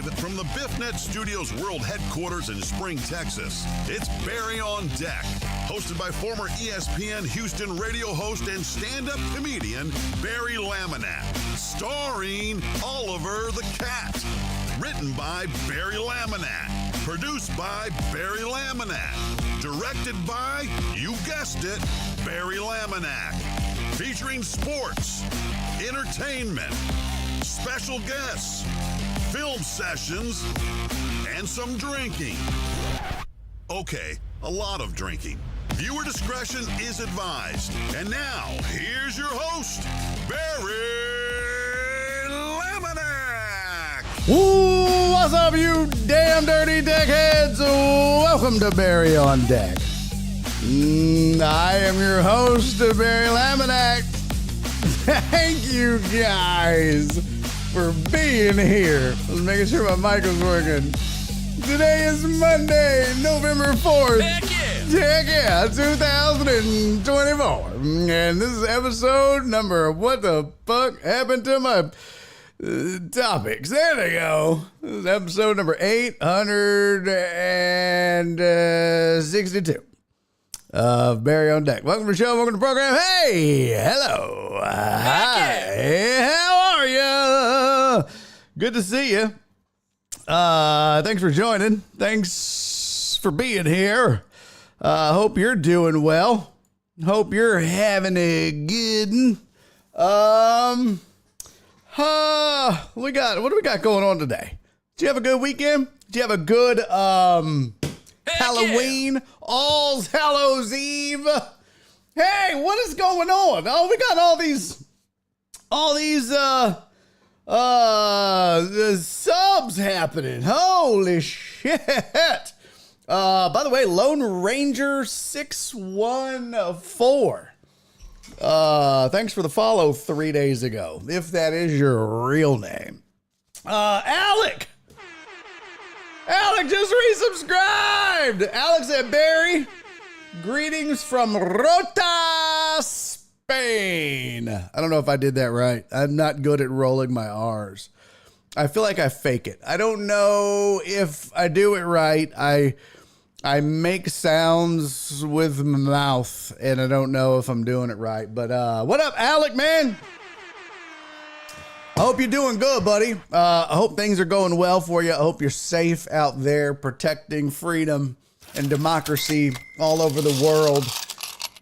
Live from the BiffNet Studios World Headquarters in Spring, Texas, it's Barry on Deck, hosted by former ESPN Houston radio host and stand-up comedian Barry Laminack, starring Oliver the Cat. Written by Barry Laminack, produced by Barry Laminack, directed by, you guessed it, Barry Laminack. Featuring sports, entertainment, special guests, film sessions, and some drinking. Okay, a lot of drinking. Viewer discretion is advised. And now, here's your host, Barry Laminack. Ooh, what's up, you damn dirty deckheads? Welcome to Barry on Deck. I am your host, Barry Laminack. Thank you guys for being here. I was making sure my mic was working. Today is Monday, November 4th. Heck yeah, 2024. And this is episode number, what the fuck happened to my topics? There they go. This is episode number 862 of Barry on Deck. Welcome to the show. Welcome to the program. Hey, hello. Hi. How are you? Good to see you. Thanks for joining. Thanks for being here. Hope you're doing well. Hope you're having a good one. What do we got going on today? Did you have a good weekend? Did you have a good Halloween? Yeah. All's Hallows Eve. Hey, what is going on? Oh, we got all these subs happening. Holy shit. By the way, Lone Ranger 614. Thanks for the follow 3 days ago, if that is your real name. Alec just resubscribed. Alex said, Barry, greetings from Rota, Spain. I don't know if I did that right. I'm not good at rolling my R's. I feel like I fake it. I don't know if I do it right. I make sounds with my mouth, and I don't know if I'm doing it right. But what up, Alec, man? I hope you're doing good, buddy. I hope things are going well for you. I hope you're safe out there protecting freedom and democracy all over the world.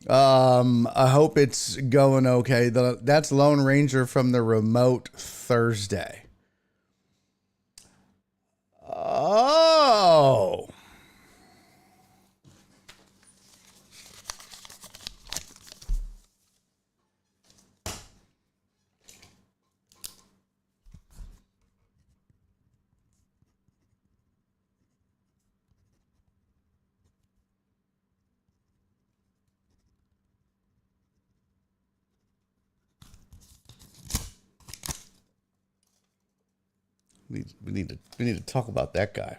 I hope it's going okay. That's Lone Ranger from the remote Thursday. Oh. We need to talk about that guy.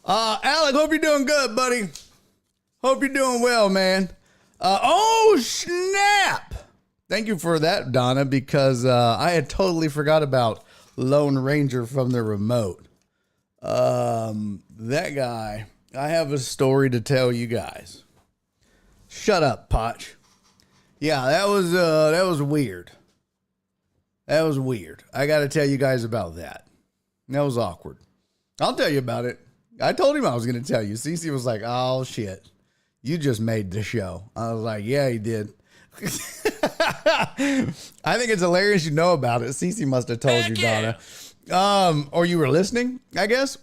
Alec, hope you're doing good, buddy. Hope you're doing well, man. Oh, snap. Thank you for that, Donna, because I had totally forgot about Lone Ranger from the remote. That guy, I have a story to tell you guys. Shut up, Potch. Yeah, that was weird. That was weird. I got to tell you guys about that. That was awkward. I'll tell you about it. I told him I was going to tell you. Cece was like, oh, shit. You just made the show. I was like, yeah, he did. I think it's hilarious you know about it. Cece must have told you, Donna. Or you were listening, I guess.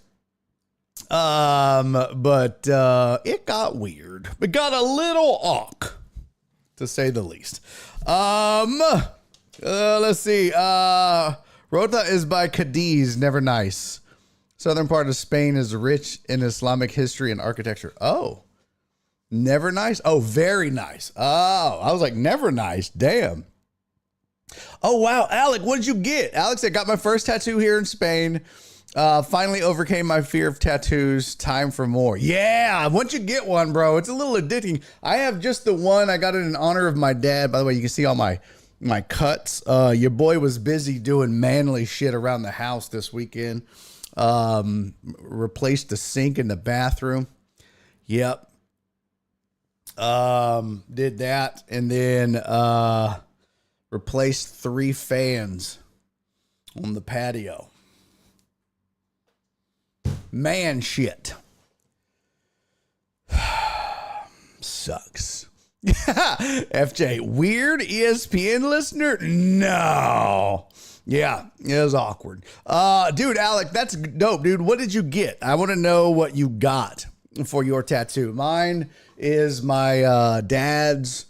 But it got weird. It got a little awk, to say the least. Let's see. Rota is by Cadiz, never nice. Southern part of Spain is rich in Islamic history and architecture. Oh, never nice. Oh, very nice. Oh, I was like, never nice. Damn. Oh, wow. Alec, what did you get? Alex, I got my first tattoo here in Spain. Finally overcame my fear of tattoos. Time for more. Yeah, once you get one, bro, it's a little addicting. I have just the one. I got it in honor of my dad. By the way, you can see all my my cuts. Your boy was busy doing manly shit around the house this weekend. Replaced the sink in the bathroom. Yep. Did that, and then replaced 3 fans on the patio. Man shit. Sucks. FJ, weird ESPN listener? No. Yeah, it was awkward. Dude, Alec, that's dope, dude. What did you get? I want to know what you got for your tattoo. Mine is my dad's,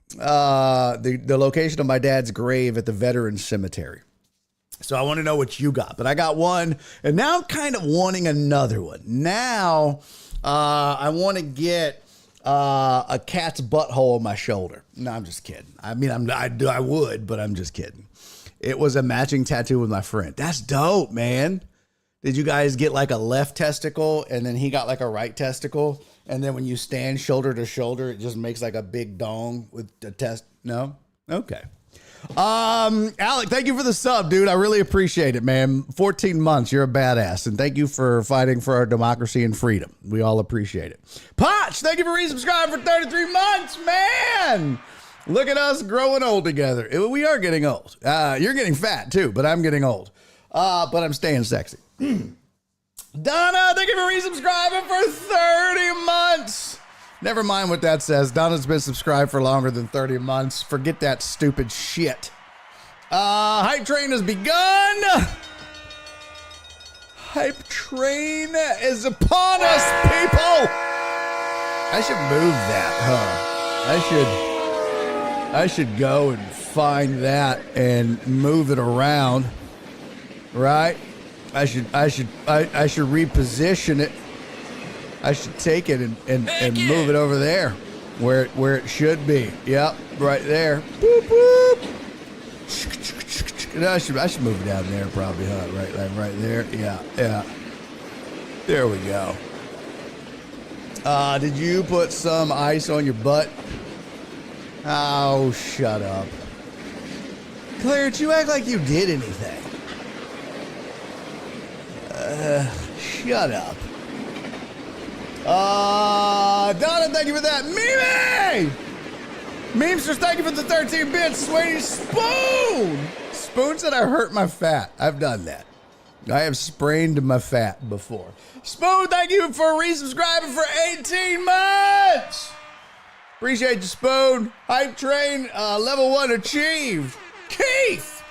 the location of my dad's grave at the Veterans Cemetery. So I want to know what you got. But I got one, and now I'm kind of wanting another one. Now I want to get a cat's butthole on my shoulder. No, I'm just kidding. I mean, I would, but I'm just kidding. It was a matching tattoo with my friend. That's dope, man. Did you guys get like a left testicle and then he got like a right testicle? And then when you stand shoulder to shoulder, it just makes like a big dong with the test. No? Okay. Alec, thank you for the sub, dude. I really appreciate it, man. 14 months. You're a badass. And thank you for fighting for our democracy and freedom. We all appreciate it. Potch, thank you for resubscribing for 33 months, man. Look at us growing old together. We are getting old. You're getting fat too, but I'm getting old. But I'm staying sexy. Donna, thank you for resubscribing for 30 months. Never mind what that says. Donna's been subscribed for longer than 30 months. Forget that stupid shit. Hype train has begun. Hype train is upon us, people. I should move that, huh? I should go and find that and move it around, right? I should reposition it. I should take it and move it over there where it should be. Yep, right there. Boop, boop. No, I should move it down there probably, huh? Right there. Yeah. There we go. Did you put some ice on your butt? Oh, shut up. Clarence, you act like you did anything. Shut up. Donna, thank you for that. Mimi! Memesters, thank you for the 13 bits. Sweetie Spoon! Spoon said I hurt my fat. I've done that. I have sprained my fat before. Spoon, thank you for resubscribing for 18 months! Appreciate you, Spoon. Hype train, level 1 achieved. Keith,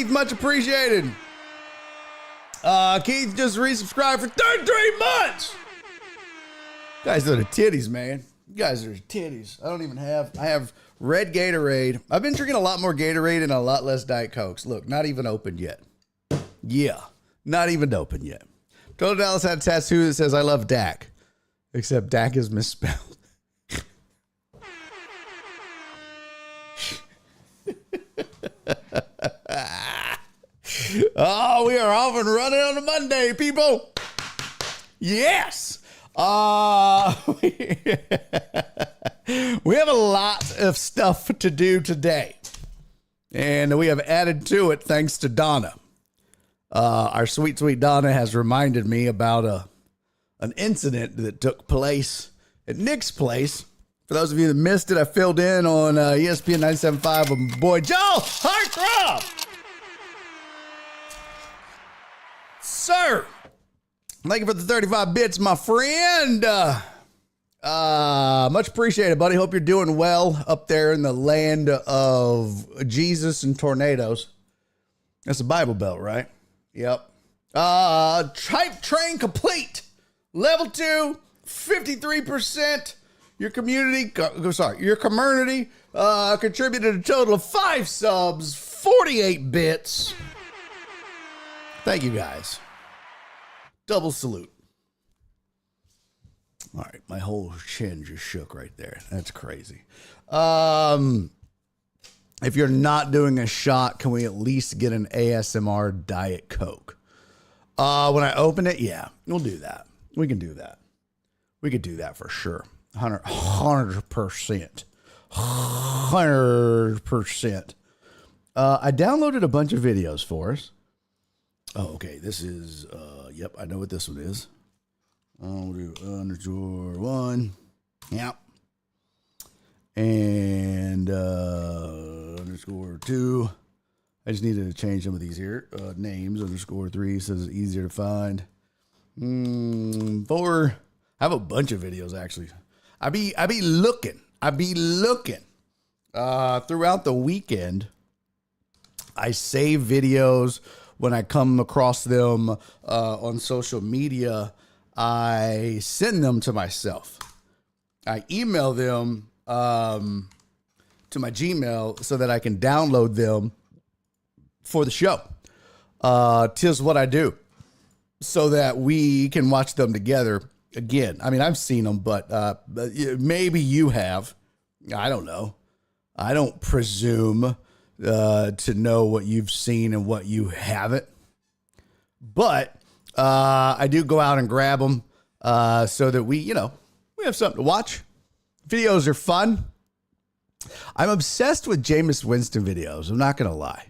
much appreciated. Keith just resubscribed for 33 months. You guys are the titties, man. You guys are the titties. I have red Gatorade. I've been drinking a lot more Gatorade and a lot less Diet Cokes. Look, not even open yet. Yeah, not even open yet. Total Dallas had a tattoo that says, I love Dak. Except Dak is misspelled. Oh, we are off and running on a Monday, people. Yes. We have a lot of stuff to do today. And we have added to it thanks to Donna. Our sweet, sweet Donna has reminded me about an incident that took place at Nick's place. For those of you that missed it, I filled in on ESPN 97.5 with my boy Joe Heartthrob. Sir, thank you for the 35 bits, my friend. Much appreciated, buddy. Hope you're doing well up there in the land of Jesus and tornadoes. That's a Bible Belt, right? Yep. Hype train complete. Level 2, 53%. Your community contributed a total of 5 subs, 48 bits. Thank you, guys. Double salute. All right, my whole chin just shook right there. That's crazy. If you're not doing a shot, can we at least get an ASMR Diet Coke? When I open it, yeah, we'll do that. We can do that. We could do that for sure. 100%. 100%. I downloaded a bunch of videos for us. Oh, okay. This is, yep, I know what this one is. I'll do _1. Yep. And _2. I just needed to change some of these here. Names, _3 says it's easier to find. 4. I have a bunch of videos, actually. I be looking. Throughout the weekend, I save videos. When I come across them on social media, I send them to myself. I email them to my Gmail so that I can download them for the show. 'Tis what I do so that we can watch them together again. I mean, I've seen them, but maybe you have. I don't know. I don't presume to know what you've seen and what you haven't. But I do go out and grab them so that we have something to watch. Videos are fun. I'm obsessed with Jameis Winston videos. I'm not going to lie.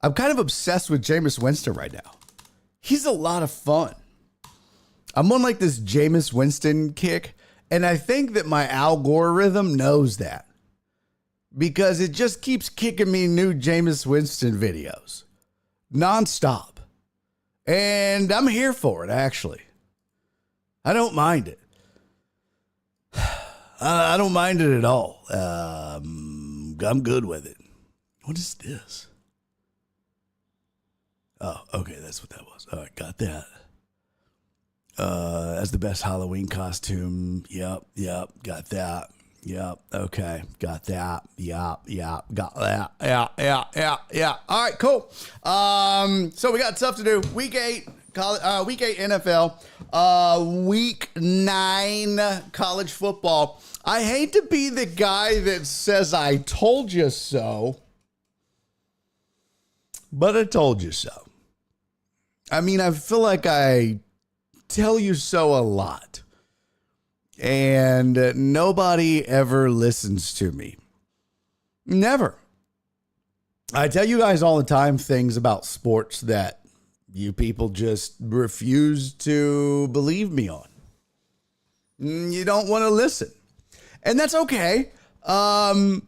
I'm kind of obsessed with Jameis Winston right now. He's a lot of fun. I'm on like this Jameis Winston kick, and I think that my algorithm knows that because it just keeps kicking me new Jameis Winston videos nonstop. And I'm here for it, actually. I don't mind it. I don't mind it at all. I'm good with it. What is this? Oh, okay, that's what that was. All right, got that. That's the best Halloween costume. Yep, got that. Yep, okay, got that. Yep, got that. Yeah. All right, cool. So we got stuff to do. Week 8 NFL. Week 9 college football. I hate to be the guy that says I told you so, but I told you so. I mean, I feel like I tell you so a lot, and nobody ever listens to me. Never. I tell you guys all the time things about sports that you people just refuse to believe me on. You don't want to listen, and that's okay. But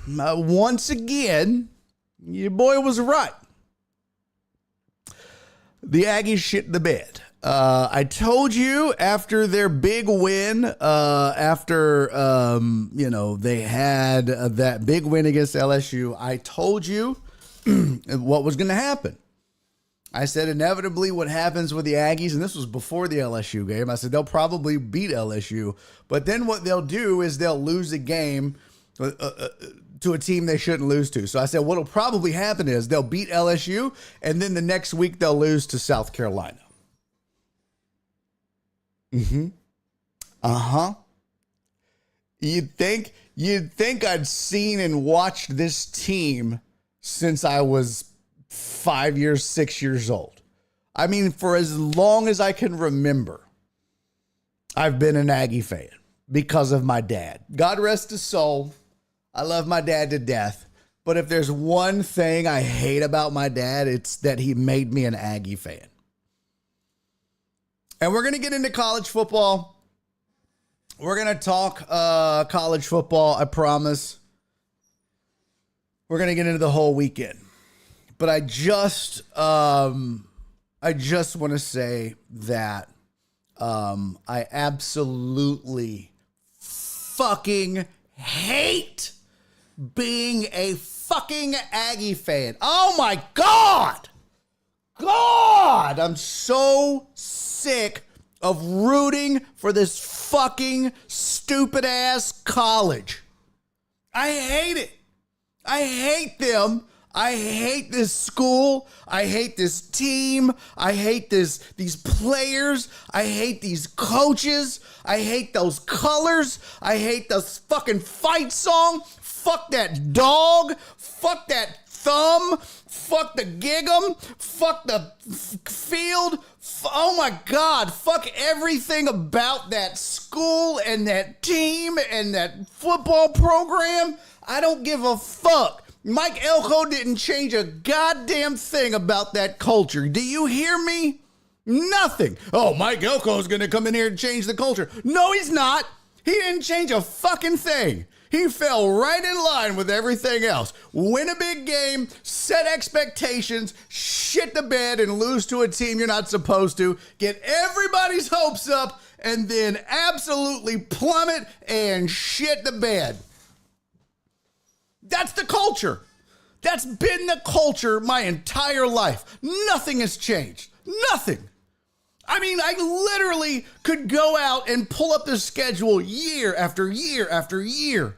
once again, your boy was right. The Aggies shit the bed. I told you after their big win, they had that big win against LSU, I told you what was going to happen. I said inevitably what happens with the Aggies, and this was before the LSU game, I said they'll probably beat LSU, but then what they'll do is they'll lose a game to a team they shouldn't lose to. So I said what'll probably happen is they'll beat LSU, and then the next week they'll lose to South Carolina. You'd think I'd seen and watched this team since I was 5 years, 6 years old. I mean, for as long as I can remember, I've been an Aggie fan because of my dad. God rest his soul. I love my dad to death. But if there's one thing I hate about my dad, it's that he made me an Aggie fan. And we're going to get into college football. We're going to talk college football, I promise. We're going to get into the whole weekend. But I just want to say that I absolutely fucking hate being a fucking Aggie fan. Oh my God! I'm so sick of rooting for this fucking stupid ass college. I hate it. I hate them. I hate this school. I hate this team. I hate these players. I hate these coaches. I hate those colors. I hate this fucking fight song. Fuck that dog. Fuck that thumb, fuck the gig 'em, fuck the field. Oh my God, fuck everything about that school and that team and that football program. I don't give a fuck. Mike Elko didn't change a goddamn thing about that culture. Do you hear me? Nothing. Oh, Mike Elko's going to come in here and change the culture. No, he's not. He didn't change a fucking thing. He fell right in line with everything else. Win a big game, set expectations, shit the bed, and lose to a team you're not supposed to. Get everybody's hopes up, and then absolutely plummet and shit the bed. That's the culture. That's been the culture my entire life. Nothing has changed. Nothing. I mean, I literally could go out and pull up the schedule year after year after year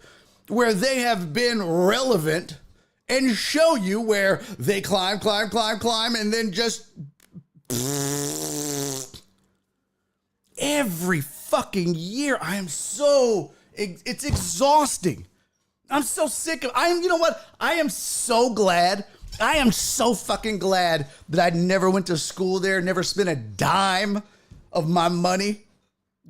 where they have been relevant and show you where they climb, and then just every fucking year. It's exhausting. I'm so sick of, you know what? I am so glad. I am so fucking glad that I never went to school there, never spent a dime of my money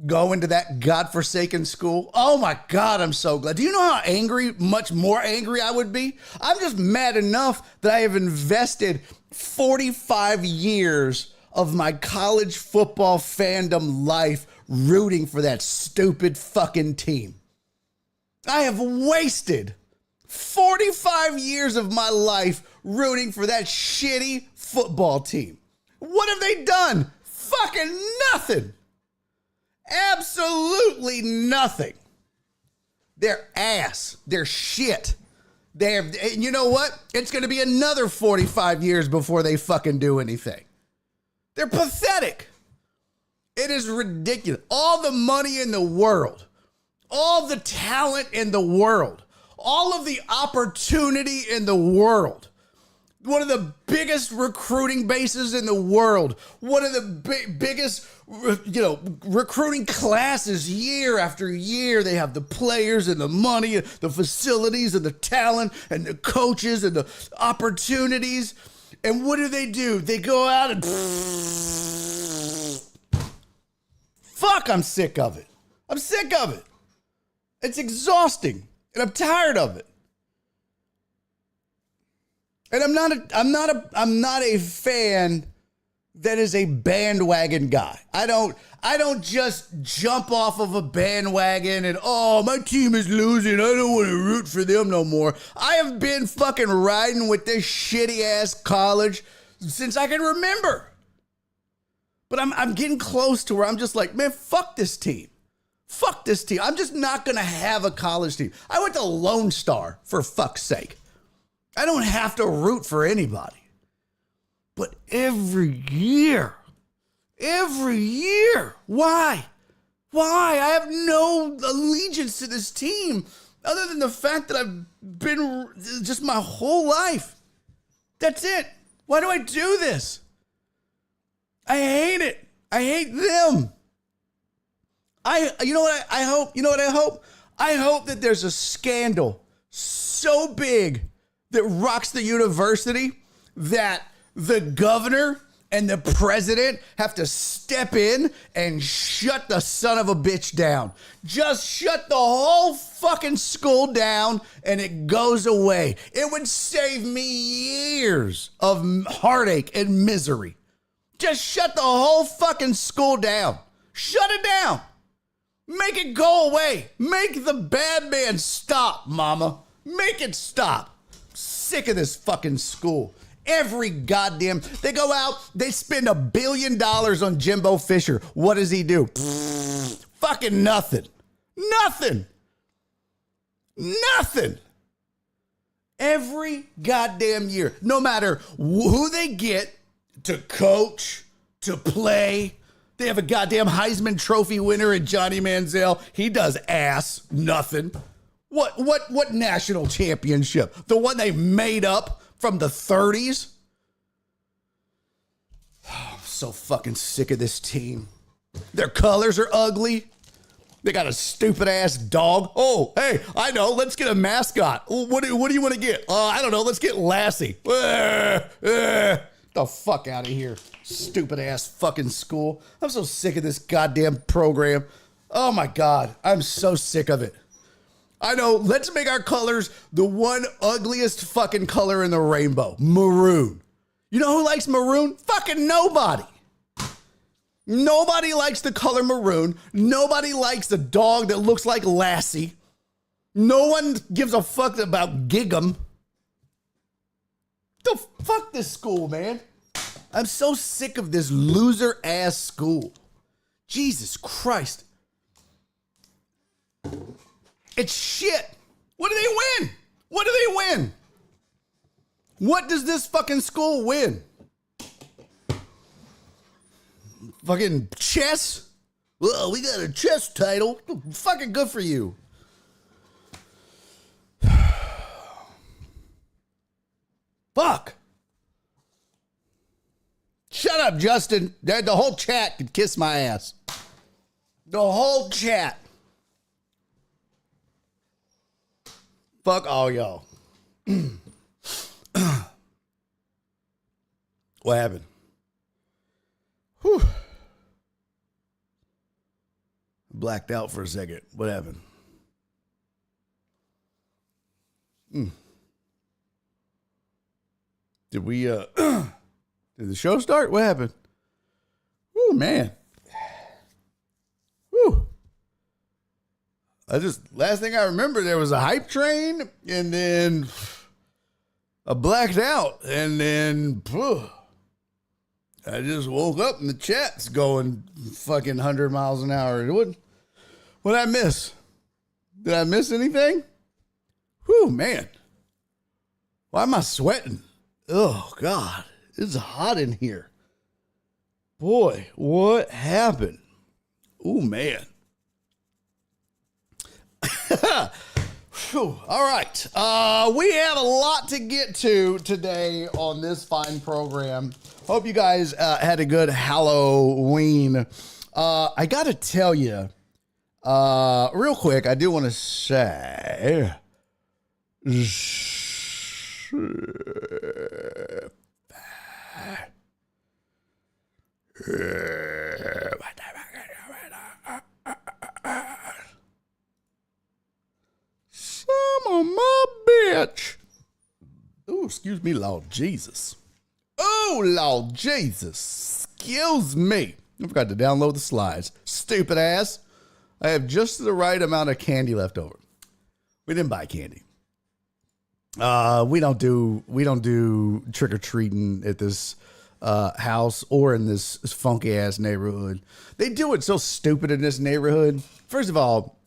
going to that godforsaken school. Oh my God, I'm so glad. Do you know how angry, much more angry I would be? I'm just mad enough that I have invested 45 years of my college football fandom life rooting for that stupid fucking team. I have wasted 45 years of my life rooting for that shitty football team. What have they done? Fucking nothing. Absolutely nothing. They're ass. They're shit. You know what? It's going to be another 45 years before they fucking do anything. They're pathetic. It is ridiculous. All the money in the world, all the talent in the world, all of the opportunity in the world, one of the biggest recruiting bases in the world, one of the biggest, recruiting classes year after year. They have the players and the money, the facilities and the talent and the coaches and the opportunities. And what do? They go out and fuck, I'm sick of it. I'm sick of it. It's exhausting and I'm tired of it. And I'm not a fan that is a bandwagon guy. I don't just jump off of a bandwagon and, oh, my team is losing, I don't want to root for them no more. I have been fucking riding with this shitty ass college since I can remember. But I'm getting close to where I'm just like, man, fuck this team. Fuck this team. I'm just not going to have a college team. I went to Lone Star, for fuck's sake. I don't have to root for anybody. But every year, why? Why? I have no allegiance to this team other than the fact that I've been just my whole life. That's it. Why do I do this? I hate it. I hate them. You know what I hope? I hope that there's a scandal so big that rocks the university that the governor and the president have to step in and shut the son of a bitch down. Just shut the whole fucking school down and it goes away. It would save me years of heartache and misery. Just shut the whole fucking school down. Shut it down. Make it go away. Make the bad man stop, mama. Make it stop. Sick of this fucking school. Every goddamn, they go out, they spend $1 billion on Jimbo Fisher. What does he do? Fucking nothing. Nothing. Every goddamn year, no matter who they get to coach, to play, they have a goddamn Heisman Trophy winner in Johnny Manziel. He does ass nothing. What national championship? The one they made up from the 30s? Oh, I'm so fucking sick of this team. Their colors are ugly. They got a stupid ass dog. Oh, hey, I know. Let's get a mascot. What do you want to get? I don't know. Let's get Lassie. The fuck out of here. Stupid ass fucking school. I'm so sick of this goddamn program. Oh my God. I'm so sick of it. I know. Let's make our colors the one ugliest fucking color in the rainbow. Maroon. You know who likes maroon? Fucking nobody. Nobody likes the color maroon. Nobody likes a dog that looks like Lassie. No one gives a fuck about Gig'em. The fuck this school, man. I'm so sick of this loser ass school. Jesus Christ. It's shit. What do they win? What do they win? What does this fucking school win? Fucking chess? Well, we got a chess title. Fucking good for you. Fuck. Shut up, Justin. The whole chat could kiss my ass. The whole chat. Fuck all y'all. What happened? Whew. Blacked out for a second. What happened? Did we, did the show start? What happened? Oh, man. Whew. Last thing I remember, there was a hype train and then I blacked out and then, I just woke up and the chat's going fucking 100 miles an hour. What did I miss? Did I miss anything? Whew, man. Why am I sweating? Oh, God. It's hot in here. Boy, what happened? Oh, man. Whew. All right. We have a lot to get to today on this fine program. Hope you guys had a good Halloween. I got to tell you, real quick, I do want to say, some of my bitch. Oh, excuse me, Lord Jesus. Oh, Lord Jesus. Excuse me. I forgot to download the slides. Stupid ass. I have just the right amount of candy left over. We didn't buy candy. We don't do trick-or-treating at this house or in this funky ass neighborhood. They do it so stupid in this neighborhood. First of all,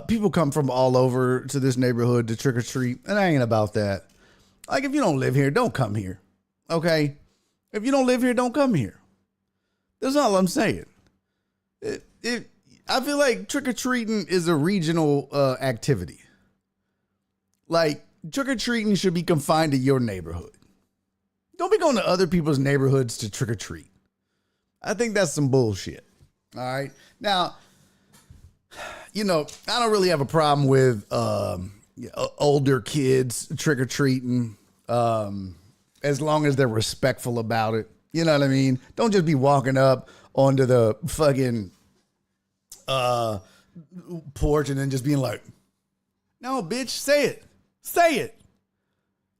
people come from all over to this neighborhood to trick-or-treat, and I ain't about that. Like, if you don't live here, don't come here. Okay? If you don't live here, don't come here. That's all I'm saying. I feel like trick-or-treating is a regional activity. Like, trick-or-treating should be confined to your neighborhood. Don't be going to other people's neighborhoods to trick-or-treat. I think that's some bullshit. All right? Now, you know, I don't really have a problem with older kids trick-or-treating as long as they're respectful about it. You know what I mean? Don't just be walking up onto the fucking porch and then just being like, no, bitch, say it. Say it.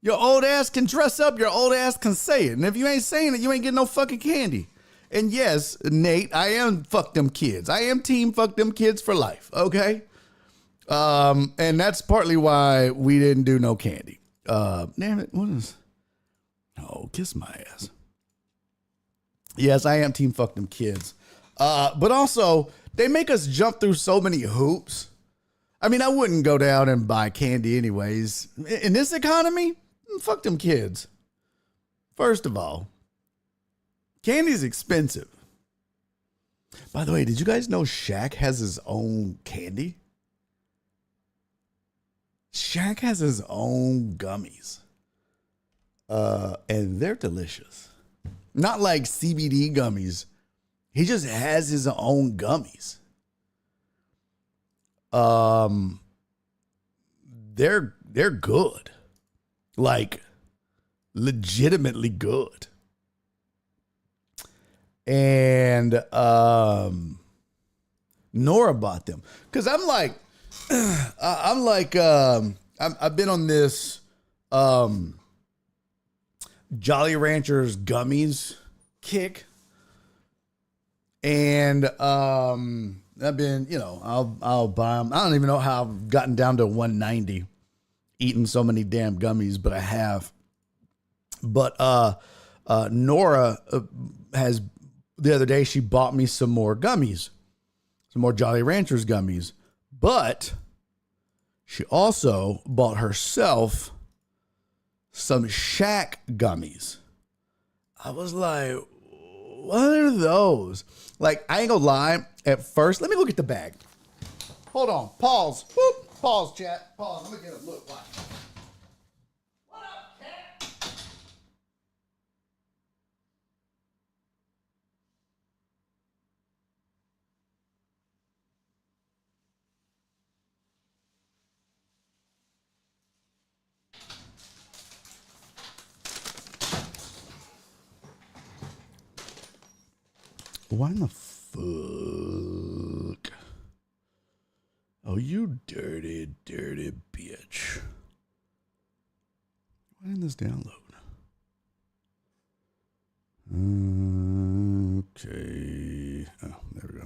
Your old ass can dress up. Your old ass can say it. And if you ain't saying it, you ain't getting no fucking candy. And yes, Nate, I am fuck them kids. I am team fuck them kids for life. Okay. And that's partly why we didn't do no candy. Damn it. What is? Oh, kiss my ass. Yes, I am team fuck them kids. But also they make us jump through so many hoops. I mean, I wouldn't go down and buy candy anyways. In this economy, fuck them kids. First of all, candy's expensive. By the way, did you guys know Shaq has his own candy? Shaq has his own gummies. And they're delicious. Not like CBD gummies. He just has his own gummies. they're good. Like, legitimately good. And Nora bought them. Because I'm like, I've been on this Jolly Ranchers gummies kick. And I've been, I'll buy them. I don't even know how I've gotten down to 190 eating so many damn gummies, but I have. But Nora has, the other day, she bought me some more gummies, some more Jolly Ranchers gummies. But she also bought herself some Shaq gummies. I was like, what are those? Like, I ain't gonna lie. At first, let me look at the bag. Hold on. Pause. Whoop. Pause, chat. Pause. Let me get a look. Watch. What up, cat? Why in the fuck? Oh, you dirty, dirty bitch. Why didn't this download? Okay. Oh, there we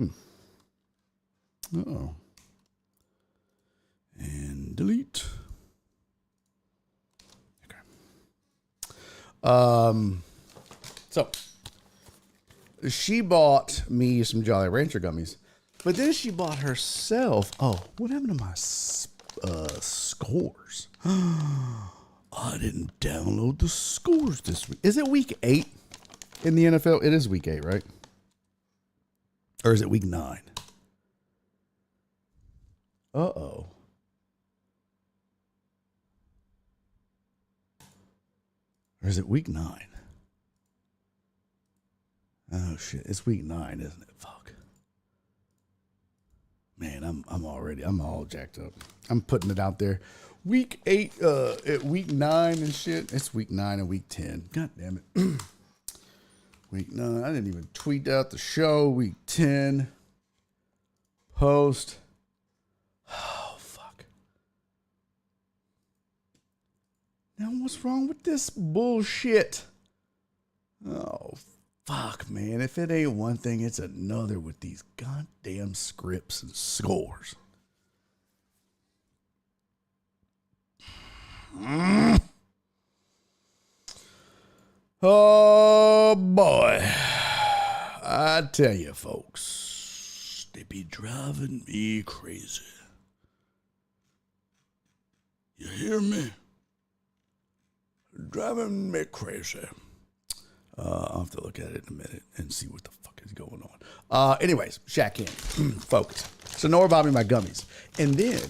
go. Uh-oh. And delete. Okay. So, she bought me some Jolly Rancher gummies, but then she bought herself. Oh, what happened to my scores? I didn't download the scores this week. Is it week 8 in the NFL? It is week 8, right? Or is it week 9? Uh-oh. Or is it week 9? Oh shit! It's week 9, isn't it? Fuck. Man, I'm all jacked up. I'm putting it out there. Week 8, at week 9 and shit. It's week 9 and week 10. God damn it. Week 9. I didn't even tweet out the show. Week 10. Post. Oh fuck. Now what's wrong with this bullshit? Oh. Fuck, man. If it ain't one thing, it's another with these goddamn scripts and scores. Oh, boy. I tell you, folks, they be driving me crazy. You hear me? Driving me crazy. I'll have to look at it in a minute and see what the fuck is going on. Anyways, Shaq in. Focus. So Nora bought me my gummies. And then,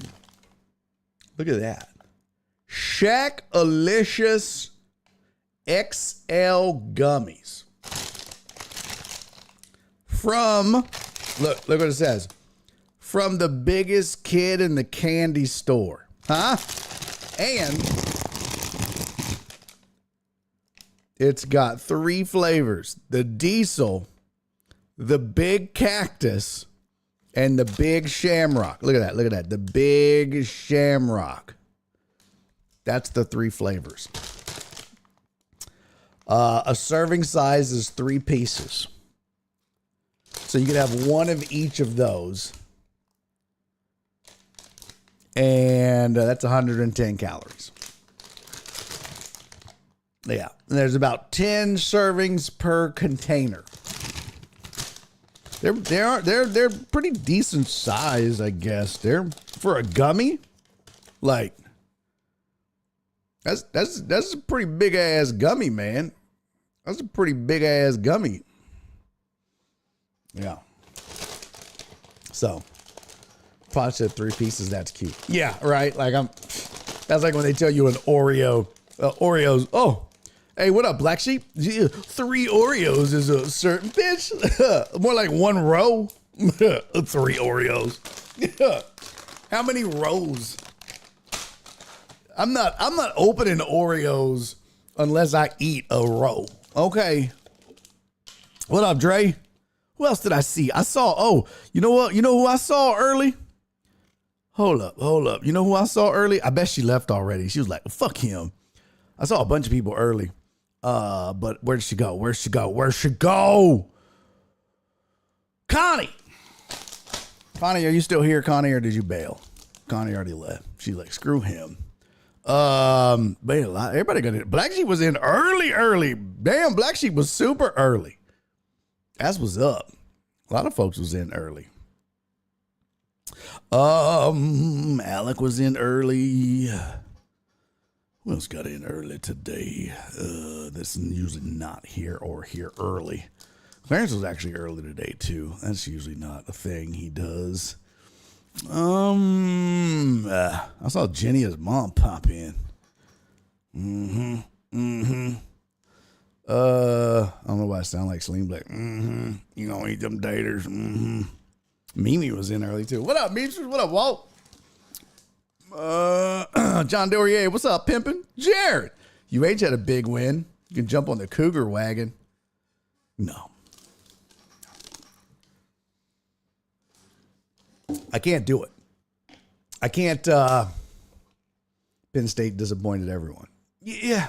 look at that. Shaq-alicious XL gummies. From, look what it says. From the biggest kid in the candy store. Huh? And it's got 3 flavors: the diesel, the big cactus, and the big shamrock. Look at that. Look at that. The big shamrock. That's the 3 flavors. A serving size is 3 pieces. So you can have one of each of those. And that's 110 calories. Yeah, and there's about 10 servings per container. They're pretty decent size, I guess. They're for a gummy, like that's a pretty big ass gummy, man. That's a pretty big ass gummy. Yeah. So, probably said 3 pieces. That's cute. Yeah, right. Like that's like when they tell you an Oreos. Oh. Hey, what up, Black Sheep? 3 Oreos is a certain bitch. More like 1 row. 3 Oreos. How many rows? I'm not opening Oreos unless I eat a row. Okay. What up, Dre? Who else did I see? I saw, you know what? You know who I saw early? Hold up. You know who I saw early? I bet she left already. She was like, fuck him. I saw a bunch of people early. But where did she go? Where'd she go? Connie, are you still here, Connie, or did you bail? Connie already left. She's like, screw him. But everybody got it. Black Sheep was in early. Damn, Black Sheep was super early. That's what's up. A lot of folks was in early. Alec was in early. Who else got in early today? That's usually not here or here early. Clarence was actually early today too. That's usually not a thing he does. I saw Jenny's mom pop in. I don't know why I sound like Slim Black. You gonna eat them daters? Mimi was in early too. What up, Mimi? What up, Walt? John Dorier, what's up, pimpin'? Jared, UH had a big win. You can jump on the Cougar wagon. No. I can't do it. I can't. Penn State disappointed everyone. Yeah.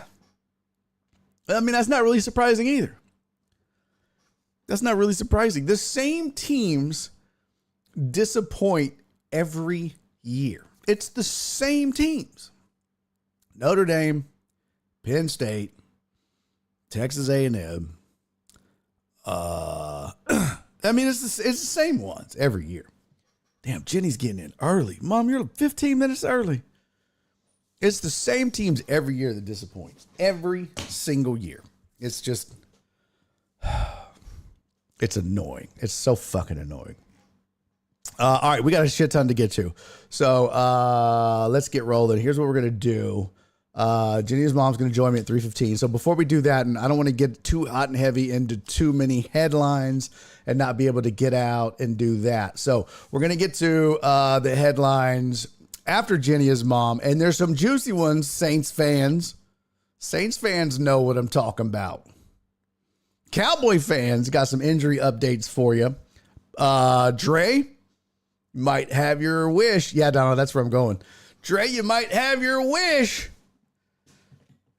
I mean, that's not really surprising either. That's not really surprising. The same teams disappoint every year. It's the same teams. Notre Dame, Penn State, Texas A&M. I mean, it's the same ones every year. Damn, Jenny's getting in early. Mom, you're 15 minutes early. It's the same teams every year that disappoints. Every single year. It's just, it's annoying. It's so fucking annoying. All right, we got a shit ton to get to. So let's get rolling. Here's what we're going to do. Jenny's mom's going to join me at 3:15. So before we do that, and I don't want to get too hot and heavy into too many headlines and not be able to get out and do that. So we're going to get to the headlines after Jenny's mom. And there's some juicy ones, Saints fans. Saints fans know what I'm talking about. Cowboy fans got some injury updates for you. Dre might have your wish. Yeah, Donald, that's where I'm going. Dre, you might have your wish.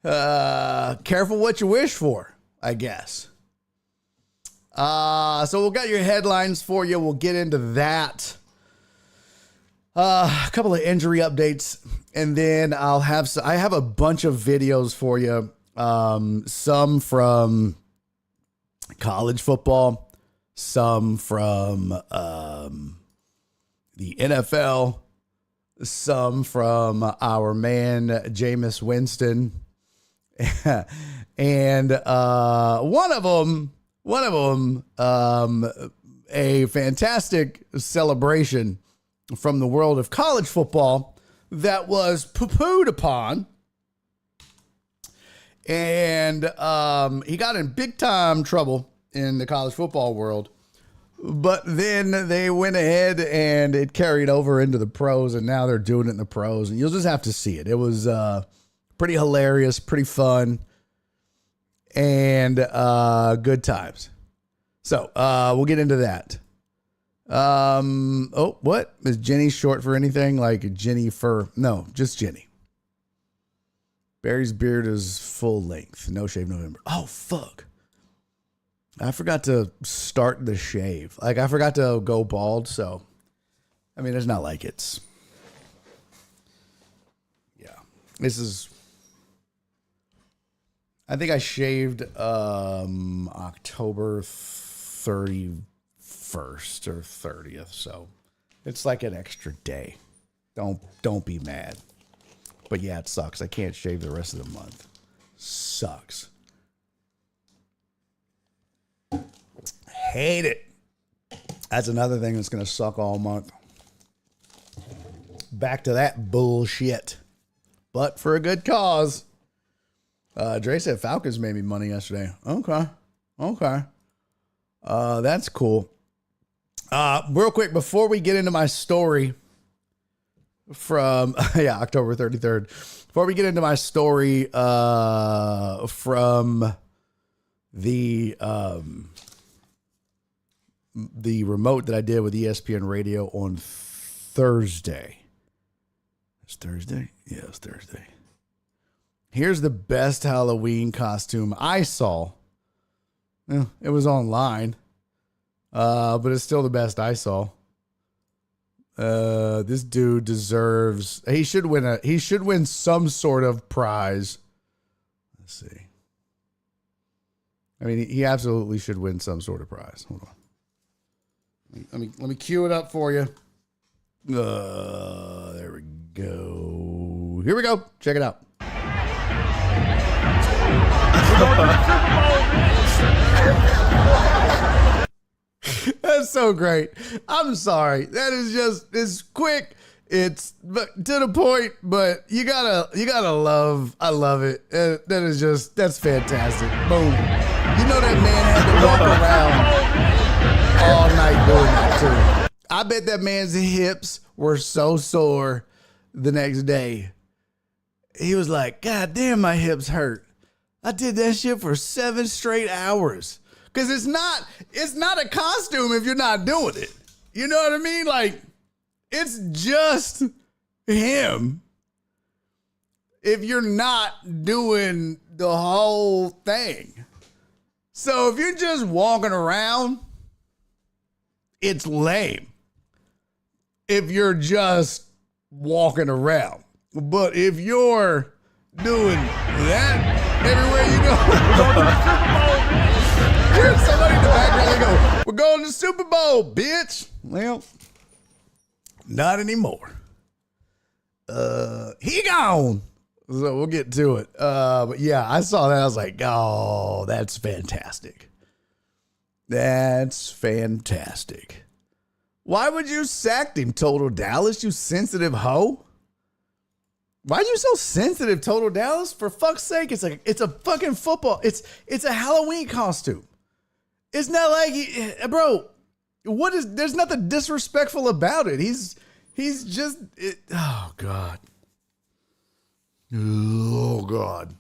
Careful what you wish for, I guess. So we've got your headlines for you. We'll get into that. A couple of injury updates, and then I have a bunch of videos for you. Some from college football, some from the NFL, some from our man Jameis Winston, and one of them, a fantastic celebration from the world of college football that was poo-pooed upon. And he got in big time trouble in the college football world. But then they went ahead and it carried over into the pros, and now they're doing it in the pros. And you'll just have to see it. It was pretty hilarious, pretty fun, and good times. So we'll get into that. What? Is Jenny short for anything? Like Jennifer? No, just Jenny. Barry's beard is full length. No shave November. Oh, fuck. I forgot to start the shave. Like, I forgot to go bald, so. I mean, it's not like it's. Yeah. This is. I think I shaved October 31st or 30th, so. It's like an extra day. Don't be mad. But yeah, it sucks. I can't shave the rest of the month. Sucks. Hate it. That's another thing that's going to suck all month. Back to that bullshit. But for a good cause. Dre said Falcons made me money yesterday. Okay. That's cool. Real quick, before we get into my story from October 33rd, before we get into my story from the remote that I did with ESPN Radio on Thursday. It's Thursday? Yeah, it's Thursday. Here's the best Halloween costume I saw. It was online, but it's still the best I saw. This dude deserves. He should win some sort of prize. Let's see. I mean, he absolutely should win some sort of prize. Hold on. Let me cue it up for you. There we go. Here we go. Check it out. That's so great. I'm sorry. That is just, it's quick. It's but to the point, but you gotta love. I love it. That is just, that's fantastic. Boom. You know that man had to walk around all night doing that too. I bet that man's hips were so sore the next day. He was like, God damn, my hips hurt. I did that shit for 7 straight hours. Because it's not a costume if you're not doing it. You know what I mean? Like, it's just him if you're not doing the whole thing. So if you're just walking around, it's lame. If you're just walking around. But if you're doing that everywhere you go, here's somebody in the background, they go, we're going to the Super Bowl, bitch. Well, not anymore. He gone. So we'll get to it. But yeah, I saw that. I was like, oh, that's fantastic. That's fantastic. Why would you sack him, Total Dallas, you sensitive hoe? Why are you so sensitive, Total Dallas? For fuck's sake, it's a fucking football. It's a Halloween costume. It's not like, bro, there's nothing disrespectful about it. He's just, oh God. Oh God.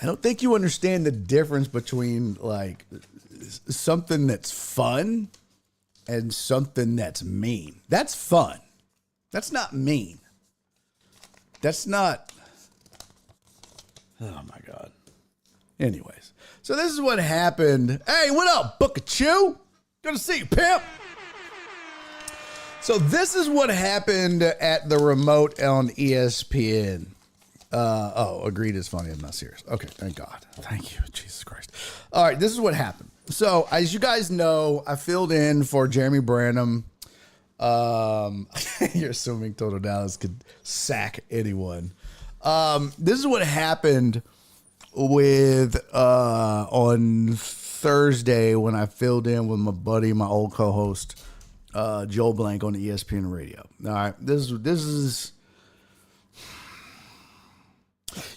I don't think you understand the difference between like something that's fun and something that's mean. That's fun. That's not mean. That's not. Oh my God. Anyways, so this is what happened. Hey, what up, Booker Chew? Good to see you, pimp. So this is what happened at the remote on ESPN. Agreed is funny. I'm not serious. Okay, thank God. Thank you, Jesus Christ. All right, this is what happened. So as you guys know, I filled in for Jeremy Branham. You're assuming Total Dallas could sack anyone. This is what happened with on Thursday when I filled in with my buddy, my old co-host, Joe Blank on ESPN Radio. All right, this is.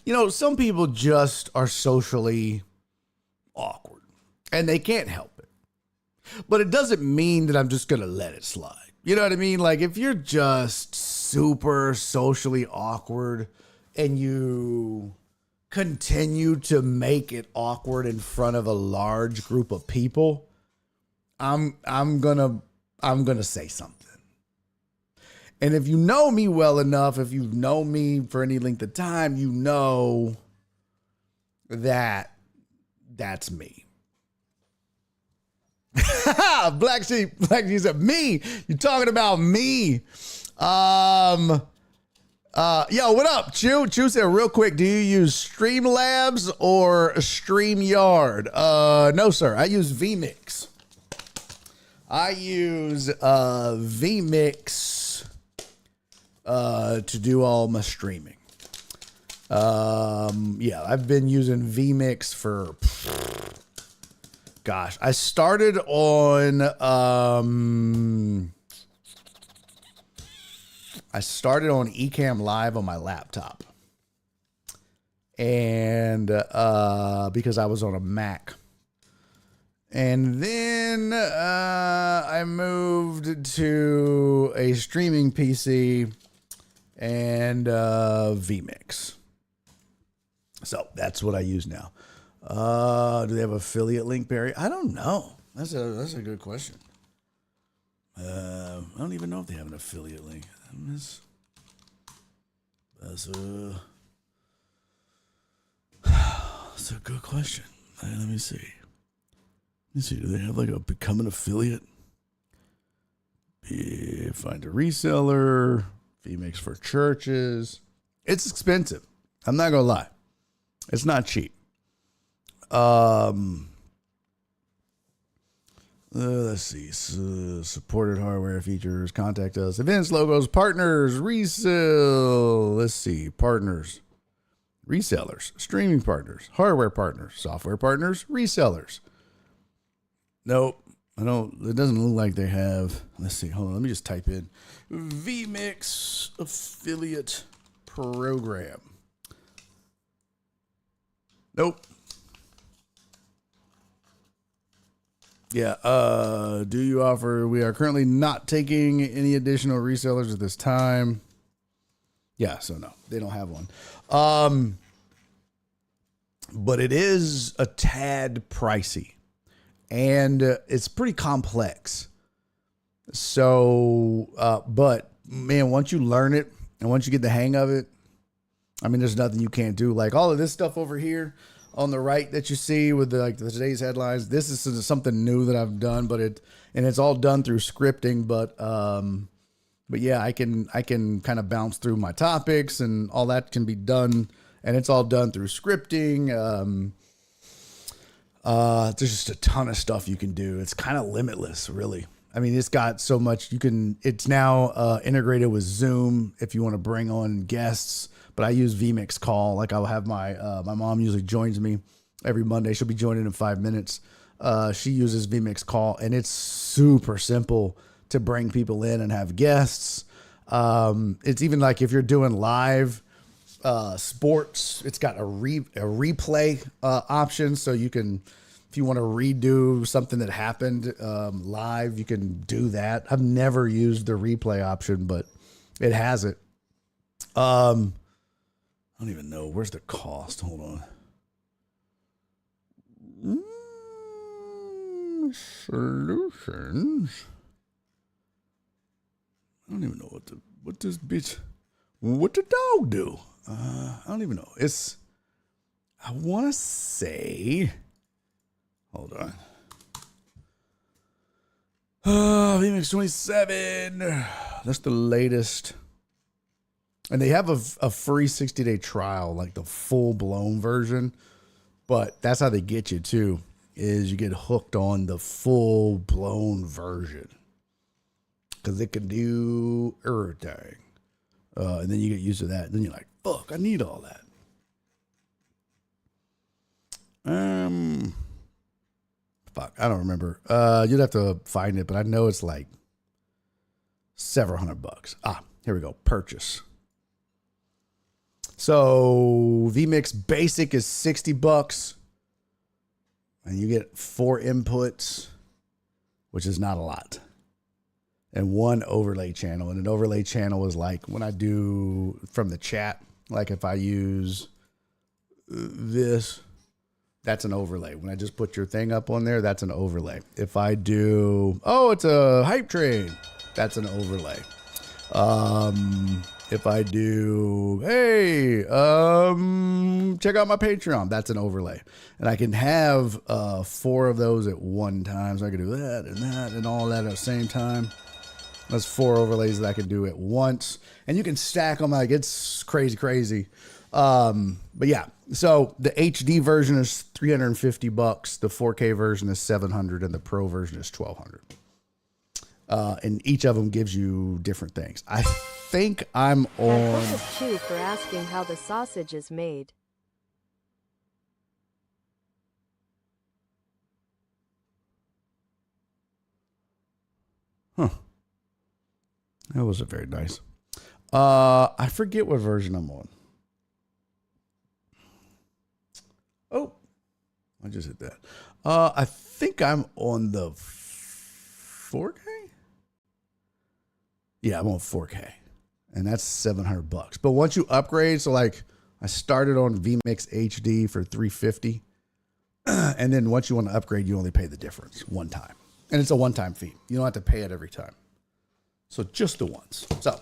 You know, some people just are socially awkward and they can't help it. But it doesn't mean that I'm just going to let it slide. You know what I mean? Like if you're just super socially awkward and you continue to make it awkward in front of a large group of people, I'm going to say something. And if you know me well enough, if you've known me for any length of time, you know that that's me. Black Sheep said, me? You talking about me? Yo, what up, Chew? Chew said real quick, do you use Streamlabs or StreamYard? No, sir. I use vMix. I use vMix to do all my streaming. I've been using vMix for gosh. I started on Ecamm Live on my laptop. and because I was on a Mac. And then I moved to a streaming PC and vMix. So that's what I use now. Do they have affiliate link, Barry? I don't know. That's a good question. I don't even know if they have an affiliate link. That's a good question. Let me see. Do they have like a become an affiliate? Find a reseller. vMix for churches. It's expensive. I'm not gonna lie. It's not cheap. Let's see. Supported hardware features. Contact us. Events, logos, partners, resell. Let's see. Partners, resellers, streaming partners, hardware partners, software partners, resellers. Nope. I don't. It doesn't look like they have. Let's see. Hold on. Let me just type in vMix affiliate program. Nope. Yeah. Do you offer? We are currently not taking any additional resellers at this time. Yeah. So no, they don't have one. But it is a tad pricey. And it's pretty complex. So, but man, once you learn it and once you get the hang of it, I mean, there's nothing you can't do. Like all of this stuff over here on the right that you see with the today's headlines. This is something new that I've done, but it's all done through scripting. But yeah, I can kind of bounce through my topics and all that can be done, and it's all done through scripting. There's just a ton of stuff you can do. It's kind of limitless, really. I mean, it's got so much it's now integrated with Zoom if you want to bring on guests, but I use vMix Call. Like I'll have my mom usually joins me every Monday. She'll be joining in 5 minutes. She uses vMix Call, and it's super simple to bring people in and have guests. It's even like if you're doing live sports, it's got a replay option, so you can, if you want to redo something that happened live, you can do that. I've never used the replay option, but it has it. I don't even know, where's the cost. Hold on. Solutions. I don't even know what the dog do. I don't even know. I want to say, hold on. vMix 27. That's the latest. And they have a free 60-day trial, like the full-blown version. But that's how they get you, too, is you get hooked on the full-blown version. Because it can do everything. And then you get used to that. Then you're like, fuck, I need all that. Fuck, I don't remember. You'd have to find it, but I know it's like several $100. Here we go. Purchase. So vMix Basic is $60, and you get 4 inputs, which is not a lot, and 1 overlay channel. And an overlay channel is like when I do from the chat, like if I use this, that's an overlay. When I just put your thing up on there, that's an overlay. If I do, it's a hype train, that's an overlay. If I do, hey, check out my Patreon, that's an overlay. And I can have 4 of those at one time. So I can do that and all that at the same time. That's 4 overlays that I can do at once. And you can stack them like it's crazy. But yeah, so the HD version is $350. The 4K version is $700, and the Pro version is $1,200. And each of them gives you different things. I think I'm on. And Focus Chew for asking how the sausage is made. Huh. That wasn't very nice. I forget what version I'm on. I just hit that. I think I'm on the 4K. Yeah, I'm on 4K, and that's $700. But once you upgrade, so like I started on vMix HD for $350, and then once you want to upgrade, you only pay the difference one time, and it's a one-time fee. You don't have to pay it every time. So just the once. So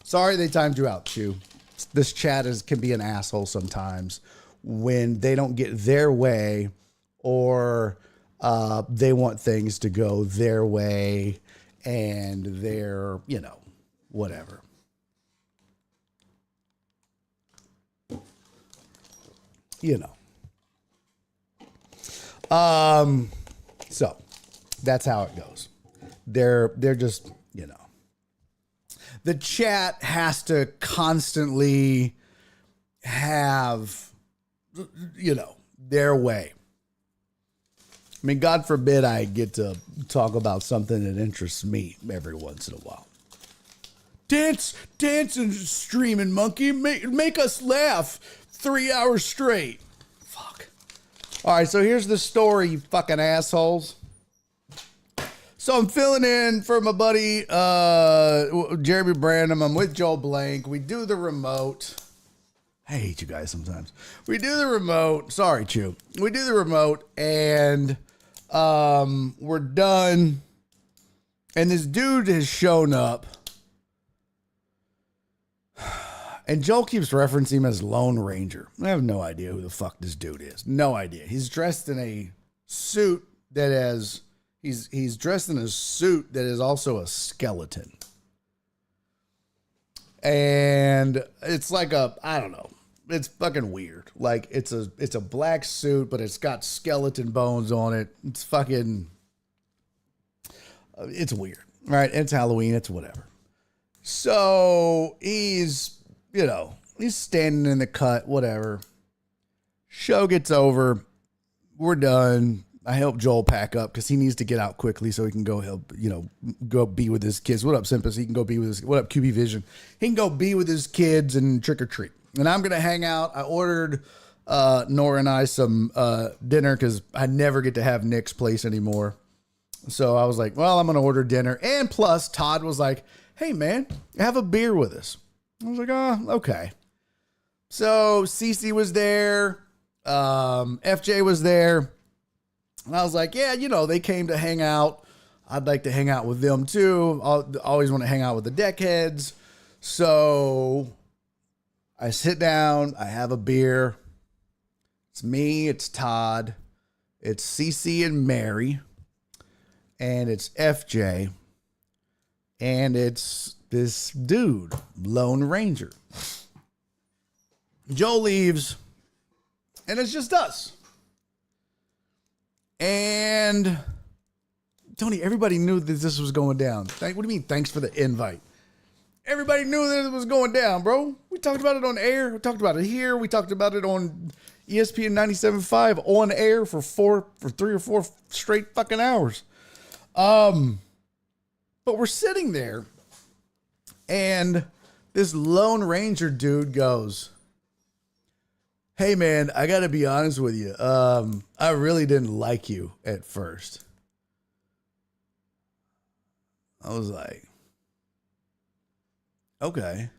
sorry they timed you out, Chew. This chat can be an asshole sometimes when they don't get their way, or they want things to go their way, and they're, whatever. So that's how it goes. They're just, the chat has to constantly have, their way. I mean, God forbid I get to talk about something that interests me every once in a while. Dance and streaming, monkey. Make us laugh 3 hours straight. Fuck. All right, so here's the story, you fucking assholes. So I'm filling in for my buddy Jeremy Branham. I'm with Joel Blank. We do the remote. I hate you guys sometimes. We do the remote. Sorry, Chew. We do the remote, and we're done. And this dude has shown up. And Joel keeps referencing him as Lone Ranger. I have no idea who the fuck this dude is. No idea. He's dressed in a suit that has... He's dressed in a suit that is also a skeleton. And it's like I don't know. It's fucking weird. Like it's a black suit, but it's got skeleton bones on it. It's fucking, it's weird, right? It's Halloween. It's whatever. So he's standing in the cut, whatever. Show gets over. We're done. I help Joel pack up because he needs to get out quickly so he can go help, go be with his kids. What up, Simpus? He can go be with his, what up, QB Vision? He can go be with his kids and trick or treat. And I'm going to hang out. I ordered Nora and I some dinner because I never get to have Nick's place anymore. So I was like, well, I'm going to order dinner. And plus, Todd was like, hey, man, have a beer with us. I was like, oh, okay. So Cece was there. FJ was there. And I was like, yeah, they came to hang out. I'd like to hang out with them too. I always want to hang out with the deckheads. So I sit down. I have a beer. It's me. It's Todd. It's Cece and Mary. And it's FJ. And it's this dude, Lone Ranger. Joe leaves. And it's just us. And Tony, everybody knew that this was going down. What do you mean? Thanks for the invite. Everybody knew that it was going down, bro. We talked about it on air. We talked about it here. We talked about it on ESPN 97.5 on air for 3 or 4 straight fucking hours. But we're sitting there, and this Lone Ranger dude goes, hey, man, I got to be honest with you. I really didn't like you at first. I was like, okay.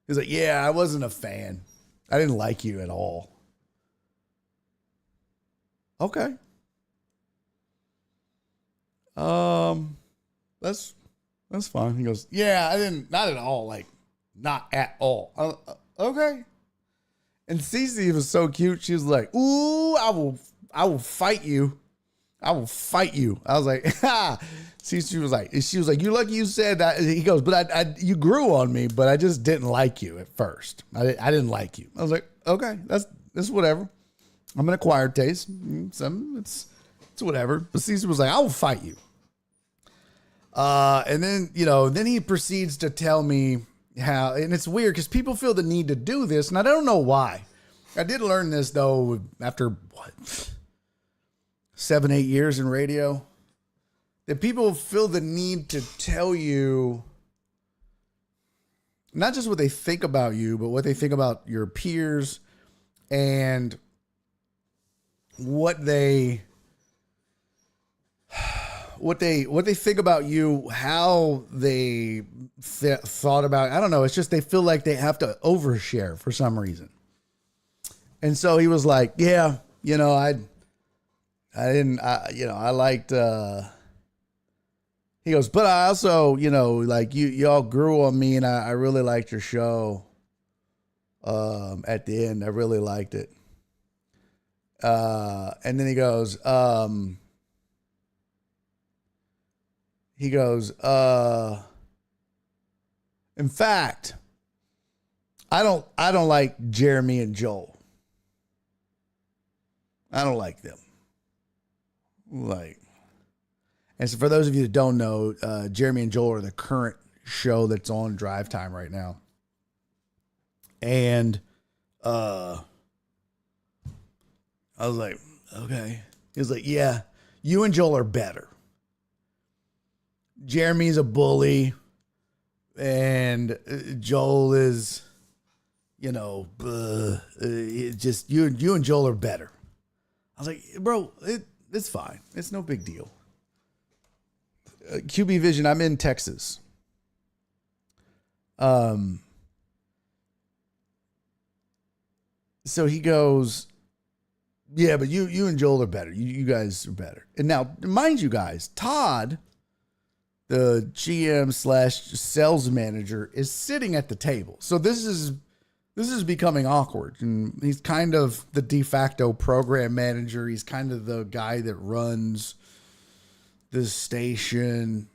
He's like, yeah, I wasn't a fan. I didn't like you at all. Okay. That's fine. He goes, yeah, I didn't, not at all. Like, not at all. Okay. And Cece was so cute. She was like, ooh, I will fight you. I will fight you. I was like, ha. Cece was like, you lucky you said that. He goes, but you grew on me, but I just didn't like you at first. I didn't like you. I was like, okay, that's whatever. I'm an acquired taste. It's whatever. But Cece was like, I will fight you. And then, then he proceeds to tell me how, and it's weird because people feel the need to do this, and I don't know why. I did learn this though after 7-8 years in radio, that people feel the need to tell you not just what they think about you, but what they think about your peers. And what they think about you, how they thought about, I don't know. It's just, they feel like they have to overshare for some reason. And so he was like, yeah, I liked, he goes, but I also, like y'all grew on me, and I really liked your show. At the end, I really liked it. And then he goes, in fact, I don't like Jeremy and Joel. I don't like them. And so for those of you that don't know, Jeremy and Joel are the current show that's on Drive Time right now. And I was like, okay. He was like, yeah, you and Joel are better. Jeremy's a bully, and Joel is, just you and Joel are better. I was like, bro, it's fine. It's no big deal. QB Vision, I'm in Texas. So he goes, yeah, but you and Joel are better. You guys are better. And now, mind you guys, Todd, the GM / sales manager, is sitting at the table. So this is becoming awkward. And he's kind of the de facto program manager. He's kind of the guy that runs the station.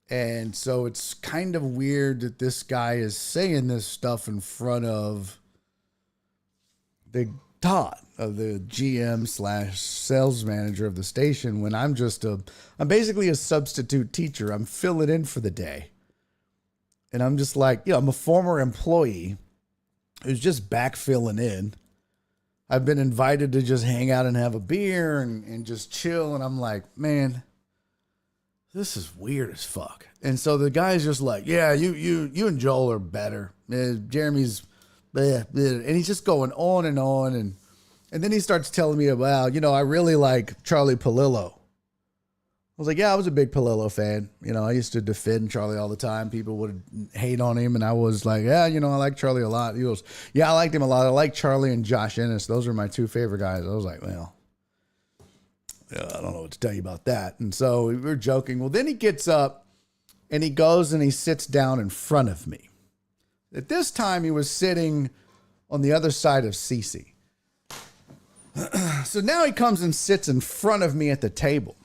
And so it's kind of weird that this guy is saying this stuff in front of the Todd, of the GM / sales manager of the station, when I'm basically a substitute teacher. I'm filling in for the day. And I'm just like, I'm a former employee who's just back filling in. I've been invited to just hang out and have a beer and just chill. And I'm like, man, this is weird as fuck. And so the guy's just like, yeah, you and Joel are better. Jeremy's bleh, bleh. And he's just going on. And then he starts telling me about, I really like Charlie Palillo. I was like, yeah, I was a big Palillo fan. I used to defend Charlie all the time. People would hate on him. And I was like, yeah, I like Charlie a lot. He goes, yeah, I liked him a lot. I like Charlie and Josh Ennis. Those are my two favorite guys. I was like, well, yeah, I don't know what to tell you about that. And so we were joking. Well, then he gets up and he goes and he sits down in front of me. At this time, he was sitting on the other side of Cece. So now he comes and sits in front of me at the table.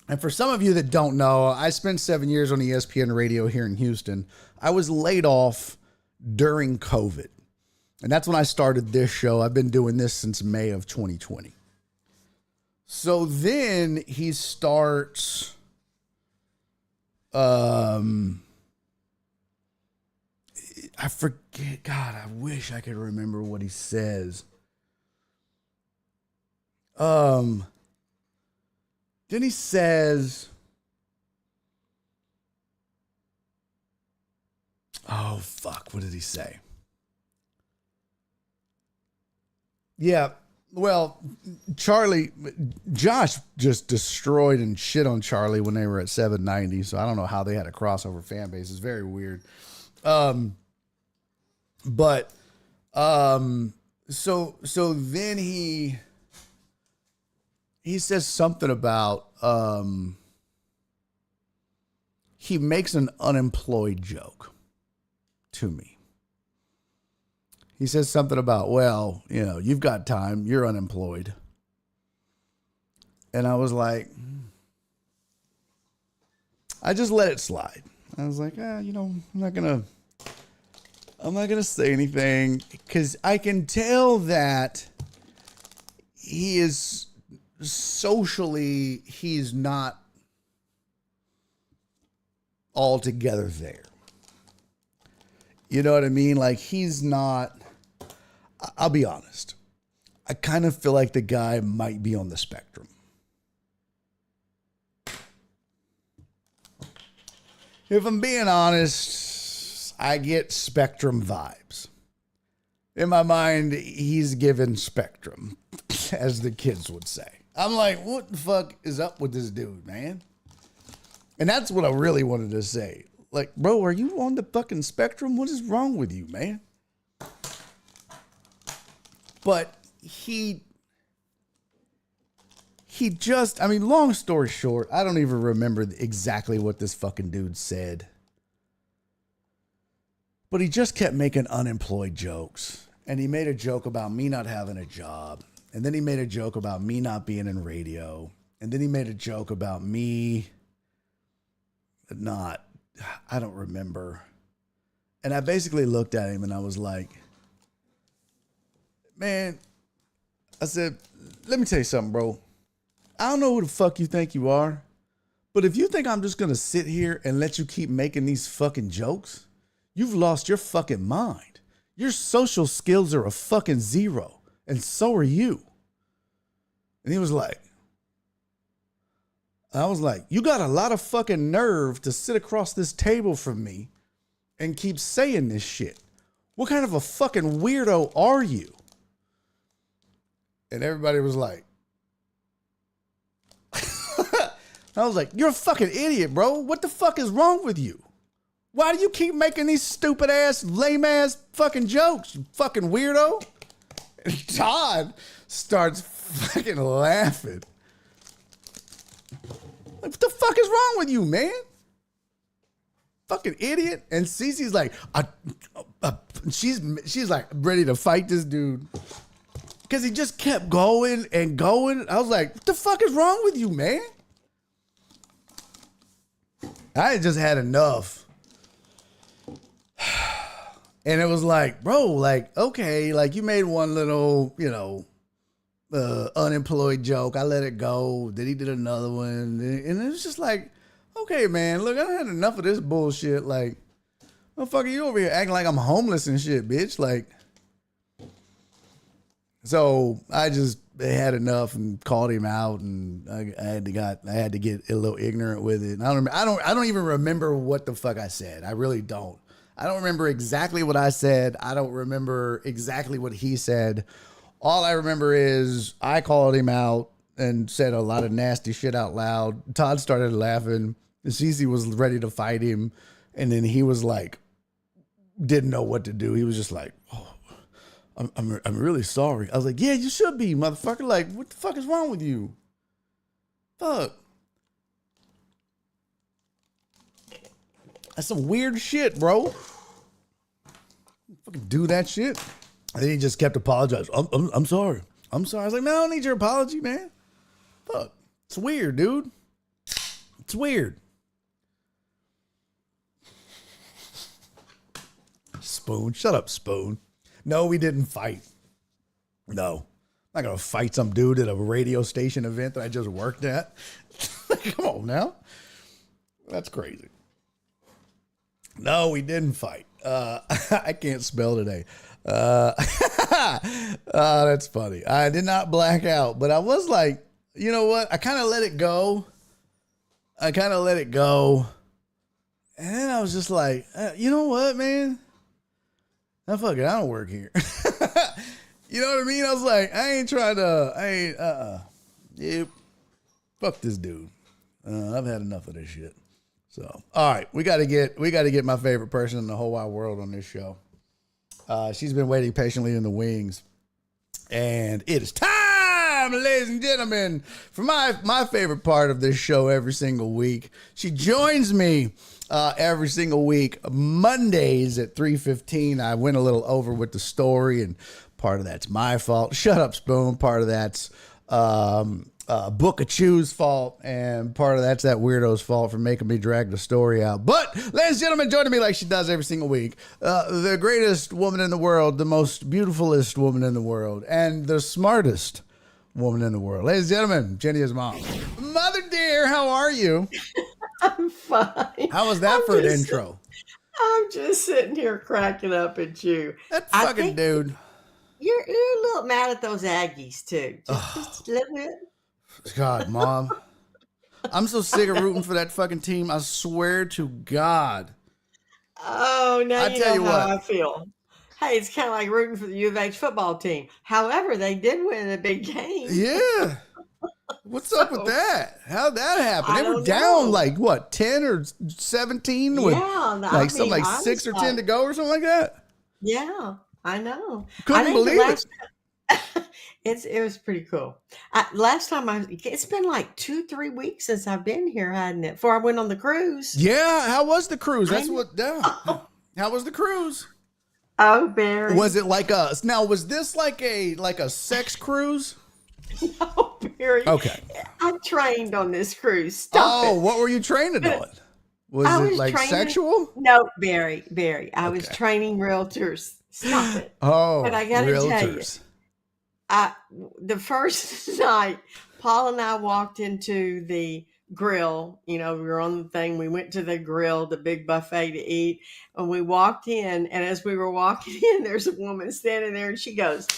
And for some of you that don't know, I spent 7 years on ESPN radio here in Houston. I was laid off during COVID. And that's when I started this show. I've been doing this since May of 2020. So then he starts, I forget, God, I wish I could remember what he says. Then he says, oh, fuck, what did he say? Yeah, well, Josh just destroyed and shit on Charlie when they were at 790, so I don't know how they had a crossover fan base. It's very weird. So then he says something about, he makes an unemployed joke to me. He says something about, well, you've got time, you're unemployed. And I was like, I just let it slide. I was like, I'm not going to say anything, because I can tell that he is socially, he's not altogether there. You know what I mean? Like, he's not, I'll be honest. I kind of feel like the guy might be on the spectrum. If I'm being honest, I get spectrum vibes. In my mind, he's given spectrum. as the kids would say. I'm like, what the fuck is up with this dude, man? And that's what I really wanted to say. Like, bro, are you on the fucking spectrum? What is wrong with you, man? But he just, I mean, long story short, I don't even remember exactly what this fucking dude said. But he just kept making unemployed jokes. And he made a joke about me not having a job. And then he made a joke about me not being in radio. And then he made a joke about me not, I don't remember. And I basically looked at him and I was like, man, I said, let me tell you something, bro. I don't know who the fuck you think you are, but if you think I'm just going to sit here and let you keep making these fucking jokes, you've lost your fucking mind. Your social skills are a fucking zero, and so are you. And he was like, I was like, you got a lot of fucking nerve to sit across this table from me and keep saying this shit. What kind of a fucking weirdo are you? And everybody was like, I was like, you're a fucking idiot, bro. What the fuck is wrong with you? Why do you keep making these stupid ass, lame ass fucking jokes, you fucking weirdo? And Todd starts fucking laughing. Like, what the fuck is wrong with you, man? Fucking idiot. And Cece's like, she's like ready to fight this dude. Because he just kept going and going. I was like, what the fuck is wrong with you, man? I had just had enough. And it was like, bro, like, okay, like you made one little, unemployed joke. I let it go. Then he did another one. And it was just like, okay, man, look, I had enough of this bullshit. Like, motherfucker, you over here acting like I'm homeless and shit, bitch. Like, so I just had enough and called him out, and I had to get a little ignorant with it. And I don't even remember what the fuck I said. I really don't. I don't remember exactly what I said. I don't remember exactly what he said. All I remember is I called him out and said a lot of nasty shit out loud. Todd started laughing. Cece was ready to fight him, and then he was like, didn't know what to do. He was just like, oh, I'm really sorry. I was like, yeah, you should be, motherfucker. Like, what the fuck is wrong with you? Fuck. That's some weird shit, bro. Fucking do that shit. And then he just kept apologizing. I'm sorry. I'm sorry. I was like, man, I don't need your apology, man. Fuck. It's weird, dude. It's weird. Spoon. Shut up, Spoon. No, we didn't fight. No. I'm not going to fight some dude at a radio station event that I just worked at. Come on now. That's crazy. No, we didn't fight. I can't spell today. That's funny. I did not black out, but I was like, you know what? I kind of let it go. And then I was just like, you know what, man? Now fuck it, I don't work here. You know what I mean? I was like, yep. Fuck this dude. I've had enough of this shit. So, all right, we got to get my favorite person in the whole wide world on this show. She's been waiting patiently in the wings, and it is time, ladies and gentlemen, for my favorite part of this show every single week. She joins me every single week, Mondays at 3:15. I went a little over with the story, and part of that's my fault. Shut up, Spoon. Part of that's Book of Chew's fault, and part of that's that weirdo's fault for making me drag the story out. But, ladies and gentlemen, joining me like she does every single week, the greatest woman in the world, the most beautifulest woman in the world, and the smartest woman in the world. Ladies and gentlemen, Jenny's mom. Mother dear, how are you? I'm fine. How was that for an intro? I'm just sitting here cracking up at you. That fucking dude. You're a little mad at those Aggies, too. Just a little bit. God, Mom. I'm so sick of rooting for that fucking team. I swear to God. Oh, now you know how I feel. Hey, it's kind of like rooting for the U of H football team. However, they did win a big game. Yeah. What's up with that? How'd that happen? I They were don't down know. like what, 10 or 17 with Yeah, like something like I 6 was or 10 to go or something like that. yeah, I know. Couldn't I think believe it. it was pretty cool. Last time it's been like 2-3 weeks since I've been here, hadn't it? Before I went on the cruise. Yeah, how was the cruise? I That's know. what how was the cruise? Oh, Barry. Was it like was this like a sex cruise? No, Barry. Okay. I trained on this cruise. Stop Oh, it. what were you training on? Was I it was like training- sexual? No, Barry. I was Okay. training realtors. Stop it. Oh, But I gotta tell you, realtors. The first night, Paul and I walked into the grill. You know, we were on the thing. We went to the grill, the big buffet to eat. And we walked in. And as we were walking in, there's a woman standing there and she goes,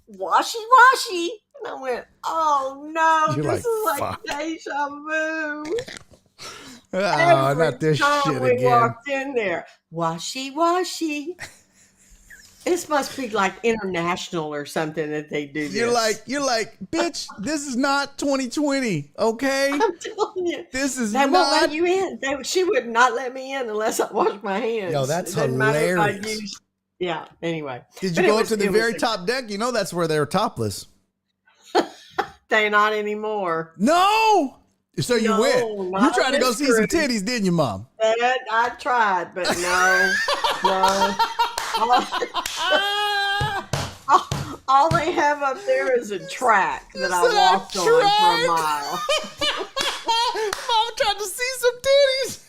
"Washy, washy." And I went, "Oh no, You're this is like, like "Fuck." deja vu. Oh, Every not this time shit we again. walked in there, washy, washy. This must be like international or something that they do this. You're like, bitch, this is not 2020, okay? I'm telling you. This is They won't not. let you in. She would not let me in unless I wash my hands. Yo, that's It doesn't matter if I hilarious. yeah, anyway. Did But you it go up was- to the it was very a- top deck? You know that's where they're topless. They're not anymore. No! So you No, went. You not tried to go this see some cruise. titties, didn't you, Mom? I tried, but no. All they have up there is a track that I said, "I walked on for tried." a mile. Mom tried to see some titties.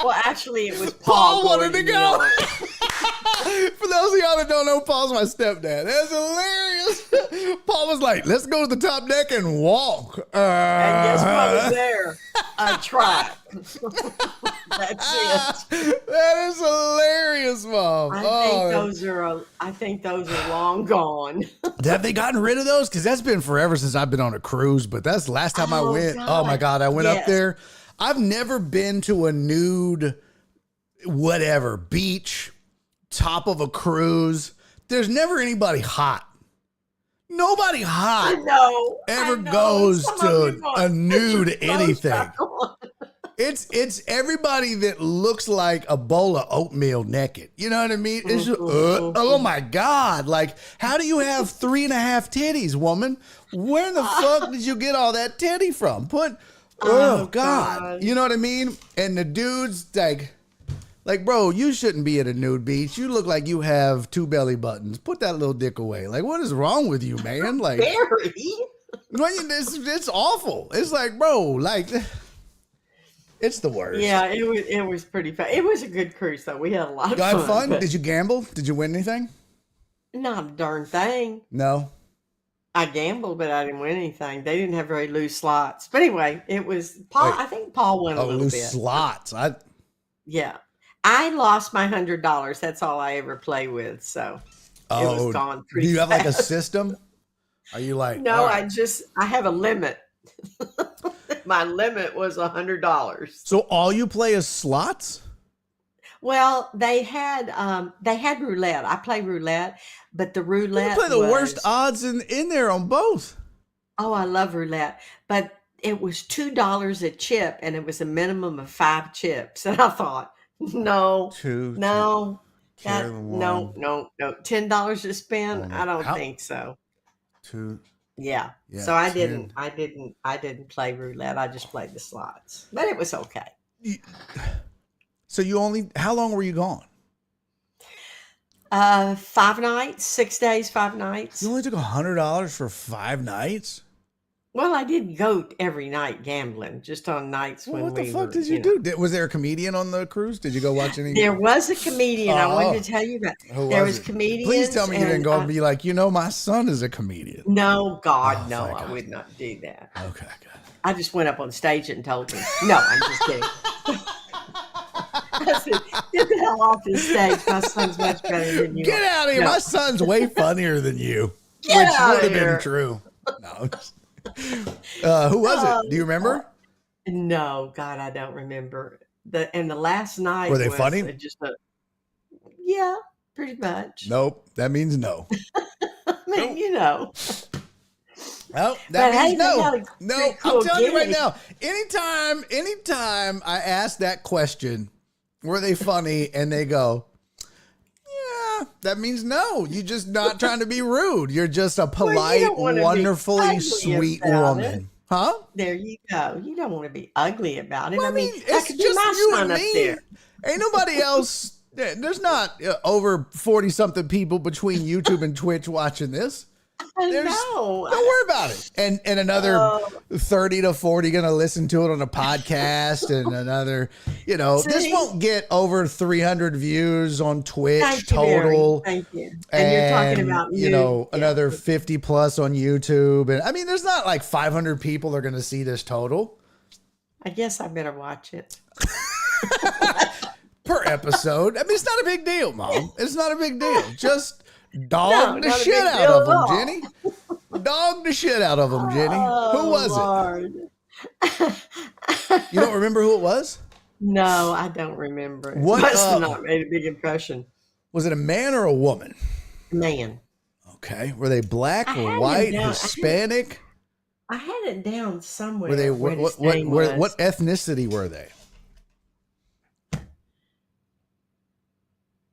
Well, actually, it was Paul Paul wanted to Gordon, go. you know. For those of y'all that don't know, Paul's my stepdad. That's hilarious. Paul was like, let's go to the top deck and walk. And guess what was there? A track. That's it. That is hilarious, Mom. I think those are long gone. Have they gotten rid of those? Because that's been forever since I've been on a cruise, but that's the last time I Oh, went. God. Oh my God, I went up Yes. there. I've never been to a nude, whatever, beach, top of a cruise. There's never anybody hot. Nobody I hot know. ever I know. goes Some to of you a want- nude put your clothes anything. back on. It's everybody that looks like a bowl of oatmeal naked. You know what I mean? It's just, oh my God. Like, how do you have 3.5 titties, woman? Where in the fuck did you get all that titty from? Oh God. God. You know what I mean? And the dudes like, bro, you shouldn't be at a nude beach. You look like you have 2 belly buttons. Put that little dick away. Like, what is wrong with you, man? Like, Barry. it's awful. It's like, bro, like, it's the worst. Yeah, it was pretty fun. It was a good cruise though. We had a lot of You had fun. fun? but Did you gamble? Did you win anything? Not a darn thing. No. I gambled, but I didn't win anything. They didn't have very loose slots. But anyway, it was Paul. Wait. I think Paul won a Oh, little loose bit. slots. Yeah, I lost my $100. That's all I ever play with. So it was gone Do pretty you have like a fast. system? Are you like, No, all right. I have a limit. My limit was $100. So all you play is slots? Well, they had roulette. I play roulette, but the You roulette play the worst was- odds in there on both. Oh, I love roulette, but it was $2 a chip, and it was a minimum of 5 chips. And I thought, no, Two. no, carry that one. no, $10 to spend. Oh, I don't how- think so. Two. Yeah. Yeah, So I 10. didn't play roulette. I just played the slots, but it was okay. So how long were you gone? 5 nights, 6 days, 5 nights. You only took $100 for 5 nights? Well, I didn't go every night gambling, just on nights Well, when what the we fuck were, did you know. do? Was there a comedian on the cruise? Did you go watch any? There was a comedian. I Oh. wanted to tell you about. Who There was was it? comedians. Please tell me you didn't and, go and be like, my son is a comedian. No, God, Oh, no, thank I God. would not do that. Okay, good. I just went up on stage and told them. No, I'm just kidding. I said, get the hell off this stage. My son's much better than you. Get out of here. No. My son's way funnier than you. Get which out would of have been here. true. No. Who was it? Do you remember? No, God, I don't remember. The last night Were they was funny? Yeah, pretty much. Nope. That means no. I mean, you know. Oh, that But means hey, they no. got a No, pretty I'm cool telling you right gimmick. now, anytime I ask that question, were they funny? And they go, yeah, that means no. You're just not trying to be rude. You're just a Well, you polite, don't want to be wonderfully ugly sweet about woman. it. Huh? There you go. You don't want to be ugly about it. Well, I mean, that it's could be just my you son and up me. there. Ain't nobody else. There's not over 40-something people between YouTube and Twitch watching this. I Don't know. worry about it. And another Oh. 30 to 40 going to listen to it on a podcast, and another, this See? won't get over 300 views on Twitch Thank you, Barry. total. Thank you. And you're talking about new. Another 50 plus on YouTube. And I mean, there's not like 500 people are going to see this total I guess I better watch it. per episode. I mean, it's not a big deal, Mom. It's not a big deal. Just dog the not a shit big out deal of at them, all. Jenny. Dog the shit out of them, Jenny. Who was it? You don't remember who it was? No, I don't remember. It What, must have not made a big impression. Was it a man or a woman? Man, Okay. Were they black I had or him white, down- I had- Hispanic? I had it down somewhere. Were they where his name was. what ethnicity were they?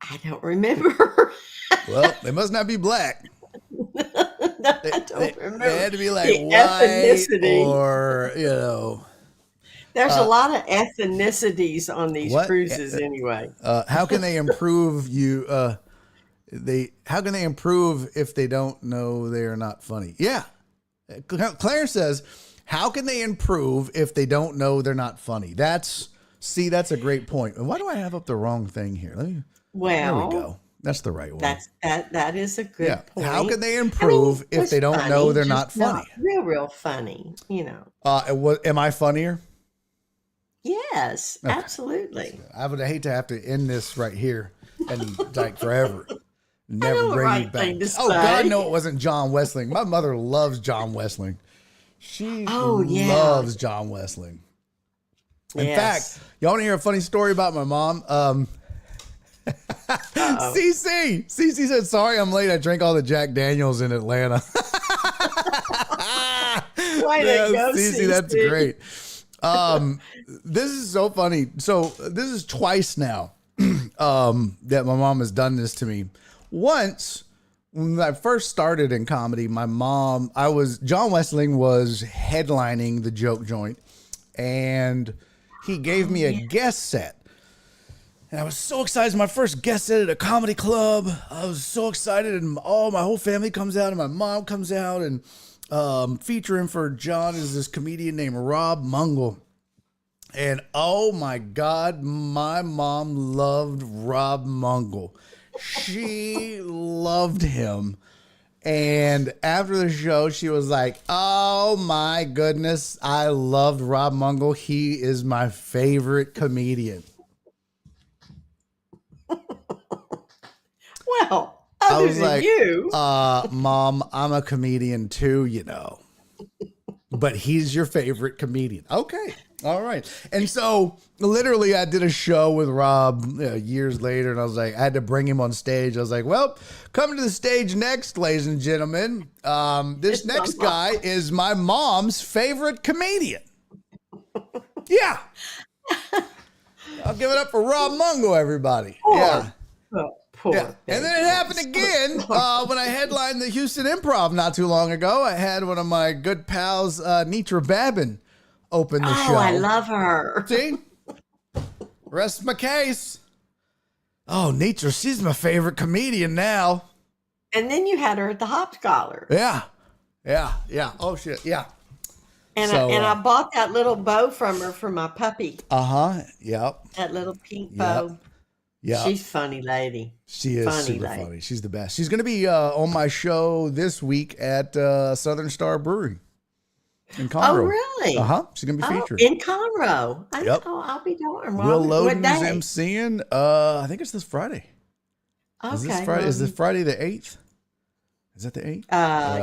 I don't remember. Well, they must not be black. I don't remember. They had to be like the white ethnicity. or There's a lot of ethnicities on these what? cruises anyway. How can they improve you? How can they improve if they don't know they are not funny? Yeah, Claire says, how can they improve if they don't know they're not funny? That's a great point. And why do I have up the wrong thing here? There Well, we go. That's the right one. that is a good point. How can they improve if it's they don't funny, know they're just not funny? real funny, Am I funnier? Yes, Okay. absolutely. I would hate to have to end this right here and like forever. know Never the bring right you back. thing to Oh God, say. no, it wasn't John Wessling. My mother loves John Wessling. She Oh, yeah. loves John Wessling. In Yes. fact, y'all want to hear a funny story about my mom? CC said, "Sorry, I'm late. I drank all the Jack Daniels in Atlanta." Way to go, Cece, that's CC. great. This is so funny. So this is twice now that my mom has done this to me. Once, when I first started in comedy, John Wessling was headlining the Joke Joint, and he gave me a guest set. And I was so excited. My first guest set at a comedy club. I was so excited, and my whole family comes out, and my mom comes out, and featuring for John is this comedian named Rob Mungle. And oh my God, my mom loved Rob Mungle. She loved him. And after the show, she was like, "Oh my goodness, I loved Rob Mungle. He is my favorite comedian." Well, I other was than like, you, Mom, I'm a comedian too, but he's your favorite comedian. Okay. All right. And so literally I did a show with Rob years later, and I was like, I had to bring him on stage. I was like, well, coming to the stage next, ladies and gentlemen, this next guy is my mom's favorite comedian. Yeah. I'll give it up for Rob Mungo, everybody. Yeah. poor Yeah. And then it happened again when I headlined the Houston Improv not too long ago. I had one of my good pals, Nitra Babin, open the show. Oh, I love her. See? Rest my case. Oh, Nitra, she's my favorite comedian now. And then you had her at the Hop Scholar. Yeah. Yeah. Oh, shit. Yeah. And, So, I bought that little bow from her for my puppy. Uh-huh. Yep. That little pink bow. Yeah. She's a funny lady. She is funny super lady. funny. She's the best. She's going to be on my show this week at Southern Star Brewery in Conroe. Oh, really? Uh-huh. She's going to be featured. In Conroe. Yep. I'll be darned. Will What Loden's day? emceeing. I think it's this Friday. Okay. Is this Friday? well, Is this Friday the 8th? Is that the 8th?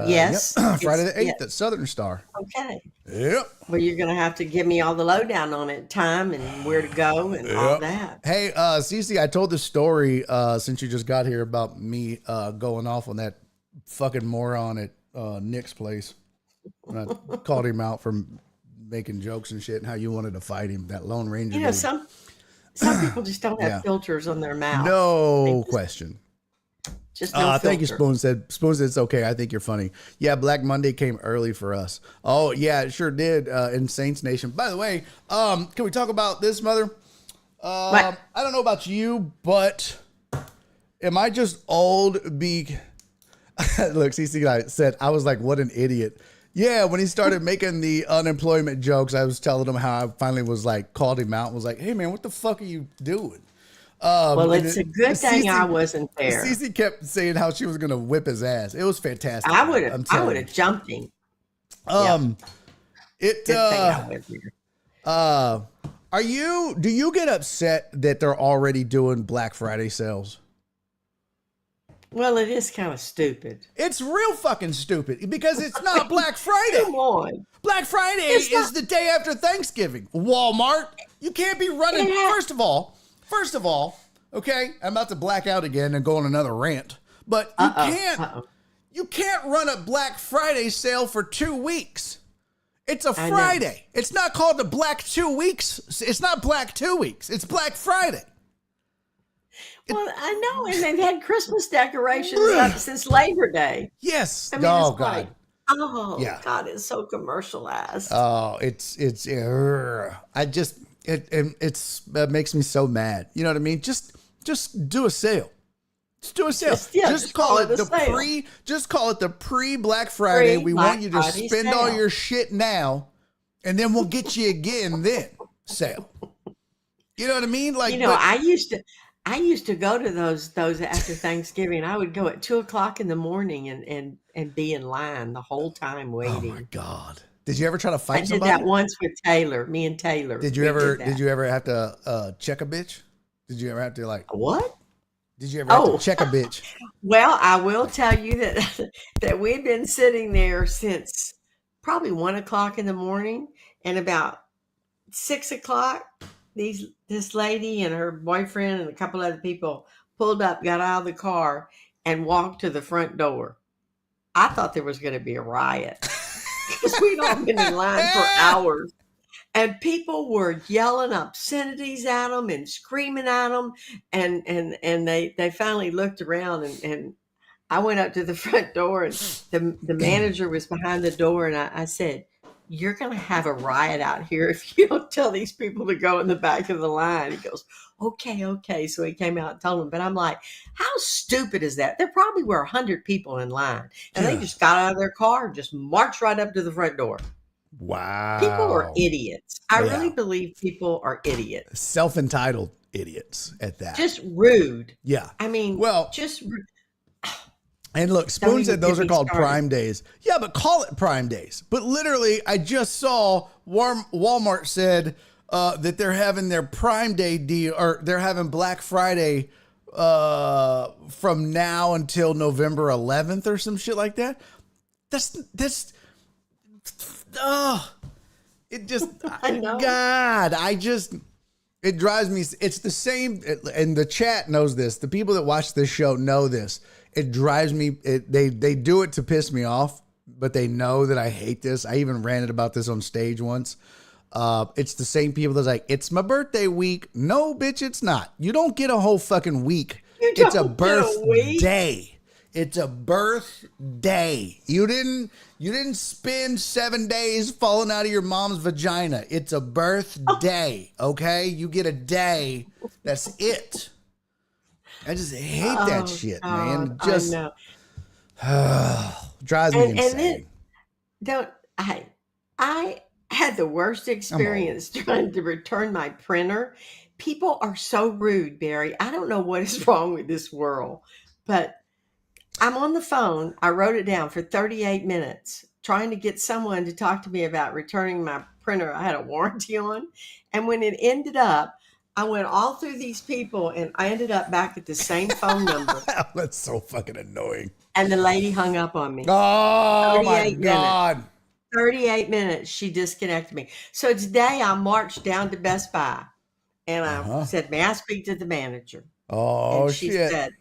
Yes. Yep. Friday the 8th Yes. at Southern Star. Okay. Yep. Well, you're going to have to give me all the lowdown on it, time and where to go and all that. Hey, Cece, I told the story since you just got here about me going off on that fucking moron at Nick's place. And I called him out for making jokes and shit and how you wanted to fight him, that Lone Ranger. You know, dude. some people just don't have Yeah. filters on their mouth. No question. Just no Thank you, filter. Spoon said it's okay. I think you're funny. Yeah, Black Monday came early for us. Oh, yeah, it sure did in Saints Nation. By the way, can we talk about this, Mother? What? I don't know about you, but am I just old? Look, CC said, I was like, what an idiot. Yeah, when he started making the unemployment jokes, I was telling him how I finally was like, called him out and was like, hey, man, what the fuck are you doing? Well, it's a good thing I wasn't there. Cece kept saying how she was going to whip his ass. It was fantastic. I would have jumped him. It Good thing I wasn't there. do you get upset that they're already doing Black Friday sales? Well, it is kind of stupid. It's real fucking stupid because it's not Black Friday. Come on. Black Friday is the day after Thanksgiving. Walmart, you can't be running. First of all, okay, I'm about to black out again and go on another rant, but you can't run a Black Friday sale for 2 weeks. It's a Friday. It's not called the Black 2 weeks. It's not Black 2 weeks. It's Black Friday. Well, I know, and they've had Christmas decorations up since Labor Day. Yes. I mean, oh it's God. like, God, it's so commercialized. Oh, it makes me so mad. You know what I mean? Just do a sale. Just do a sale. Just call it the pre Black Friday. We want you to spend all your shit now, and then we'll get you again then sale. You know what I mean? Like, I used to go to those after Thanksgiving. I would go at 2:00 in the morning and be in line the whole time waiting. Oh my God. Did you ever try to fight somebody? I did that once with Taylor, me and Taylor. Did you ever have to check a bitch? Did you ever have to what? Did you ever have to check a bitch? Well, I will tell you that we've been sitting there since probably 1:00 in the morning, and about 6:00, this lady and her boyfriend and a couple other people pulled up, got out of the car, and walked to the front door. I thought there was going to be a riot because we'd all been in line for hours. And people were yelling obscenities at them and screaming at them. And they finally looked around, and I went up to the front door, and the manager was behind the door. And I said, you're going to have a riot out here if you don't tell these people to go in the back of the line. He goes, okay. So he came out and told them. But I'm like, how stupid is that? There probably were 100 people in line. And they just got out of their car and just marched right up to the front door. Wow. People are idiots. I really believe people are idiots. Self-entitled idiots at that. Just rude. Yeah. I mean, just rude. And look, Spoon said those are called Prime Days. Yeah, but call it Prime Days. But literally, I just saw Walmart said that they're having their Prime Day deal, or they're having Black Friday from now until November 11th or some shit like that. It just, I know. God, it drives me. It's the same, and the chat knows this. The people that watch this show know this. It drives me. They do it to piss me off, but they know that I hate this. I even ranted about this on stage once. It's the same people that's like, it's my birthday week. No, bitch, it's not. You don't get a whole fucking week. It's a birthday. It's a birthday. You didn't spend 7 days falling out of your mom's vagina. It's a birthday. Okay, you get a day. That's it. I just hate that shit, man. Just drives me insane. I had the worst experience trying to return my printer. People are so rude, Barry. I don't know what is wrong with this world, but I'm on the phone. I wrote it down for 38 minutes trying to get someone to talk to me about returning my printer I had a warranty on. And when it ended up, I went all through these people, and I ended up back at the same phone number. That's so fucking annoying. And the lady hung up on me. Oh my 38 God. 38 minutes, she disconnected me. So today I marched down to Best Buy, and I said, "May I speak to the manager?" Oh, and she shit. said,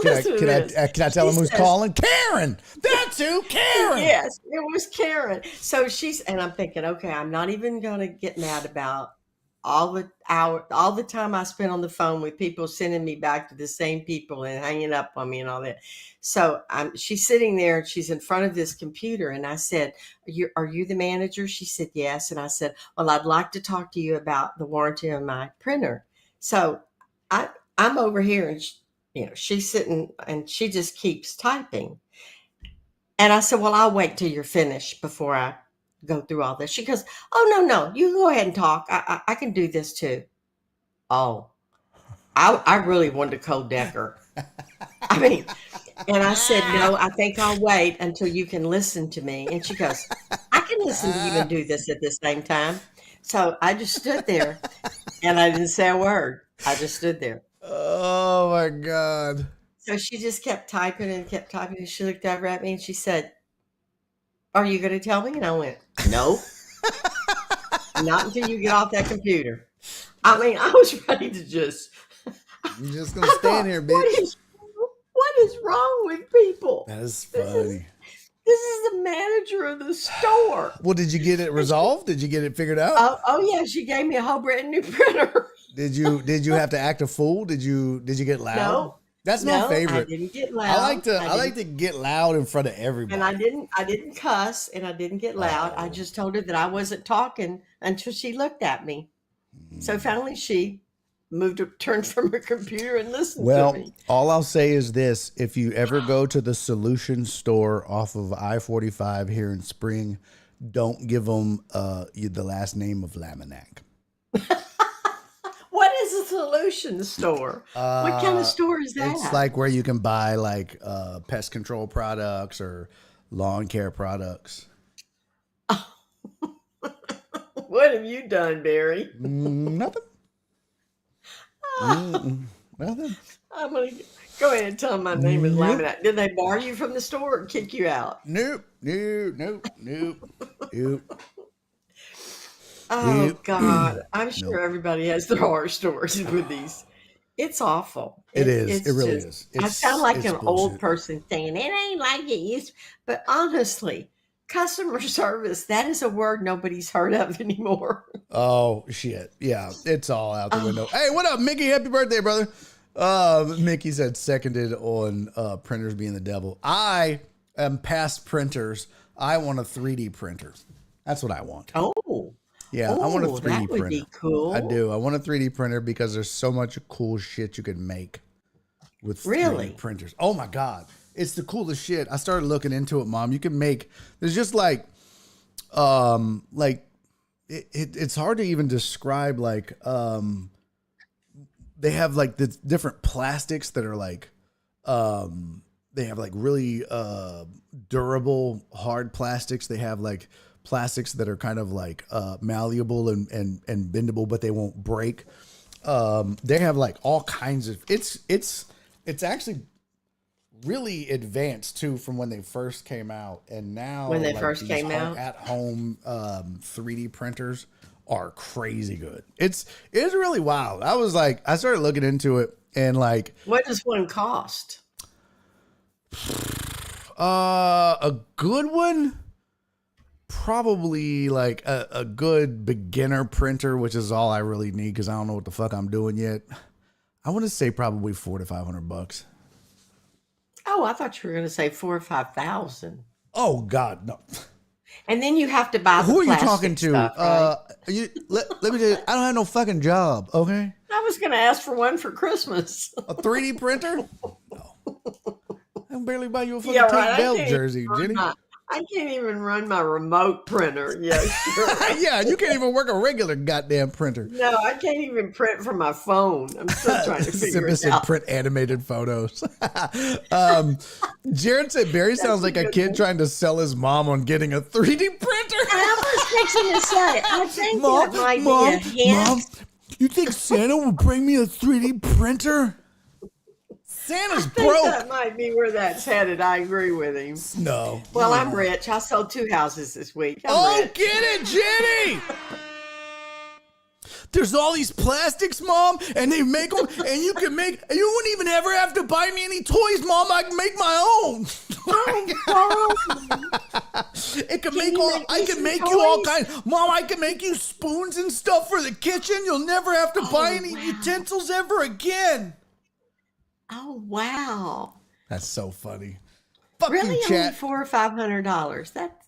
Can I tell him She who's says- calling? Karen. That's who, Karen. Yes, it was Karen. So and I'm thinking, okay, I'm not even going to get mad about all the time I spent on the phone with people sending me back to the same people and hanging up on me and all that. So she's sitting there and she's in front of this computer. And I said, are you the manager? She said, yes. And I said, well, I'd like to talk to you about the warranty on my printer. So I'm over here and she's sitting and she just keeps typing. And I said, well, I'll wait till you're finished before I go through all this. She goes, oh, no, you go ahead and talk. I can do this too. Oh, I really wanted to cold decker. I mean, and I said, no, I think I'll wait until you can listen to me. And she goes, I can listen to you and do this at the same time. So I just stood there and I didn't say a word. I just stood there. Oh my God. So she just kept typing and kept typing. And she looked over at me and she said, are you going to tell me? And I went, no, not until you get off that computer. I mean, I was ready to just. You're just going to stand here, bitch. What is wrong with people? That is funny. This is the manager of the store. Well, did you get it resolved? Did you get it figured out? Oh yeah, she gave me a whole brand new printer. Did you have to act a fool? Did you get loud? No. That's my favorite. I didn't get loud. I like to get loud in front of everybody. And I didn't cuss and I didn't get loud. I just told her that I wasn't talking until she looked at me. So finally she turned from her computer and listened to me. All I'll say is this. If you ever go to the Solution store off of I-45 here in Spring, don't give them the last name of Laminac. What is a Solution store? What kind of store is that? It's like where you can buy like pest control products or lawn care products. What have you done, Barry? Nothing. Nothing. I'm going to go ahead and tell them my name is Laminac. Did they bar you from the store or kick you out? Nope. Oh, God. I'm sure everybody has their horror stories with these. It's awful. It is. It really is. I sound like an old bullshit. person saying, it ain't like it used to. But honestly, customer service, that is a word nobody's heard of anymore. Oh, shit. Yeah. It's all out the window. Hey, what up, Mickey? Happy birthday, brother. Mickey said seconded on printers being the devil. I am past printers. I want a 3D printer. That's what I want. Oh. Yeah, I want a 3D that would printer. Be cool. I do. I want a 3D printer because there's so much cool shit you can make with 3D printers. Oh my God. It's the coolest shit. I started looking into it, Mom. You can make, there's just it's hard to even describe they have like the different plastics that are like, they have like really durable, hard plastics. They have like plastics that are kind of like malleable and bendable, but they won't break. They have like all kinds of, it's actually really advanced too from when they first came out. And now when they first came out at home 3D printers are crazy good. It's really wild. I started looking into it and like, what does one cost? A good one, probably like a good beginner printer, which is all I really need because I don't know what the fuck I'm doing yet. I want to say probably $400 to $500. Oh, I thought you were going to say 4,000 or 5,000. Oh God, no. And then you have to buy. Who are you plastic talking to? stuff, right? Let me tell you, I don't have no fucking job. Okay. I was going to ask for one for Christmas. A 3D printer? No. I can barely buy you a fucking Yeah, right. Tank Bell jersey, Jenny. I can't even run my remote printer. Yeah, sure. Yeah, you can't even work a regular goddamn printer. No, I can't even print from my phone. I'm still trying to figure it out. Print animated photos. Jared said Barry sounds like a kid trying to sell his mom on getting a 3D printer. I was fixing to say, I think that might be a hint. You think Santa will bring me a 3D printer? Santa's broke. That might be where that's headed. I agree with him. No. Well, I'm rich. I sold 2 houses this week. Oh, rich. get it, Jenny! There's all these plastics, Mom, and they make them, and you wouldn't even ever have to buy me any toys, Mom. I can make my own. It can make all. I can make you all kinds. Mom, I can make you spoons and stuff for the kitchen. You'll never have to buy any utensils ever again. Oh wow! That's so funny. Fuck really, you, chat. only $400 or $500. That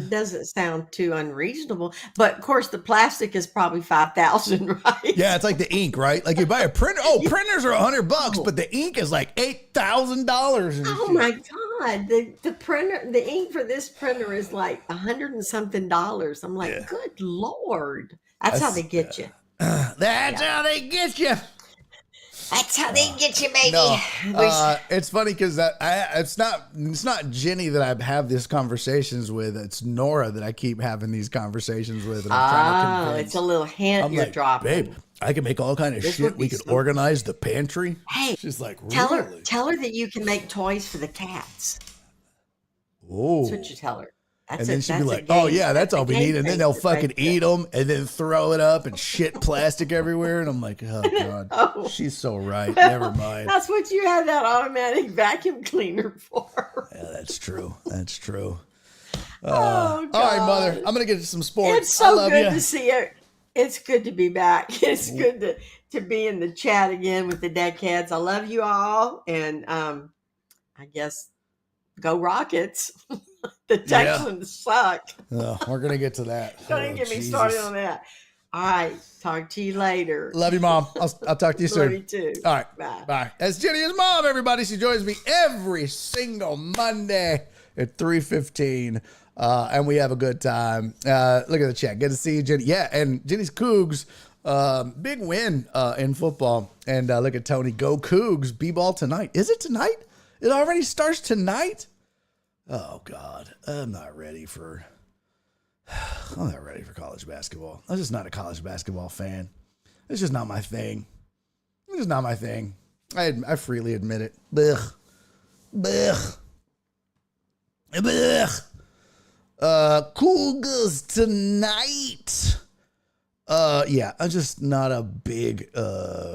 doesn't sound too unreasonable. But of course, the plastic is probably $5,000, right? Yeah, it's like the ink, right? Like you buy a printer. Oh, printers are $100, but the ink is like $8,000. Oh my God! The printer, the ink for this printer is like $100 and something. I'm like, good Lord! That's how they get you. That's how they get you. That's how they get you, baby. No, it's funny because it's not Jenny that I have these conversations with. It's Nora that I keep having these conversations with. And I'm trying to convince. It's a little hint you're dropping. Babe, I can make all kind of shit. We could organize the pantry. Hey, she's like, tell really? her that you can make toys for the cats. Oh, that's what you tell her. And then she'd be like, oh, yeah, that's all we need. And then they'll fucking eat them and then throw it up and shit plastic everywhere. And I'm like, oh, God. She's so right. Never mind. That's what you had that automatic vacuum cleaner for. Yeah, that's true. That's true. Oh, God. All right, Mother. I'm going to get to some sports. It's so good to see you. It's good to be back. It's good to be in the chat again with the deckheads. I love you all. And I guess go Rockets. The Texans suck. We're going to get to that. Don't get me started on that. All right. Talk to you later. Love you, Mom. I'll talk to you soon. Love you too. All right. Bye. That's Jenny's mom, everybody. She joins me every single Monday at 3:15. And we have a good time. Look at the chat. Good to see you, Jenny. Yeah, and Jenny's Cougs. Big win in football. And look at Tony. Go Cougs. B-ball tonight. Is it tonight? It already starts tonight? Oh, God, I'm not ready for college basketball. I'm just not a college basketball fan. It's just not my thing. It's just not my thing. I freely admit it. Blech. Blech. Blech. Cougars tonight. Yeah, I'm just not a big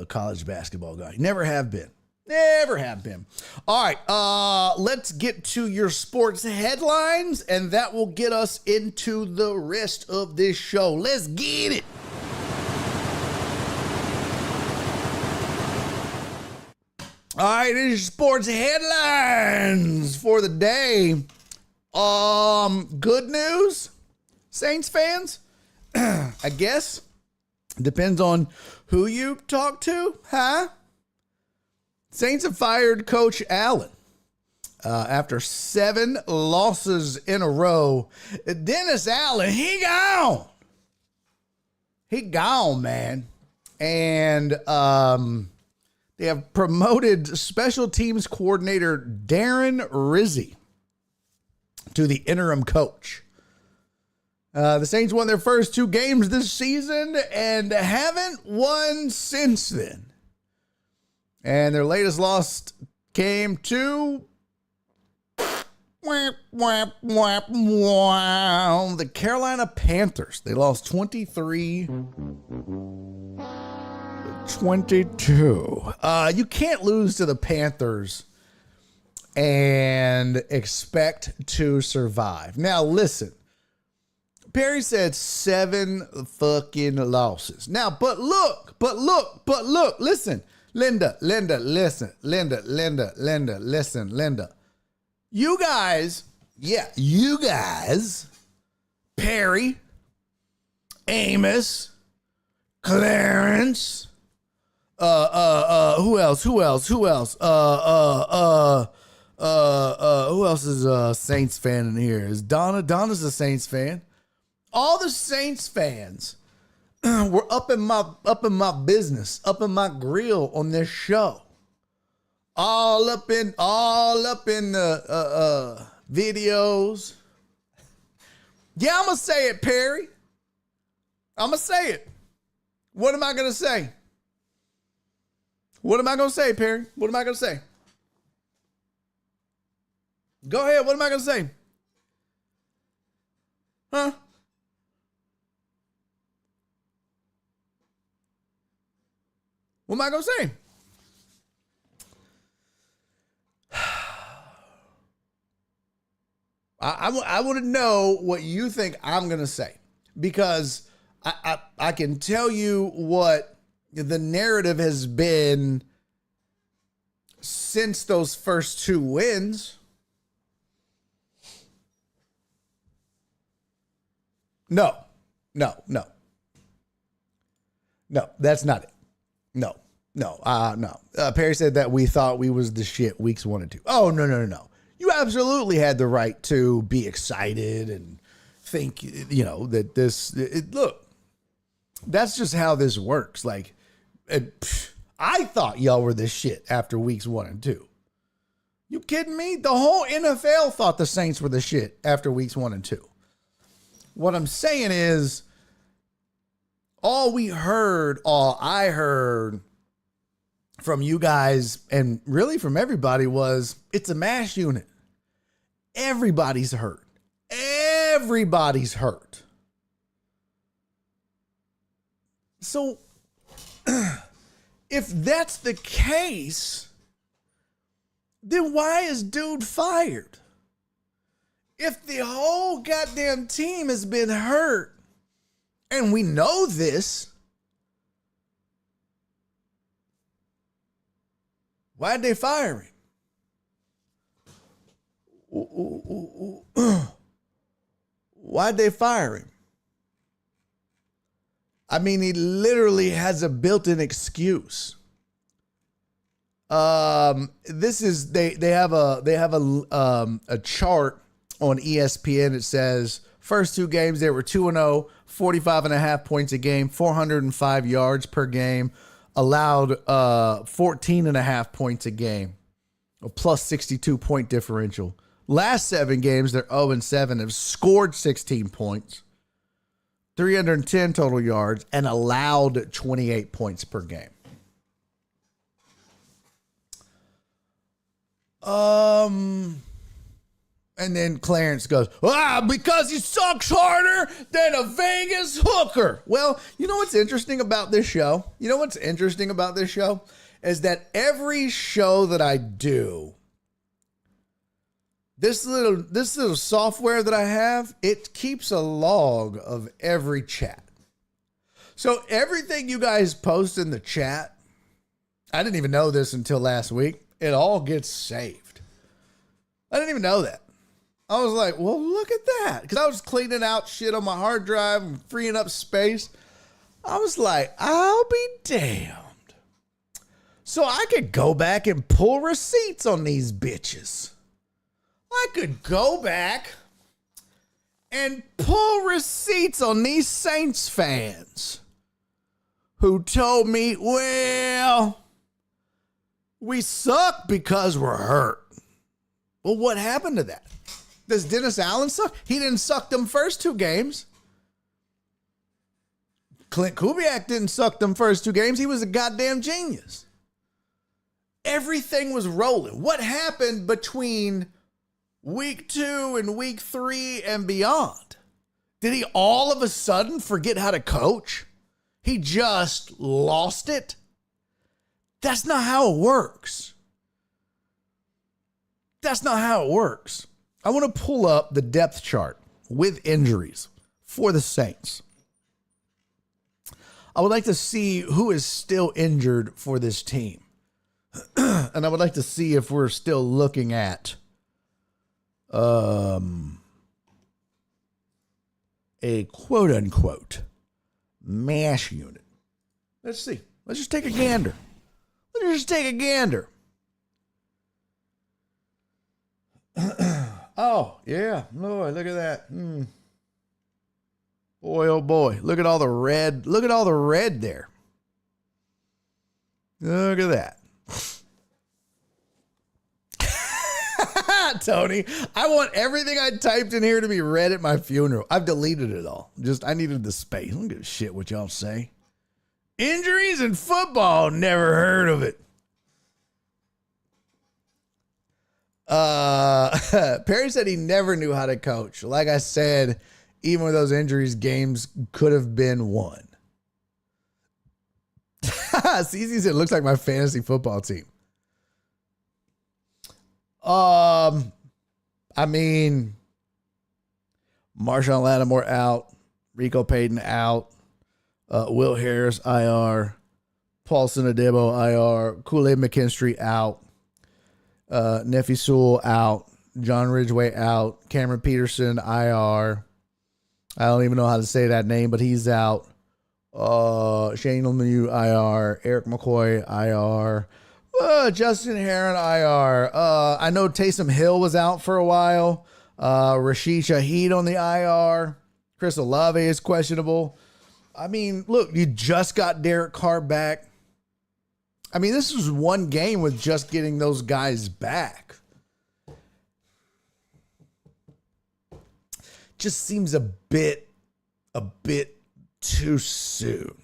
college basketball guy. Never have been. Never have been. All right, let's get to your sports headlines, and that will get us into the rest of this show. Let's get it. All right, here's your sports headlines for the day. Good news, Saints fans, I guess. Depends on who you talk to, huh? Saints have fired Coach Allen after 7 losses in a row. Dennis Allen, he gone. He gone, man. And they have promoted special teams coordinator Darren Rizzi to the interim coach. The Saints won their first 2 games this season and haven't won since then. And their latest loss came to the Carolina Panthers. They lost 23-22. You can't lose to the Panthers and expect to survive. Now, listen. Perry said 7 fucking losses. Now, but look, listen. Linda, listen. You guys, Perry, Amos, Clarence, who else? Who else is a Saints fan in here? Is Donna? Donna's a Saints fan. All the Saints fans were up in my business, up in my grill on this show. All up in the videos. Yeah, I'm gonna say it, Perry. I'm gonna say it. What am I going to say? What am I going to say, Perry? What am I going to say? Go ahead. What am I going to say? Huh? What am I going to say? I want to know what you think I'm going to say, because I can tell you what the narrative has been since those first 2 wins. No, that's not it. No. Perry said that we thought we was the shit weeks 1 and 2. Oh, no. You absolutely had the right to be excited and think, that this, look, that's just how this works. Like, I thought y'all were this shit after weeks 1 and 2. You kidding me? The whole NFL thought the Saints were the shit after weeks 1 and 2. What I'm saying is, all I heard from you guys and really from everybody was, it's a mash unit. Everybody's hurt. So if that's the case, then why is dude fired? If the whole goddamn team has been hurt, and we know this, why'd they fire him? Why'd they fire him? I mean, he literally has a built-in excuse. This is they have a chart on ESPN. It says first 2 games they were 2-0, 45.5 points a game, 405 yards per game, allowed 14.5 points a game, a plus 62 point differential. Last 7 games, they're 0-7, have scored 16 points, 310 total yards, and allowed 28 points per game. And then Clarence goes, because he sucks harder than a Vegas hooker. Well, you know what's interesting about this show? Is that every show that I do, this little software that I have, it keeps a log of every chat. So everything you guys post in the chat, I didn't even know this until last week. It all gets saved. I didn't even know that. I was like, well, look at that. Because I was cleaning out shit on my hard drive and freeing up space. I was like, I'll be damned. So I could go back and pull receipts on these bitches. I could go back and pull receipts on these Saints fans who told me, well, we suck because we're hurt. Well, what happened to that? Does Dennis Allen suck? He didn't suck them first 2 games. Clint Kubiak didn't suck them first 2 games. He was a goddamn genius. Everything was rolling. What happened between week 2 and week 3 and beyond? Did he all of a sudden forget how to coach? He just lost it? That's not how it works. I want to pull up the depth chart with injuries for the Saints. I would like to see who is still injured for this team. And I would like to see if we're still looking at a quote unquote mash unit. Let's see. Let's just take a gander. Oh, yeah. Lord, look at that. Boy, oh boy. Look at all the red. Look at all the red there. Look at that. Tony, I want everything I typed in here to be read at my funeral. I've deleted it all. I needed the space. I don't give a shit what y'all say. Injuries in football, never heard of it. Perry said he never knew how to coach. Like I said, even with those injuries, games could have been won. CZ said, looks like my fantasy football team. I mean, Marshawn Lattimore out, Rico Payton out, Will Harris IR, Paulson Adebo IR, Kool-Aid McKinstry out, Nefi Sewell out, John Ridgway out, Cameron Peterson IR. I don't even know how to say that name, but he's out. Shane Lemieux IR, Eric McCoy IR, Justin Heron IR. I know Taysom Hill was out for a while. Rashid Shaheed on the IR. Chris Olave is questionable. I mean, look, you just got Derek Carr back. I mean, this was one game with just getting those guys back. Just seems a bit too soon.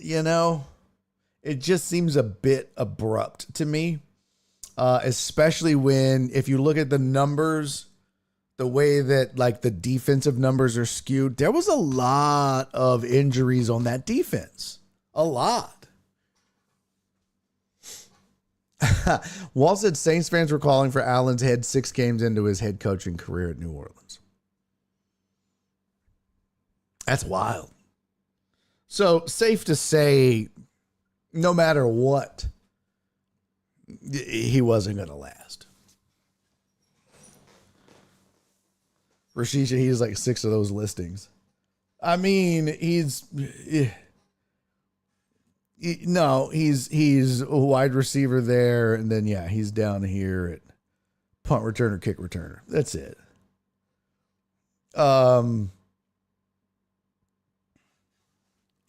You know, it just seems a bit abrupt to me, especially when, if you look at the numbers, the way that like the defensive numbers are skewed, there was a lot of injuries on that defense. A lot. Wall said Saints fans were calling for Allen's head 6 games into his head coaching career at New Orleans. That's wild. So safe to say, no matter what, he wasn't going to last. Rashid Shaheed is like 6 of those listings. I mean, he's a wide receiver there, and then he's down here at punt returner, kick returner. That's it.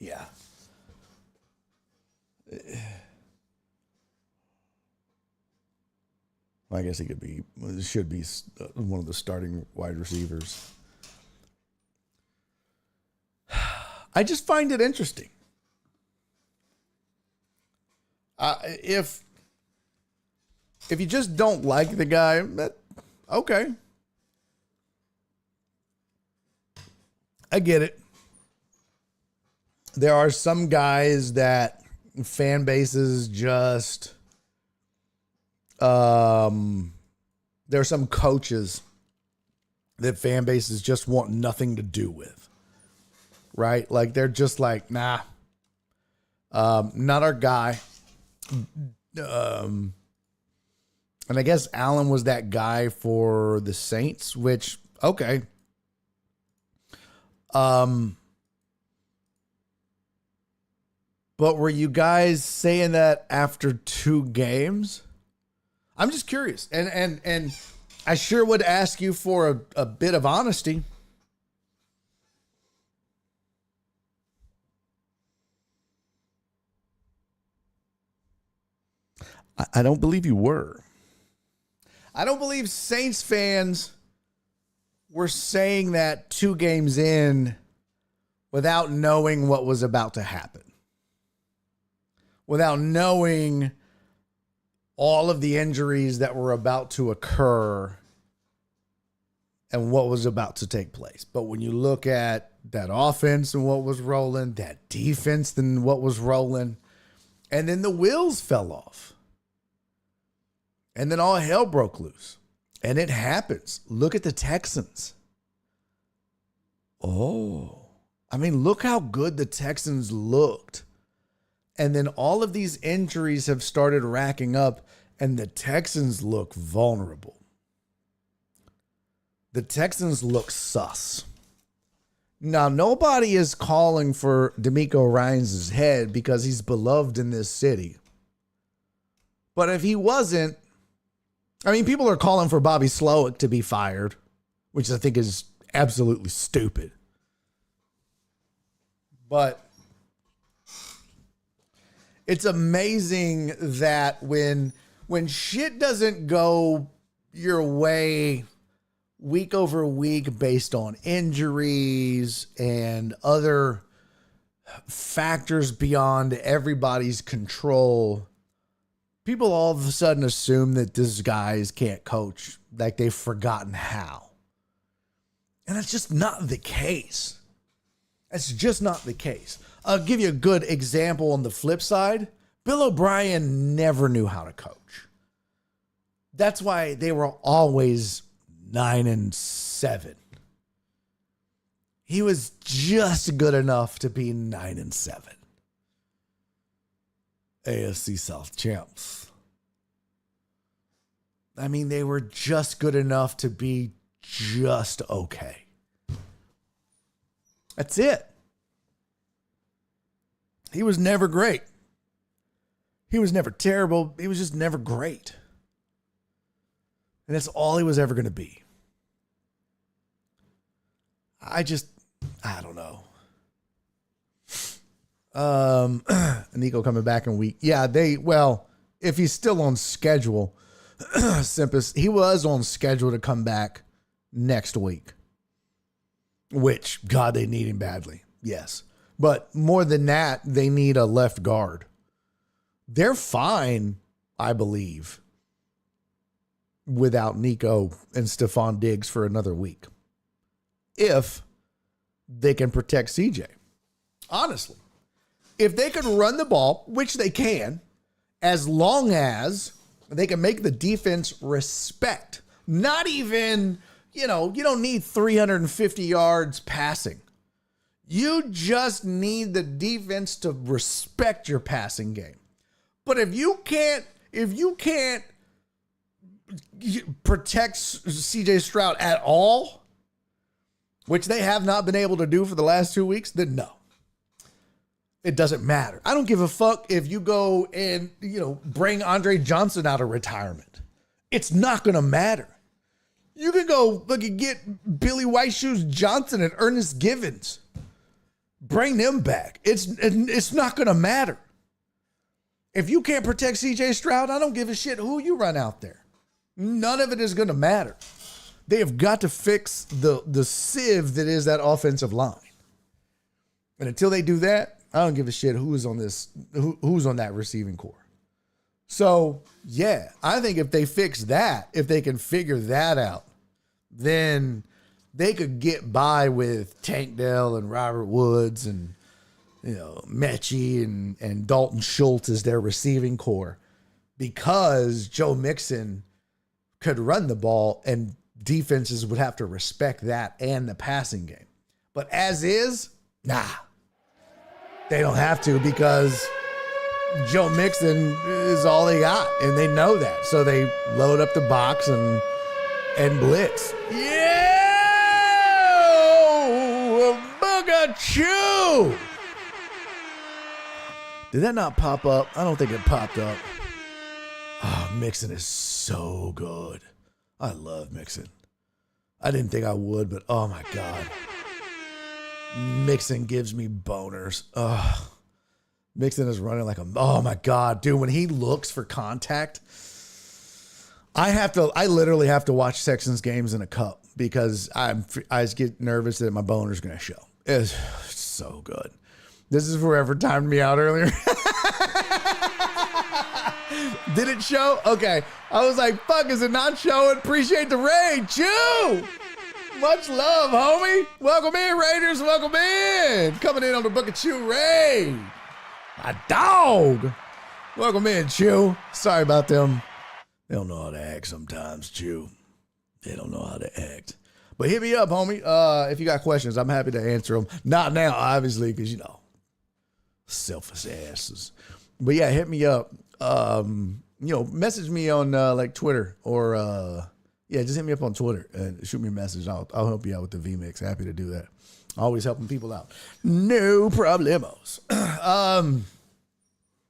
Yeah. I guess he should be one of the starting wide receivers. I just find it interesting. If you just don't like the guy, okay. I get it. There are some guys that fan bases just... there are some coaches that fan bases just want nothing to do with, right? Like they're just like, nah, not our guy. And I guess Allen was that guy for the Saints, which, okay. But were you guys saying that after 2 games? I'm just curious. And I sure would ask you for a bit of honesty. I don't believe you were. I don't believe Saints fans were saying that 2 games in without knowing what was about to happen. Without knowing all of the injuries that were about to occur and what was about to take place. But when you look at that offense and what was rolling, that defense and what was rolling, and then the wheels fell off. And then all hell broke loose. And it happens. Look at the Texans. Oh, I mean, look how good the Texans looked. And then all of these injuries have started racking up, and the Texans look vulnerable. The Texans look sus. Now, nobody is calling for D'Amico Ryans' head because he's beloved in this city. But if he wasn't, I mean, people are calling for Bobby Slowick to be fired, which I think is absolutely stupid. But it's amazing that when shit doesn't go your way week over week based on injuries and other factors beyond everybody's control, people all of a sudden assume that these guys can't coach, like they've forgotten how. And that's just not the case. That's just not the case. I'll give you a good example on the flip side. Bill O'Brien never knew how to coach. That's why they were always 9-7. He was just good enough to be 9-7. AFC South champs. I mean, they were just good enough to be just okay. That's it. He was never great. He was never terrible. He was just never great. And that's all he was ever going to be. I don't know. Nico coming back in week. Yeah, if he's still on schedule, Simpus, he was on schedule to come back next week. Which, God, they need him badly. Yes. But more than that, they need a left guard. They're fine, I believe, without Nico and Stephon Diggs for another week. If they can protect CJ. Honestly. If they can run the ball, which they can, as long as they can make the defense respect. Not even, you don't need 350 yards passing. You just need the defense to respect your passing game. But if you can't protect CJ Stroud at all, which they have not been able to do for the last 2 weeks, then no. It doesn't matter. I don't give a fuck if you go and, bring Andre Johnson out of retirement. It's not going to matter. You can go look and get Billy White Shoes Johnson and Ernest Givens. Bring them back. It's not going to matter. If you can't protect CJ Stroud, I don't give a shit who you run out there. None of it is going to matter. They have got to fix the sieve that is that offensive line. And until they do that, I don't give a shit who's on that receiving core. So, yeah, I think if they fix that, if they can figure that out, then they could get by with Tank Dell and Robert Woods and, Mechie and Dalton Schultz as their receiving core, because Joe Mixon could run the ball and defenses would have to respect that and the passing game. But as is, nah. They don't have to, because Joe Mixon is all they got, and they know that. So they load up the box and blitz. Yeah! Booga Chew! Did that not pop up? I don't think it popped up. Oh, Mixon is so good. I love Mixon. I didn't think I would, but oh my God. Mixon gives me boners. Mixon is running like oh my God, dude, when he looks for contact, I literally have to watch Texans games in a cup because I just get nervous that my boner's going to show. It's so good. This is forever timed me out earlier. Did it show? Okay. I was like, fuck, is it not showing? Appreciate the raid. Chew! Much love, homie. Welcome in, Raiders. Welcome in. Coming in on the Book of Chew raid. My dog. Welcome in, Chew. Sorry about them. They don't know how to act sometimes, Chew. They don't know how to act. But hit me up, homie. If you got questions, I'm happy to answer them. Not now, obviously, because, selfish asses. But yeah, hit me up. Message me on like Twitter or just hit me up on Twitter and shoot me a message. I'll help you out with the VMix. Happy to do that. Always helping people out. No problemos.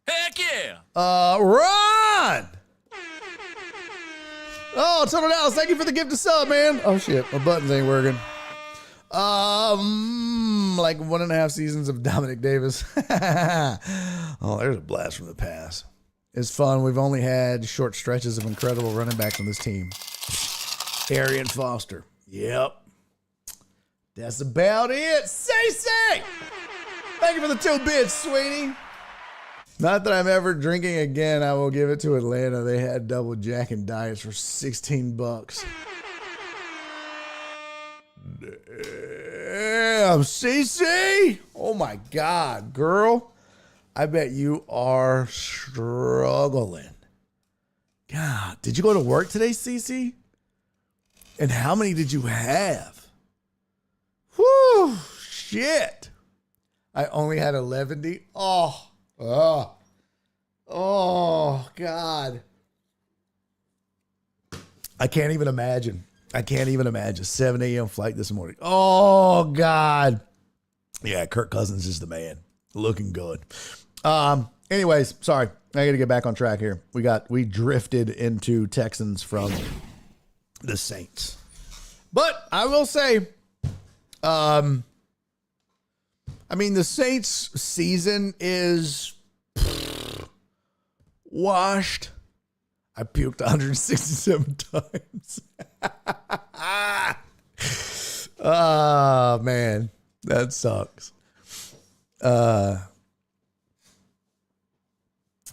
Heck yeah! Ron! Oh, Total Dallas, thank you for the gift of sub, man. Oh shit, my buttons ain't working. Like 1.5 seasons of Dominic Davis. Oh, there's a blast from the past. It's fun. We've only had short stretches of incredible running backs on this team. Arian Foster. Yep. That's about it. Say. Thank you for the 2 bits, sweetie. Not that I'm ever drinking again. I will give it to Atlanta. They had double Jack and Diets for $16. Damn, CC. Oh my God, girl. I bet you are struggling. God, did you go to work today, CC? And how many did you have? Whew, shit. I only had 11. Oh, God. I can't even imagine. 7 a.m. flight this morning. Oh, God. Yeah, Kirk Cousins is the man. Looking good. Anyways, sorry. I got to get back on track here. We drifted into Texans from the Saints. But I will say, the Saints season is washed. I puked 167 times. Oh, man. That sucks.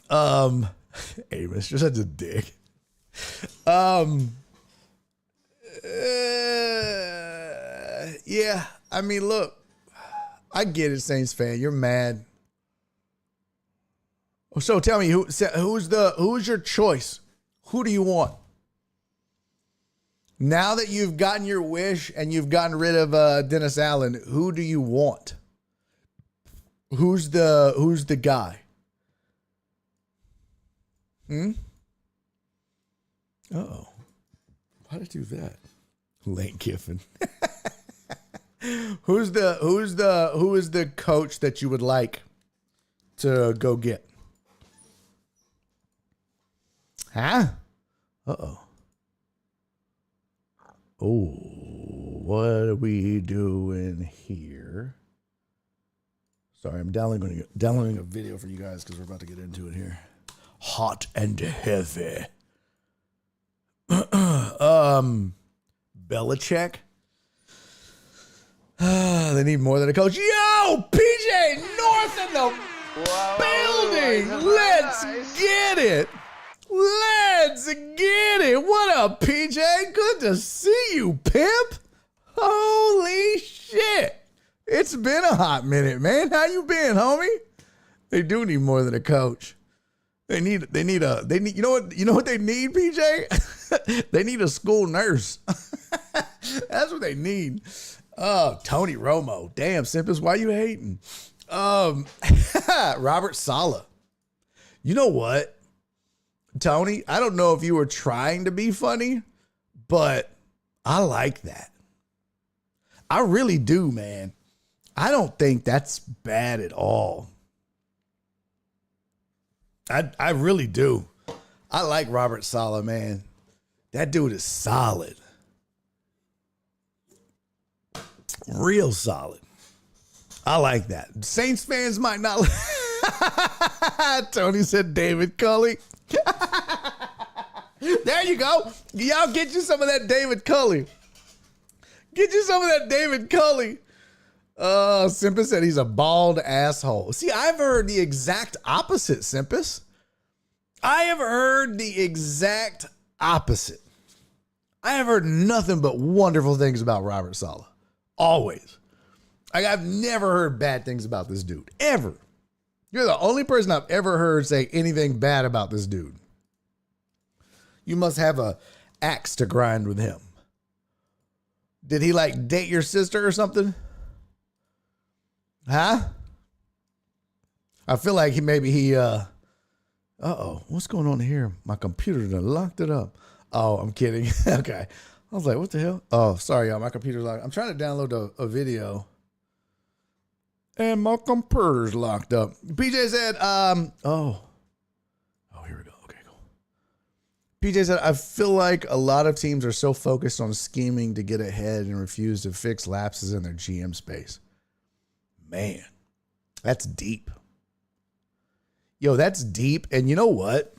Amos, you're such a dick. Yeah. Look, I get it, Saints fan. You're mad. So tell me, who's your choice? Who do you want? Now that you've gotten your wish and you've gotten rid of Dennis Allen, who do you want? Who's the guy? Uh-oh. Why did I do that? Lane Kiffin. Who is the coach that you would like to go get? Huh? Uh-oh. Oh, what are we doing here? Sorry, I'm downloading a video for you guys because we're about to get into it here. Hot and heavy. Belichick. They need more than a coach. Yo, PJ North in the building. Let's get it. What up, PJ? Good to see you, pimp. Holy shit. It's been a hot minute, man. How you been, homie? They do need more than a coach. They need you know what they need, PJ? They need a school nurse. That's what they need. Oh, Tony Romo. Damn, Simpus, why you hating? Robert Saleh. You know what, Tony? I don't know if you were trying to be funny, but I like that. I really do, man. I don't think that's bad at all. I really do. I like Robert Saleh, man. That dude is solid. Real solid. I like that. Saints fans might not. Tony said David Culley. There you go. Y'all get you some of that David Culley. Simpus said he's a bald asshole. See, I've heard the exact opposite, Simpus. I have heard the exact opposite. I have heard nothing but wonderful things about Robert Saleh. Always. I've never heard bad things about this dude. Ever. You're the only person I've ever heard say anything bad about this dude. You must have a axe to grind with him. Did he date your sister or something? Huh? I feel like what's going on here? My computer done locked it up. Oh, I'm kidding. Okay. I was like, what the hell? Oh, sorry, y'all. My computer's locked. I'm trying to download a video. And my computer's locked up. PJ said, here we go. Okay, cool. PJ said, I feel like a lot of teams are so focused on scheming to get ahead and refuse to fix lapses in their GM space. Man, that's deep. Yo, that's deep. And you know what?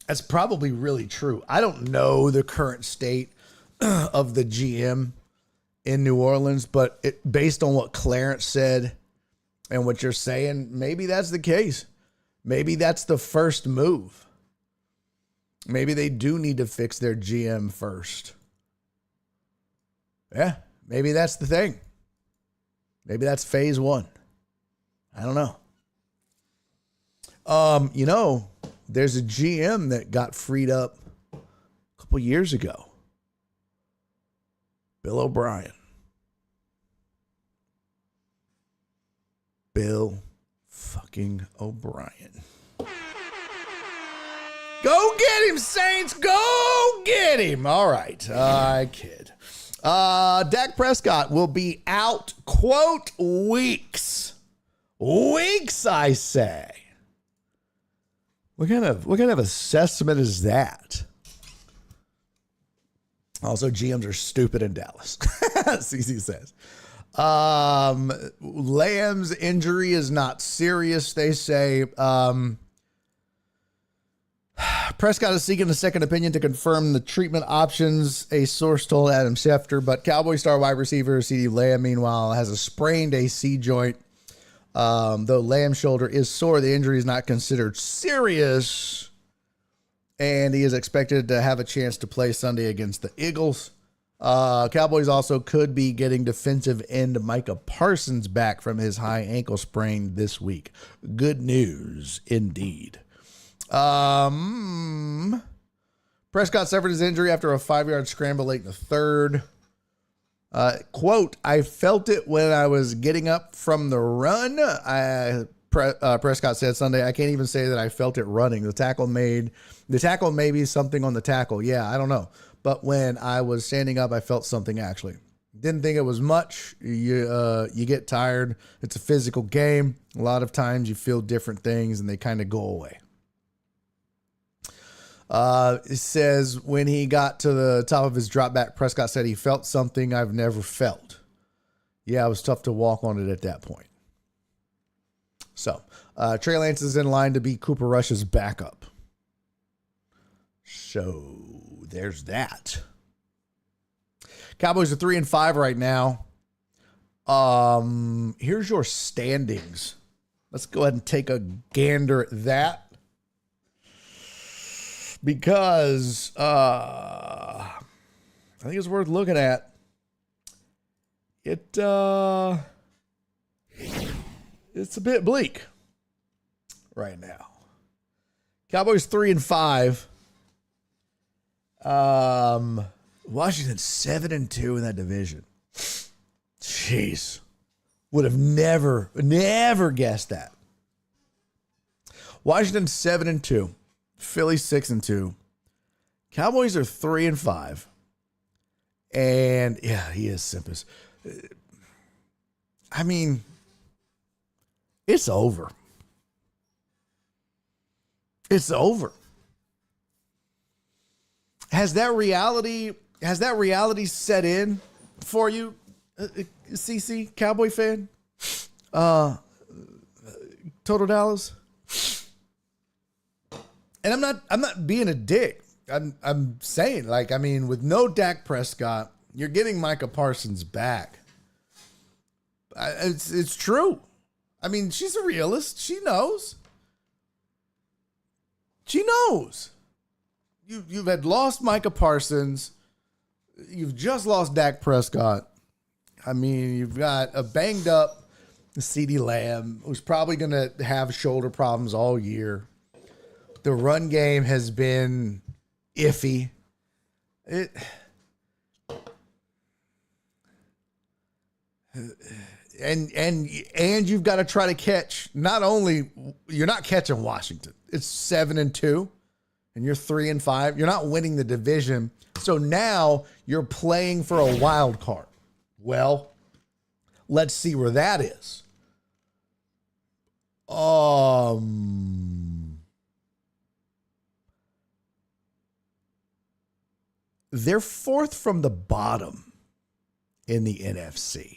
That's probably really true. I don't know the current state of the GM in New Orleans, but based on what Clarence said and what you're saying, maybe that's the case. Maybe that's the first move. Maybe they do need to fix their GM first. Yeah, maybe that's the thing. Maybe that's phase one. I don't know. There's a GM that got freed up a couple years ago. Bill O'Brien. Bill fucking O'Brien. Go get him, Saints. Go get him. All right. I kid. Dak Prescott will be out, quote, weeks. Weeks, I say. What kind of assessment is that? Also, GMs are stupid in Dallas. CC says. Lamb's injury is not serious, they say. Prescott is seeking a second opinion to confirm the treatment options, a source told Adam Schefter. But Cowboy star wide receiver CeeDee Lamb, meanwhile, has a sprained AC joint. Though Lamb's shoulder is sore, the injury is not considered serious. And he is expected to have a chance to play Sunday against the Eagles. Cowboys also could be getting defensive end Micah Parsons back from his high ankle sprain this week. Good news indeed. Prescott suffered his injury after a 5-yard scramble late in the third. Quote, I felt it when I was getting up from the run. Prescott said Sunday, I can't even say that I felt it running. The tackle may be something on the tackle. Yeah, I don't know. But when I was standing up, I felt something actually. Didn't think it was much. You get tired. It's a physical game. A lot of times you feel different things and they kind of go away. It says when he got to the top of his drop back, Prescott said he felt something I've never felt. Yeah, it was tough to walk on it at that point. So, Trey Lance is in line to be Cooper Rush's backup. So, there's that. Cowboys are 3-5 right now. Here's your standings. Let's go ahead and take a gander at that. Because I think it's worth looking at. It's a bit bleak right now. Cowboys 3-5. Washington 7-2 in that division. Jeez. Would have never guessed that. Washington 7-2. Philly 6-2. Cowboys are 3-5. And yeah, he is Simpus. I mean, it's over. It's over. Has that reality set in for you, CC, Cowboy fan? Total Dallas? And I'm not being a dick. I'm saying, like, I mean, with no Dak Prescott, you're getting Micah Parsons back. It's true. I mean, she's a realist. She knows. She knows. You've had lost Micah Parsons. You've just lost Dak Prescott. I mean, you've got a banged up CeeDee Lamb, who's probably going to have shoulder problems all year. The run game has been iffy. And you've got to try to catch, not only, you're not catching Washington. It's 7-2 and you're 3-5. You're not winning the division. So now you're playing for a wild card. Well, let's see where that is. They're fourth from the bottom in the NFC.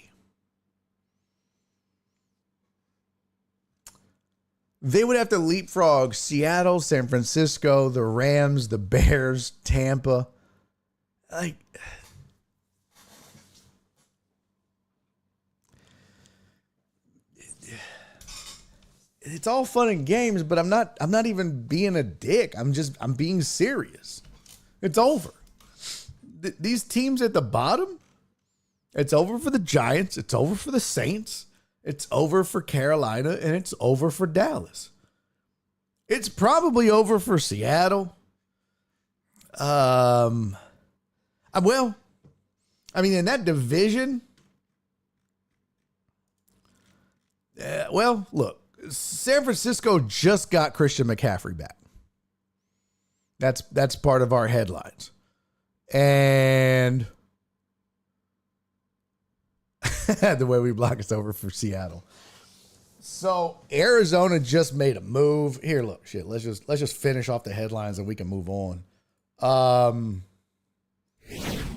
They would have to leapfrog Seattle, San Francisco, the Rams, the Bears, Tampa. Like, it's all fun and games, but I'm not even being a dick. I'm being serious. It's over. These teams at the bottom, it's over for the Giants. It's over for the Saints. It's over for Carolina, and it's over for Dallas. It's probably over for Seattle. Well, I mean, in that division, well, look, San Francisco just got Christian McCaffrey back. That's part of our headlines. And the way we block it's over for Seattle. So Arizona just made a move. Here, look, shit. Let's just finish off the headlines and we can move on.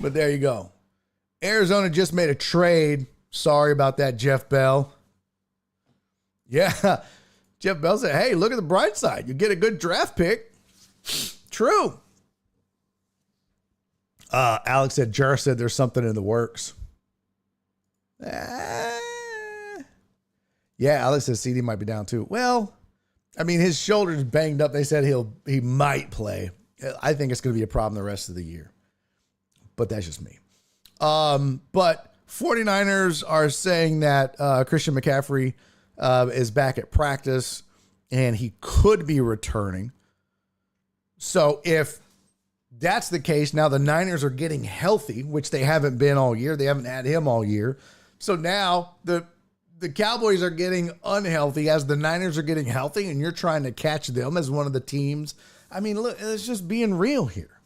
But there you go. Arizona just made a trade. Sorry about that, Jeff Bell. Yeah. Jeff Bell said, hey, look at the bright side. You get a good draft pick. True. Alex said, Jura said there's something in the works. Yeah, Alex says CD might be down too. Well, I mean, his shoulder's banged up. They said he might play. I think it's going to be a problem the rest of the year. But that's just me. But 49ers are saying that Christian McCaffrey is back at practice and he could be returning. So if that's the case, now the Niners are getting healthy, which they haven't been all year. They haven't had him all year. So now the Cowboys are getting unhealthy as the Niners are getting healthy, and you're trying to catch them as one of the teams. I mean, look, it's just being real here.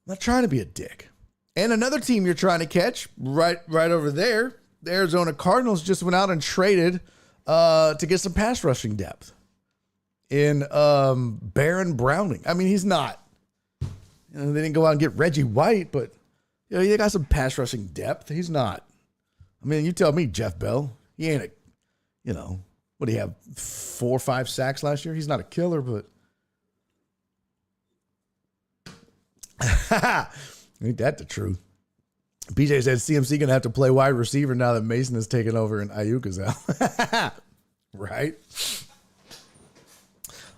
I'm not trying to be a dick. And another team you're trying to catch right over there, the Arizona Cardinals just went out and traded to get some pass rushing depth in Baron Browning. I mean, he's not. They didn't go out and get Reggie White, but they got some pass rushing depth. He's not. I mean, you tell me, Jeff Bell. He ain't what do you have, 4 or 5 sacks last year? He's not a killer, but ain't that the truth? PJ said CMC going to have to play wide receiver now that Mason has taken over and Ayuk is out. Right?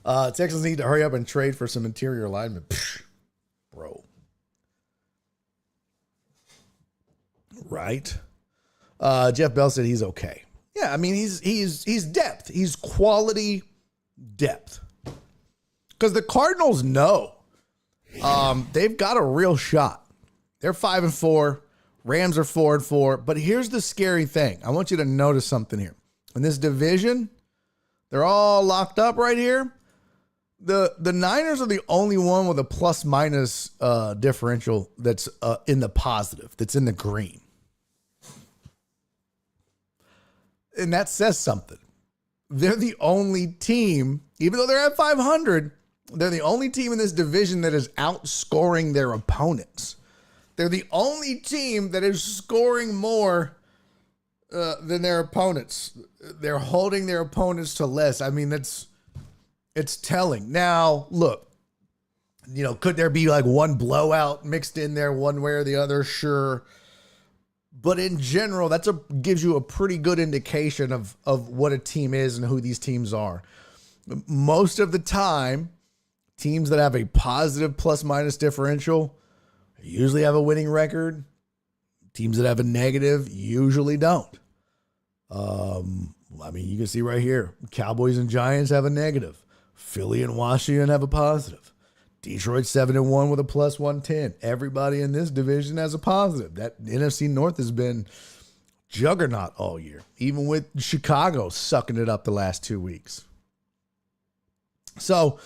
Texans need to hurry up and trade for some interior alignment. Bro. Right? Jeff Bell said he's okay. Yeah, I mean, he's depth. He's quality depth. Because the Cardinals know they've got a real shot. They're 5-4. Rams are 4-4. But here's the scary thing. I want you to notice something here. In this division, they're all locked up right here. The Niners are the only one with a plus-minus differential that's in the positive, that's in the green. And that says something. They're the only team, even though they're at 500, they're the only team in this division that is outscoring their opponents. They're the only team that is scoring more than their opponents. They're holding their opponents to less. I mean, it's telling. Now, look, could there be like one blowout mixed in there one way or the other? Sure. But in general, gives you a pretty good indication of what a team is and who these teams are. Most of the time, teams that have a positive plus-minus differential usually have a winning record. Teams that have a negative usually don't. I mean, you can see right here, Cowboys and Giants have a negative. Philly and Washington have a positive. Detroit 7-1 with a plus 110. Everybody in this division has a positive. That NFC North has been juggernaut all year, even with Chicago sucking it up the last 2 weeks. So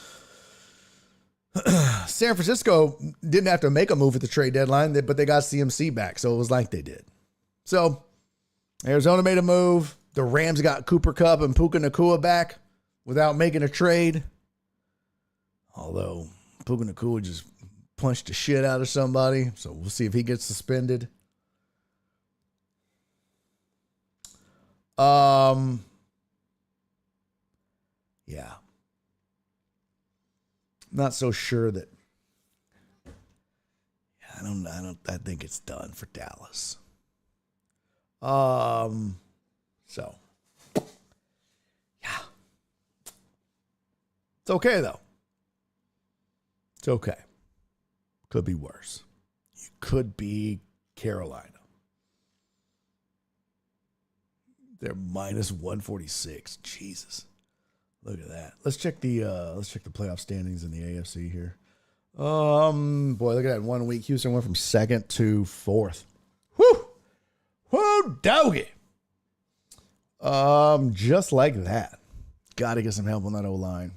San Francisco didn't have to make a move at the trade deadline, but they got CMC back, so it was like they did. So Arizona made a move. The Rams got Cooper Kupp and Puka Nacua back without making a trade. Although Puka Nacua just punched the shit out of somebody, so we'll see if he gets suspended. Yeah. Not so sure that I think it's done for Dallas. So It's okay, though. It's okay. Could be worse. You could be Carolina. They're minus 146. Jesus. Look at that. Let's check the playoff standings in the AFC here. Boy, look at that. 1 week. Houston went from second to fourth. Whoo! Whoo, doggy. Just like that. Gotta get some help on that O-line.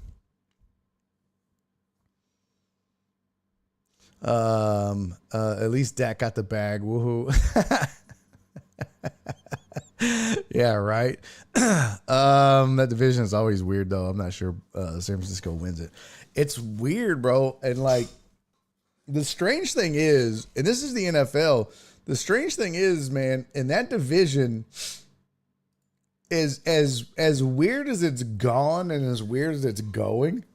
At least Dak got the bag. Woohoo. Yeah, right. That division is always weird, though. I'm not sure San Francisco wins it. It's weird, bro. And like, the strange thing is, and this is the NFL, the strange thing is, man, in that division is as weird as it's gone and as weird as it's going.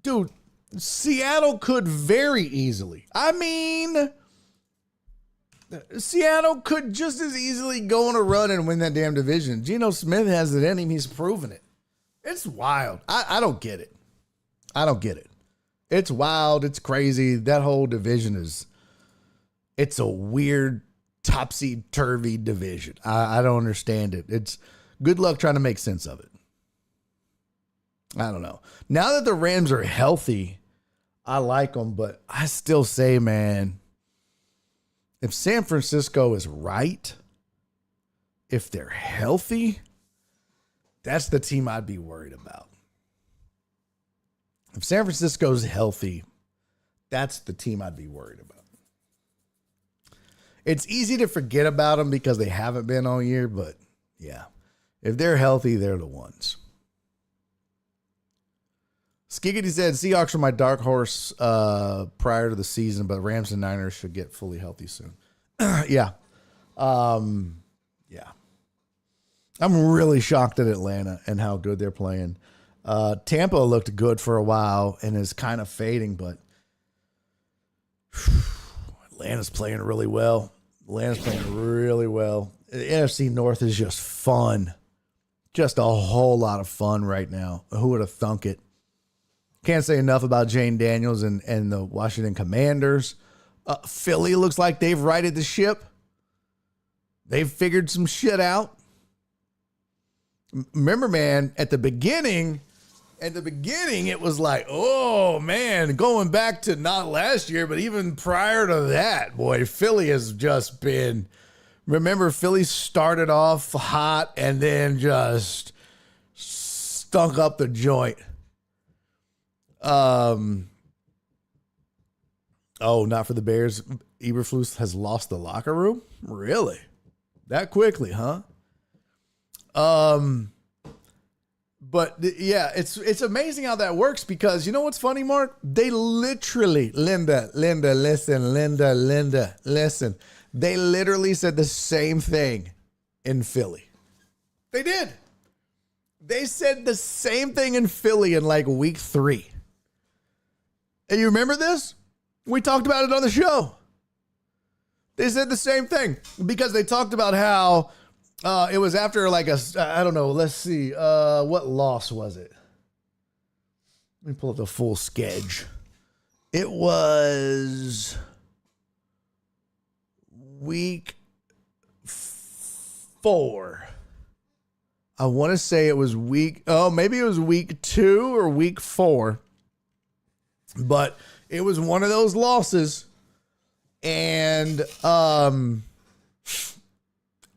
Dude, Seattle could very easily. I mean, Seattle could just as easily go on a run and win that damn division. Geno Smith has it in him. He's proven it. It's wild. I don't get it. I don't get it. It's wild. It's crazy. That whole division it's a weird, topsy-turvy division. I don't understand it. It's good luck trying to make sense of it. I don't know. Now that the Rams are healthy, I like them, but I still say, man, if San Francisco is right, if they're healthy, that's the team I'd be worried about. If San Francisco's healthy, that's the team I'd be worried about. It's easy to forget about them because they haven't been all year, but yeah, if they're healthy, they're the ones. Skiggity said, Seahawks are my dark horse prior to the season, but Rams and Niners should get fully healthy soon. Yeah. Yeah. I'm really shocked at Atlanta and how good they're playing. Tampa looked good for a while and is kind of fading, but Atlanta's playing really well. The NFC North is just fun. Just a whole lot of fun right now. Who would have thunk it? Can't say enough about Jane Daniels and the Washington Commanders. Philly looks like they've righted the ship. They've figured some shit out. Remember, man, at the beginning, it was like, oh, man, going back to not last year, but even prior to that, boy, Philly has just been, remember, Philly started off hot and then just stunk up the joint. Oh, not for the Bears. Eberflus has lost the locker room? Really? That quickly, huh? But yeah, it's amazing how that works because you know what's funny, Mark? They literally, Linda, listen. They literally said the same thing in Philly. They did. They said the same thing in Philly in like week 3. And you remember this? We talked about it on the show. They said the same thing because they talked about how it was after like I don't know. Let's see. What loss was it? Let me pull up the full schedule. It was week 4. I want to say it was maybe it was week 2 or week 4. But it was one of those losses. And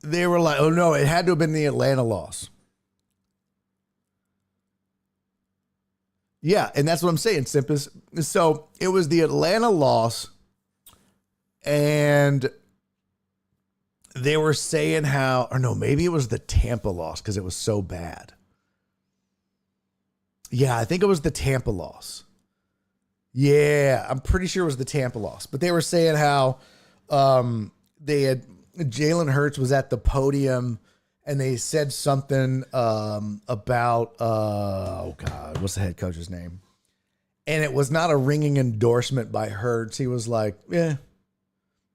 they were like, oh no, it had to have been the Atlanta loss. Yeah, and that's what I'm saying, Simpus. So it was the Atlanta loss, and they were saying how, or no, maybe it was the Tampa loss because it was so bad. Yeah, I think it was the Tampa loss. Yeah, I'm pretty sure it was the Tampa loss. But they were saying how Jalen Hurts was at the podium and they said something about, oh God, what's the head coach's name? And it was not a ringing endorsement by Hurts. He was like, yeah,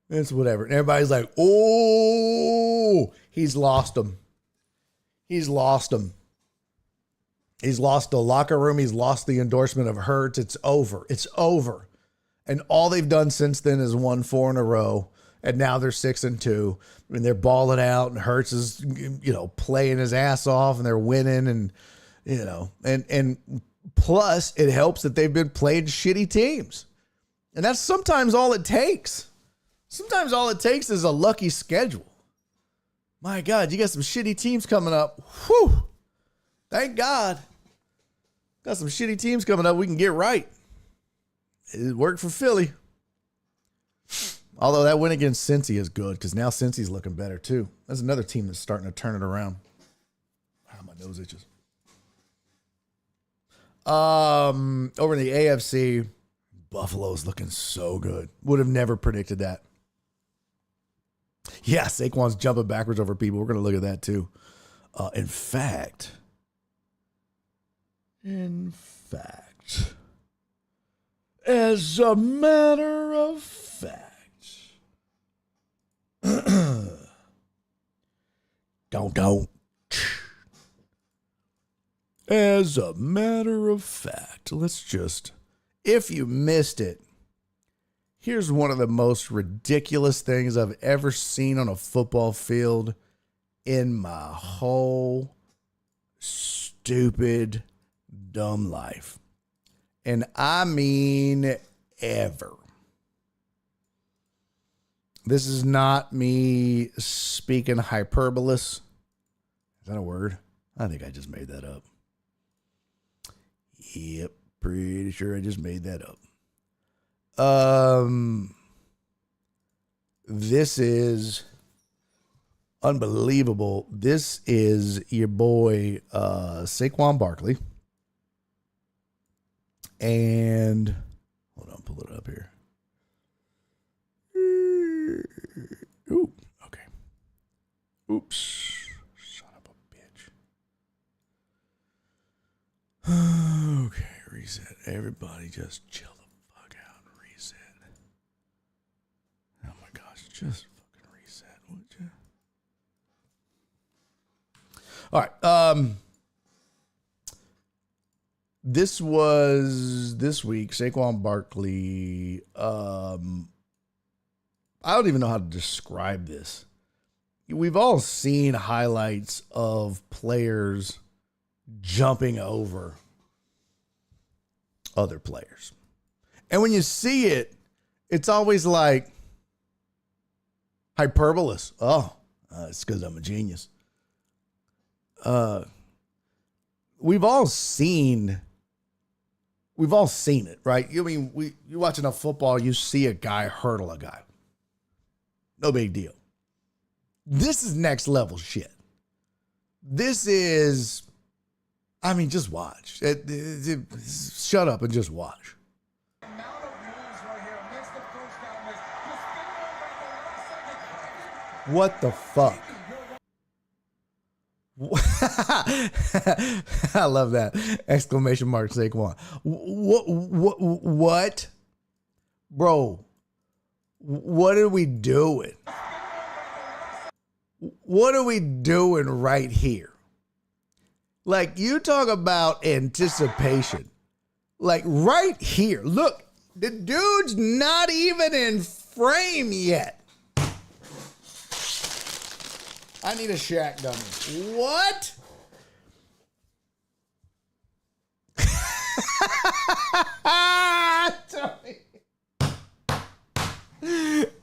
it's whatever. And everybody's like, oh, he's lost him. He's lost him. He's lost the locker room. He's lost the endorsement of Hurts. It's over. It's over. And all they've done since then is won 4 in a row. And now they're 6-2. And they're balling out. And Hurts is, playing his ass off. And they're winning. And, and plus it helps that they've been playing shitty teams. And that's sometimes all it takes. Sometimes all it takes is a lucky schedule. My God, you got some shitty teams coming up. Whew. Thank God. Got some shitty teams coming up we can get right. It worked for Philly. Although that win against Cincy is good because now Cincy's looking better too. That's another team that's starting to turn it around. Wow, my nose itches. Over in the AFC, Buffalo's looking so good. Would have never predicted that. Yeah, Saquon's jumping backwards over people. We're going to look at that too. In fact, as a matter of fact, don't. As a matter of fact, let's just, if you missed it, here's one of the most ridiculous things I've ever seen on a football field in my whole stupid, dumb life. And I mean ever. This is not me speaking hyperbolous. Is that a word? I think I just made that up. Yep, pretty sure I just made that up. This is unbelievable. This is your boy Saquon Barkley. And hold on, pull it up here. Ooh, okay. Oops. Son of a bitch. Okay, reset. Everybody just chill the fuck out and reset. Oh my gosh, just fucking reset, would you? All right. This was this week, Saquon Barkley. I don't even know how to describe this. We've all seen highlights of players jumping over other players. And when you see it, it's always like hyperbolous. It's because I'm a genius. We've all seen it, right? I mean, you watch enough football, you see a guy hurdle a guy. No big deal. This is next level shit. This is, just watch. Shut up and just watch. What the fuck? I love that. Exclamation mark Saquon. What? Bro, what are we doing? What are we doing right here? Like, you talk about anticipation. Like, right here. Look, the dude's not even in frame yet. I need a Shaq dummy. What?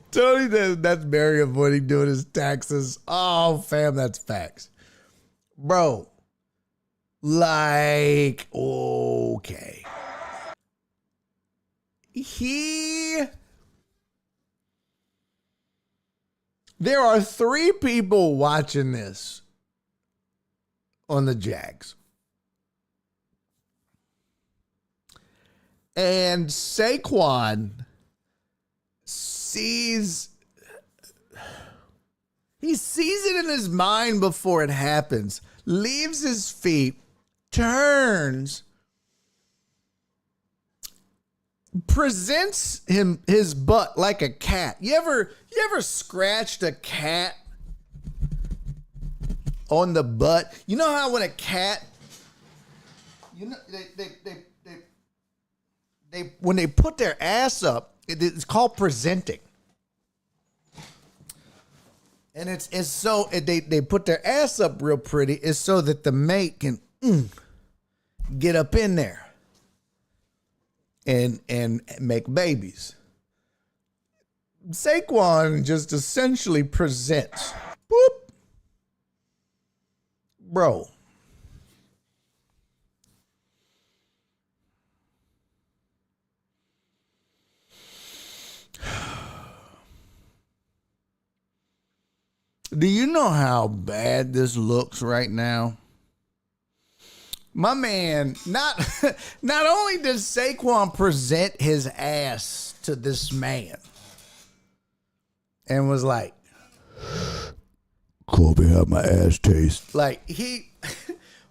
Tony, that's Barry avoiding doing his taxes. Oh, fam, that's facts. Bro, like, okay. There are 3 people watching this on the Jags. And Saquon sees it in his mind before it happens, leaves his feet, turns, presents his butt like a cat. You ever scratched a cat on the butt? You know how when a cat You know, they when they put their ass up, it's called presenting. And it's so they put their ass up real pretty. It's so that the mate can get up in there and make babies. Saquon just essentially presents. Boop. Bro. Do you know how bad this looks right now? My man, not only does Saquon present his ass to this man and was like, Kobe, how my ass taste. Like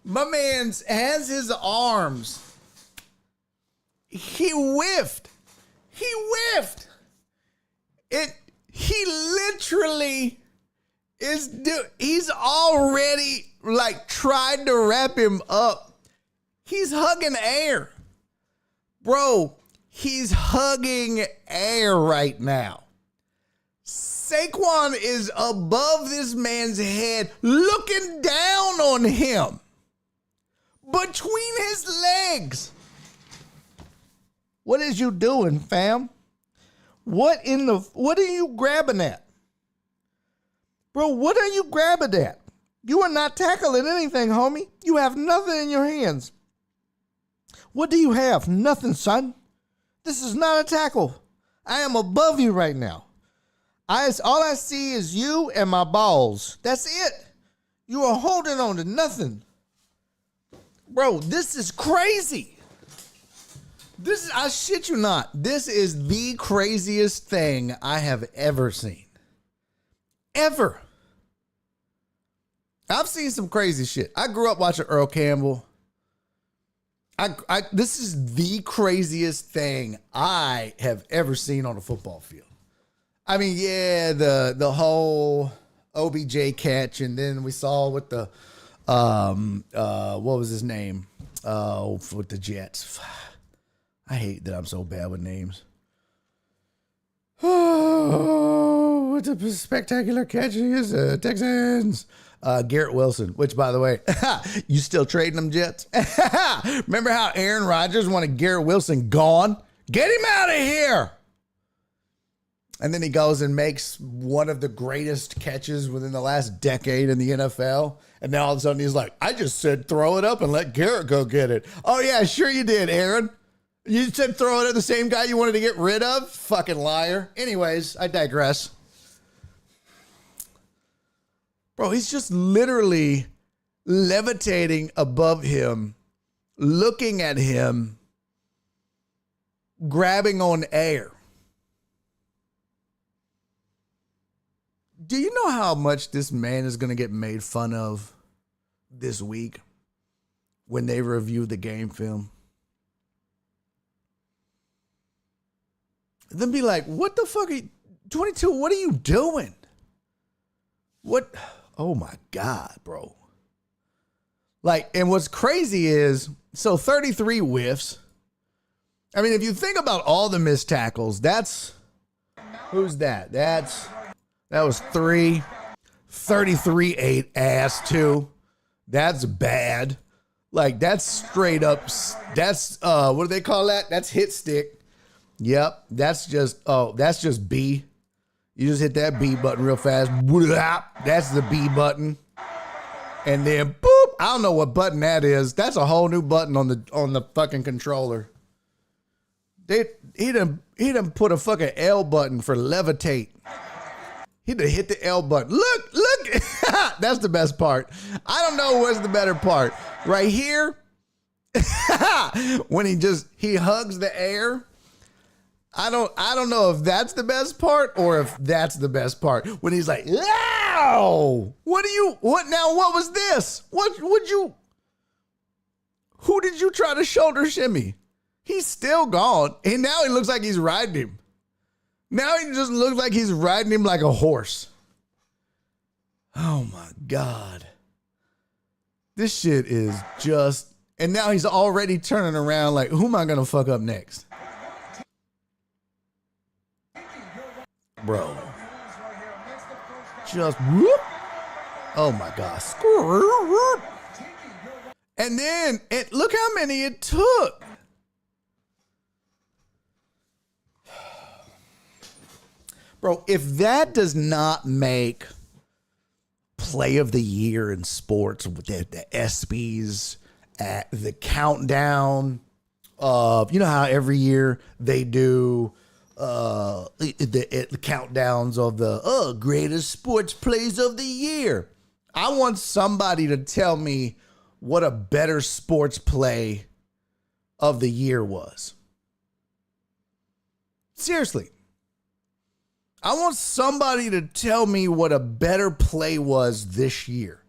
my man's has his arms. He whiffed. He literally he's already like tried to wrap him up. He's hugging air. Bro, he's hugging air right now. Saquon is above this man's head, looking down on him. Between his legs. What is you doing, fam? What are you grabbing at? Bro, what are you grabbing at? You are not tackling anything, homie. You have nothing in your hands. What do you have? Nothing, son. This is not a tackle. I am above you right now. All I see is you and my balls. That's it. You are holding on to nothing. Bro, this is crazy. I shit you not. This is the craziest thing I have ever seen. Ever. I've seen some crazy shit. I grew up watching Earl Campbell. This is the craziest thing I have ever seen on a football field. I mean, yeah, the whole OBJ catch, and then we saw with the what was his name? With the Jets. I hate that I'm so bad with names. Oh, what a spectacular catch he is, Texans. Garrett Wilson, which, by the way, you still trading them Jets? Remember how Aaron Rodgers wanted Garrett Wilson gone? Get him out of here. And then he goes and makes one of the greatest catches within the last decade in the NFL. And now all of a sudden he's like, I just said throw it up and let Garrett go get it. Oh, yeah, sure you did, Aaron. You said throw it at the same guy you wanted to get rid of? Fucking liar. Anyways, I digress. Bro, he's just literally levitating above him, looking at him, grabbing on air. Do you know how much this man is going to get made fun of this week when they review the game film? Then be like, what the fuck are you, 22, what are you doing? What? Oh my God, bro. Like, and what's crazy is, so 33 whiffs. I mean, if you think about all the missed tackles, who's that? That was 3. 33 ate ass 2. That's bad. Like, that's straight up, that's, what do they call that? That's hit stick. Yep, that's just B. You just hit that B button real fast. That's the B button. And then boop, I don't know what button that is. That's a whole new button on the fucking controller. He done put a fucking L button for levitate. He done hit the L button. Look. That's the best part. I don't know what's the better part. Right here, when he hugs the air. I don't know if that's the best part or if that's the best part. When he's like, "Ow! What was this? Who did you try to shoulder shimmy?" He's still gone. And now he looks like he's riding him. Now he just looks like he's riding him like a horse. Oh my God. This shit is just And now he's already turning around like, who am I going to fuck up next? Bro. Just whoop. Oh my gosh. And then look how many it took. Bro, if that does not make play of the year in sports with the ESPYs at the countdown of, you know how every year they do the countdowns of the greatest sports plays of the year. I want somebody to tell me what a better sports play of the year was. Seriously. I want somebody to tell me what a better play was this year.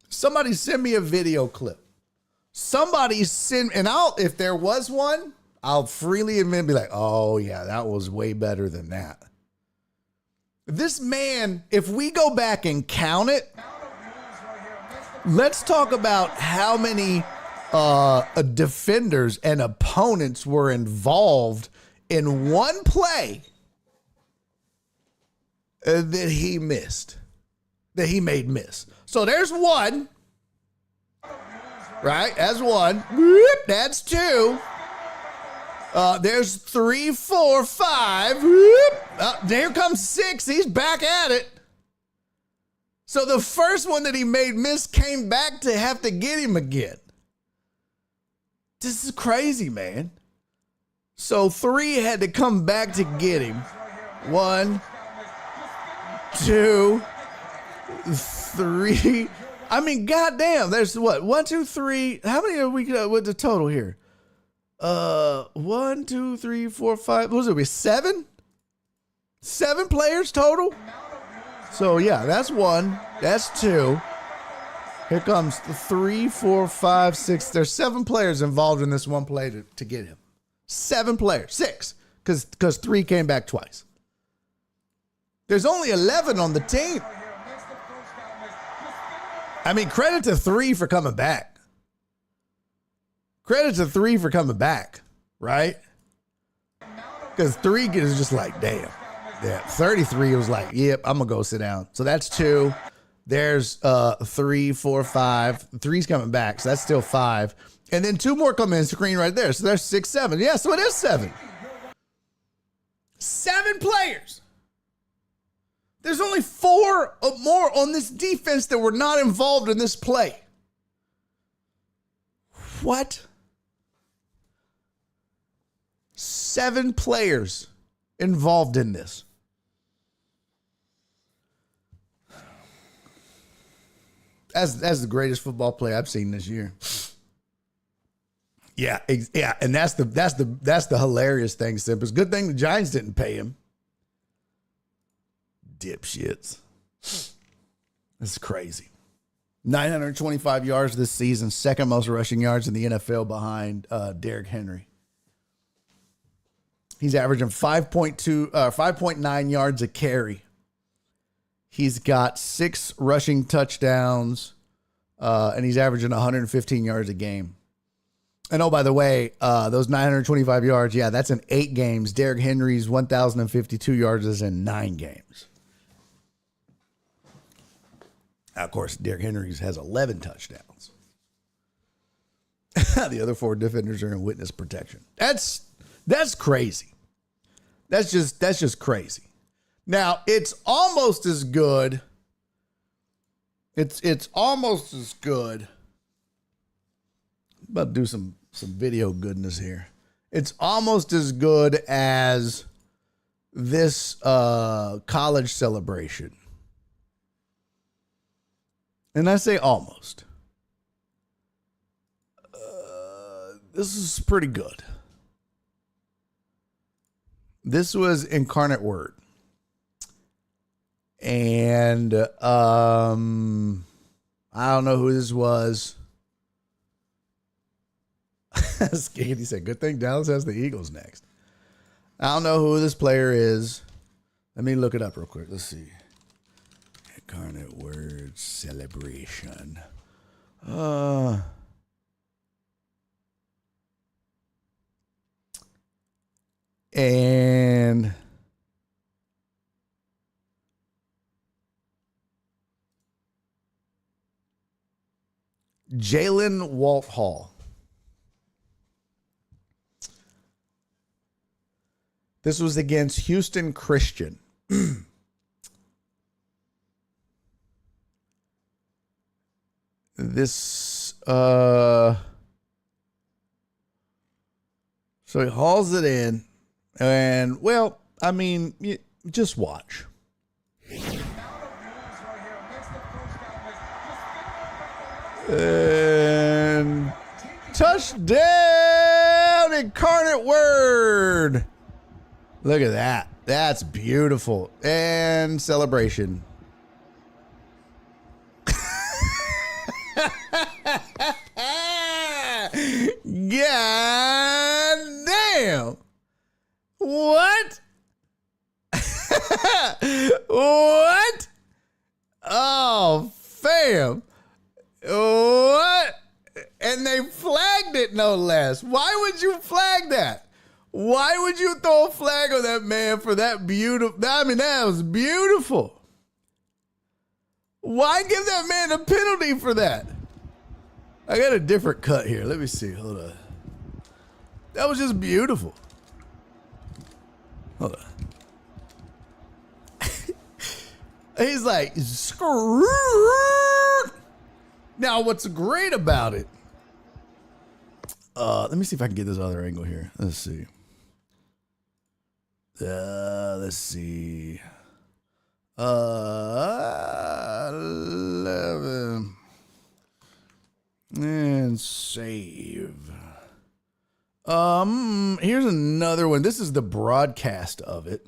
Somebody send me a video clip. Somebody send, and if there was one, I'll freely admit and be like, oh yeah, that was way better than that. This man, if we go back and count it, let's talk about how many defenders and opponents were involved in one play that he missed, that he made miss. So there's one, right? That's one. Whoop, that's two. There's 3, 4, 5. Whoop. There comes 6. He's back at it. So the first one that he made miss came back to have to get him again. This is crazy, man. So 3 had to come back to get him. 1, 2, 3. I mean, goddamn, there's what? 1, 2, 3. How many are we with the total here? 1, 2, 3, 4, 5. What was it? 7? 7 players total? So yeah, that's 1. That's 2. Here comes 3, 4, 5, 6. There's 7 players involved in this one play to get him. 7 players. 6. Because 3 came back twice. There's only 11 on the team. I mean, credit to 3 for coming back. Credit to 3 for coming back, right? Because 3 is just like, damn. Yeah, 33 was like, yep, I'm going to go sit down. So that's 2. There's 3, 4, 5. 3's coming back, so that's still 5. And then 2 more come in, screen right there. So there's 6, 7. Yeah, so it is 7. 7 players. There's only 4 more on this defense that were not involved in this play. What? 7 players involved in this. That's the greatest football play I've seen this year. Yeah, and that's the hilarious thing, Simp. It's a good thing the Giants didn't pay him. Dipshits. That's crazy. 925 yards this season, second most rushing yards in the NFL behind Derrick Henry. He's averaging 5.9 yards a carry. He's got 6 rushing touchdowns, and he's averaging 115 yards a game. And oh, by the way, those 925 yards, yeah, that's in 8 games. Derrick Henry's 1,052 yards is in 9 games. Now, of course, Derrick Henry has 11 touchdowns. The other 4 defenders are in witness protection. That's crazy. That's just crazy. Now, it's almost as good. It's almost as good. I'm about to do some video goodness here. It's almost as good as this college celebration. And I say almost. This is pretty good. This was Incarnate Word. And I don't know who this was. He said, good thing Dallas has the Eagles next. I don't know who this player is. Let me look it up real quick. Let's see. Incarnate Word celebration. And Jalen Walt Hall. This was against Houston Christian. So he hauls it in, and well, I mean, just watch. And touchdown, Incarnate Word. Look at that. That's beautiful. And celebration. God damn. What? What? Oh, fam. What? And they flagged it, no less. Why would you flag that? Why would you throw a flag on that man for that beautiful? I mean, that was beautiful. Why give that man a penalty for that? I got a different cut here. Let me see. Hold on. That was just beautiful. Hold on. He's like, screw. Now, what's great about it? Let me see if I can get this other angle here. Let's see. Let's see. 11. And save. Here's another one. This is the broadcast of it.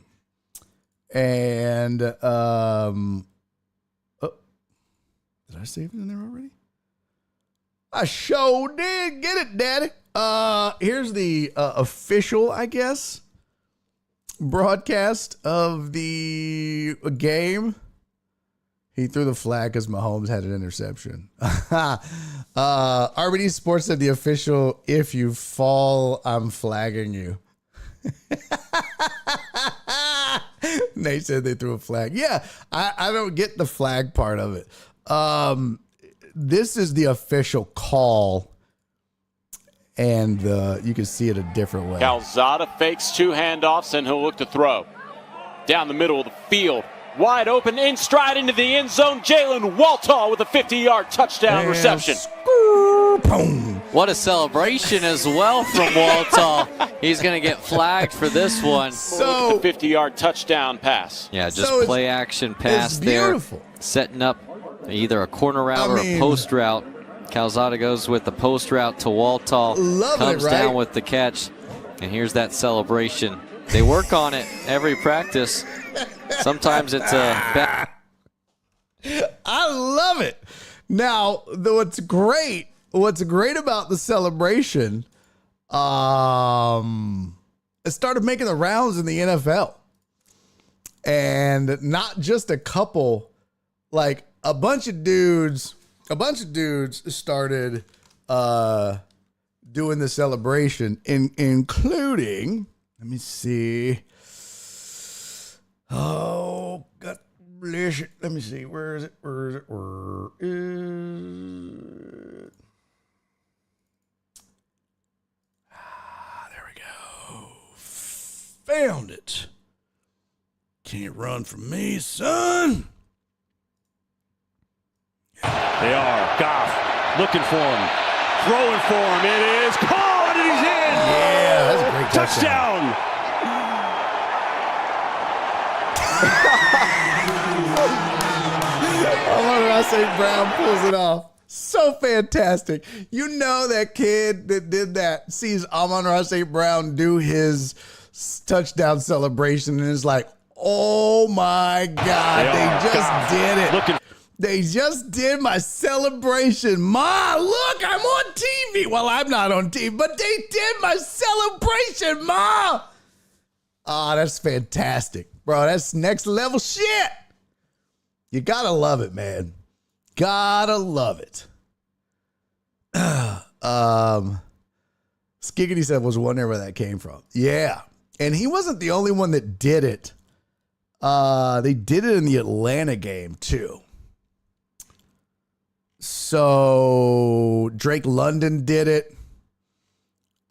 And did I save it in there already? I sure did. Get it, Daddy. Here's the official, I guess, broadcast of the game. He threw the flag because Mahomes had an interception. RBD Sports said the official, if you fall, I'm flagging you. Nate said they threw a flag. Yeah, I don't get the flag part of it. This is the official call, and you can see it a different way. Calzada fakes two handoffs, and he'll look to throw. Down the middle of the field. Wide open, in stride into the end zone. Jalen Waltall with a 50-yard touchdown and reception. What a celebration as well from Waltall. He's going to get flagged for this one. So the 50-yard touchdown pass. Yeah, just play action pass there. Setting up either a corner route or a post route. Calzada goes with the post route to Waltall. Comes down with the catch. And here's that celebration. They work on it every practice. Sometimes it's a I love it. Now, what's great about the celebration, it started making the rounds in the NFL. And not just a couple, like a bunch of dudes started doing the celebration, including, let me see. Oh, God bless it. Let me see. Where is it? Where is it? Where is it? There we go. Found it. Can't run from me, son. They are. Goff looking for him. Throwing for him. It is caught, and he's in. Yeah, that's a great touchdown. Amon-Ra St. Brown pulls it off. So fantastic. You know that kid that did that sees Amon-Ra St. Brown do his touchdown celebration and is like, oh my God, they just did it. They just did my celebration. Ma, look, I'm on TV. Well, I'm not on TV, but they did my celebration, Ma. Oh, that's fantastic. Bro, that's next level shit. You gotta love it, man. Gotta love it. Skiggity said was wondering where that came from. Yeah. And he wasn't the only one that did it. They did it in the Atlanta game too. So Drake London did it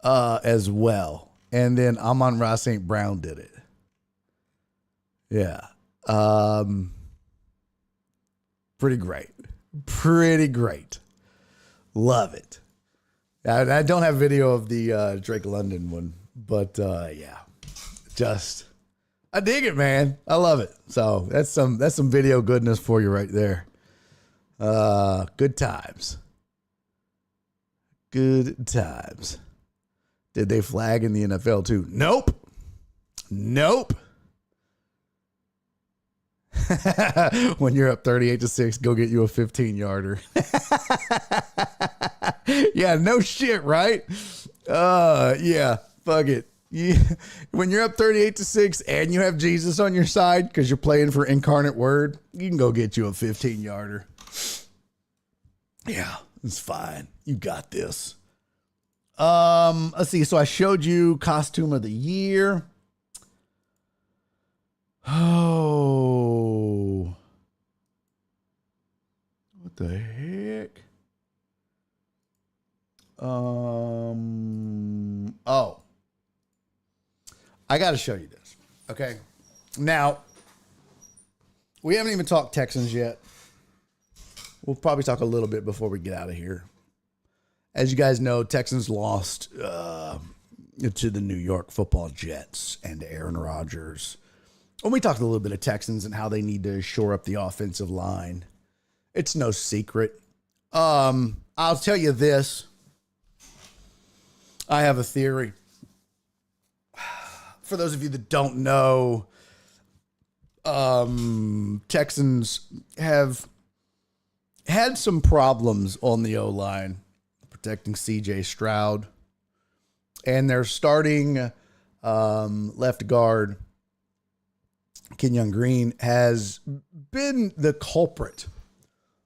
as well. And then Amon-Ra St. Brown did it. Yeah. Pretty great. Pretty great. Love it. I don't have video of the Drake London one, but yeah. I dig it, man. I love it. So that's some video goodness for you right there. Good times. Good times. Did they flag in the NFL too? Nope. When you're up 38-6, go get you a 15-yarder. Yeah, no shit, right? Yeah, fuck it. Yeah. When you're up 38-6 and you have Jesus on your side because you're playing for Incarnate Word, you can go get you a 15-yarder. Yeah, it's fine. You got this. Let's see. So I showed you costume of the year. Oh, what the heck? Oh, I got to show you this. Okay. Now, we haven't even talked Texans yet. We'll probably talk a little bit before we get out of here. As you guys know, Texans lost to the New York Football Jets and Aaron Rodgers. And we talked a little bit of Texans and how they need to shore up the offensive line. It's no secret. I'll tell you this. I have a theory. For those of you that don't know, Texans have had some problems on the O-line protecting C.J. Stroud. And their starting left guard, Kenyon Green, has been the culprit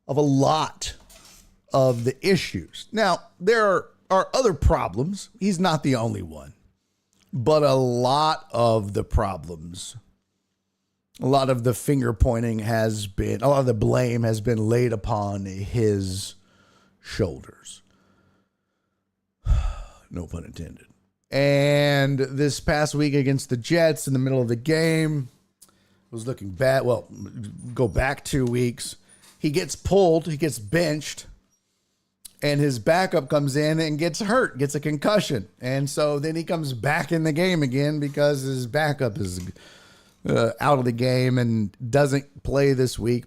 of a lot of the issues. Now, there are other problems. He's not the only one. But a lot of the problems, a lot of the finger pointing has been, a lot of the blame has been laid upon his shoulders. No pun intended. And this past week against the Jets in the middle of the game was looking bad. Well, go back 2 weeks. He gets pulled, he gets benched, and his backup comes in and gets hurt, gets a concussion. And so then he comes back in the game again because his backup is out of the game and doesn't play this week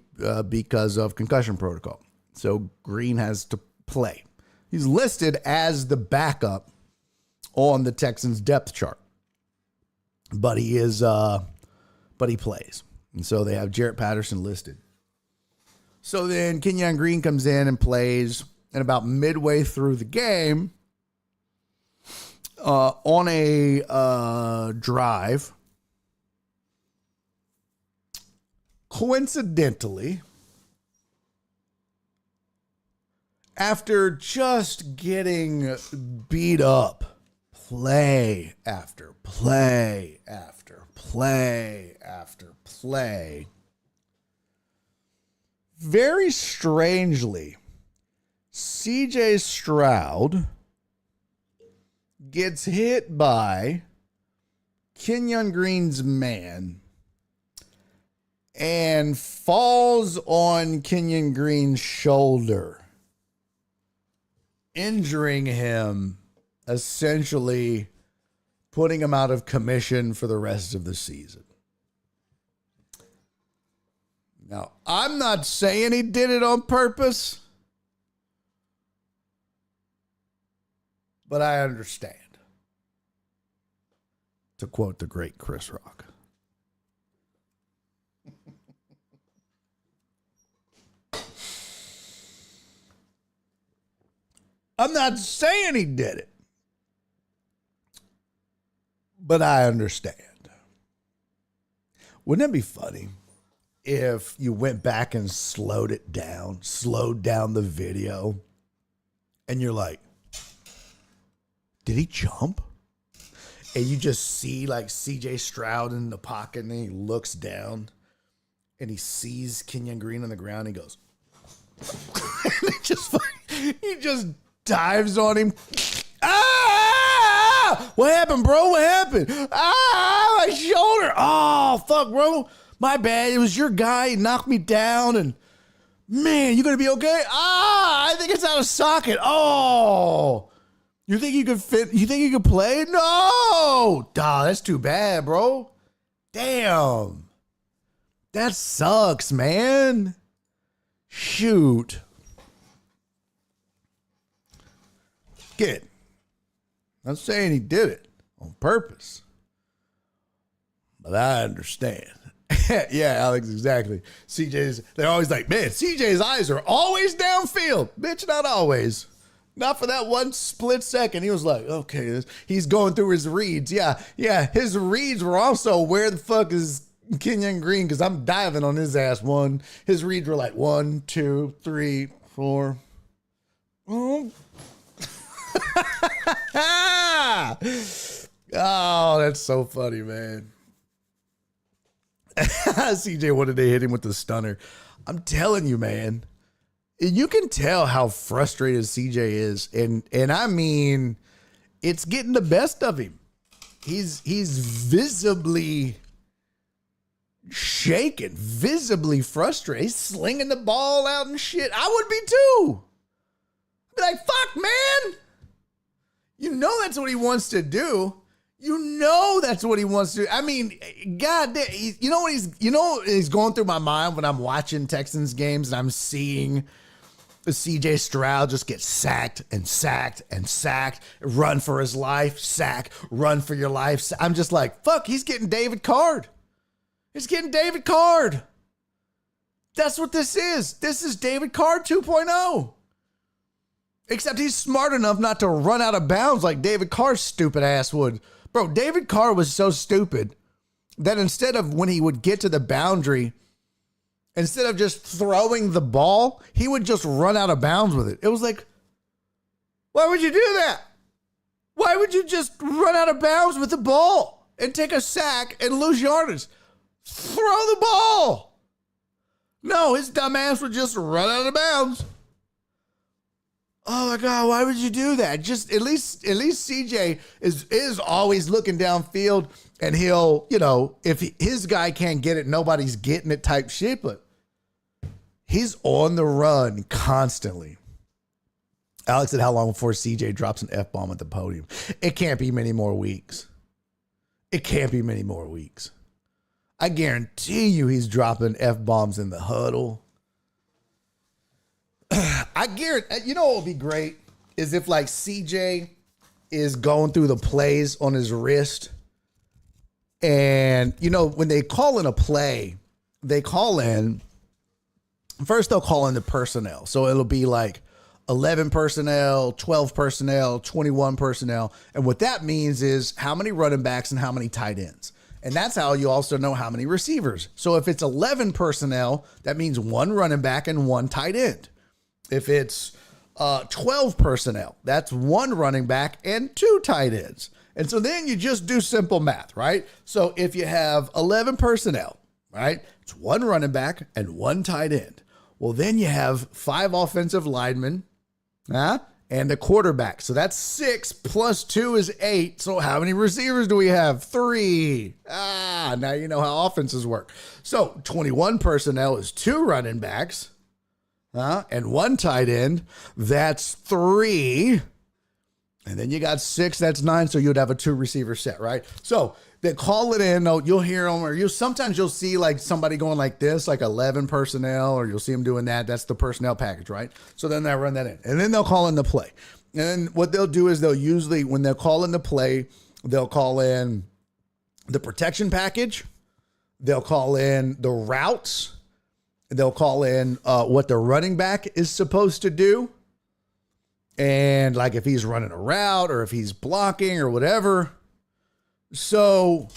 because of concussion protocol. So Green has to play. He's listed as the backup on the Texans depth chart, but he plays. And so they have Jarrett Patterson listed. So then Kenyon Green comes in and plays, and about midway through the game, on a drive, coincidentally, after just getting beat up play after play after play after play, very strangely, C.J. Stroud gets hit by Kenyon Green's man and falls on Kenyon Green's shoulder, injuring him, essentially putting him out of commission for the rest of the season. Now, I'm not saying he did it on purpose, but I understand. To quote the great Chris Rock. I'm not saying he did it, but I understand. Wouldn't it be funny if you went back and slowed down the video, and you're like, did he jump? And you just see like CJ Stroud in the pocket, and then he looks down and he sees Kenyon Green on the ground. And he goes, and he just dives on him. Ah! What happened, bro? What happened? Ah, my shoulder. Oh, fuck, bro. My bad. It was your guy. He knocked me down. And man, you gonna be okay? Ah, I think it's out of socket. Oh, you think you could fit? You think you could play? No. Duh, that's too bad, bro. Damn. That sucks, man. Shoot. Get it. I'm saying he did it on purpose. But I understand. Yeah, Alex, exactly. They're always like, man, CJ's eyes are always downfield. Bitch, not always. Not for that one split second. He was like, okay, he's going through his reads. Yeah, his reads were also, where the fuck is Kenyon Green? Because I'm diving on his ass. His reads were like 1, 2, 3, 4. Oh, oh, that's so funny, man. CJ wanted to hit him with the stunner. I'm telling you, man. You can tell how frustrated CJ is. And I mean, it's getting the best of him. He's visibly shaken, visibly frustrated. He's slinging the ball out and shit. I would be too. I'd be like, fuck, man. You know that's what he wants to do. You know that's what he wants to do. I mean, God, you know what he's going through my mind when I'm watching Texans games and I'm seeing the CJ Stroud just get sacked and sacked and sacked, run for his life, sack, run for your life. I'm just like, fuck, he's getting David Card. He's getting David Card. That's what this is. This is David Card 2.0. Except he's smart enough not to run out of bounds like David Carr's stupid ass would. Bro, David Carr was so stupid that instead of when he would get to the boundary, instead of just throwing the ball, he would just run out of bounds with it. It was like, why would you do that? Why would you just run out of bounds with the ball and take a sack and lose yardage? Throw the ball. No, his dumb ass would just run out of bounds. Oh my God, why would you do that? Just at least CJ is always looking downfield, and he'll, if his guy can't get it, nobody's getting it type shit, but he's on the run constantly. Alex said, how long before CJ drops an F-bomb at the podium? It can't be many more weeks. It can't be many more weeks. I guarantee you he's dropping F-bombs in the huddle. I guarantee, you know what would be great is if like CJ is going through the plays on his wrist, and when they call in a play, they'll call in the personnel. So it'll be like 11 personnel, 12 personnel, 21 personnel. And what that means is how many running backs and how many tight ends. And that's how you also know how many receivers. So if it's 11 personnel, that means 1 running back and 1 tight end. If it's 12 personnel, that's 1 running back and 2 tight ends. And so then you just do simple math, right? So if you have 11 personnel, right, it's 1 running back and 1 tight end. Well, then you have 5 offensive linemen and a quarterback. So that's 6 plus 2 is 8. So how many receivers do we have? 3. Now you know how offenses work. So 21 personnel is 2 running backs. And 1 tight end, that's 3. And then you got 6, that's 9. So you'd have a 2 receiver set, right? So they call it in. You'll hear them, or sometimes you'll see like somebody going like this, like 11 personnel, or you'll see them doing that. That's the personnel package, right? So then they run that in, and then they'll call in the play. And then what they'll do is they'll usually, when they'll call in the play, they'll call in the protection package. They'll call in the routes. They'll call in what the running back is supposed to do. And like if he's running a route or if he's blocking or whatever. So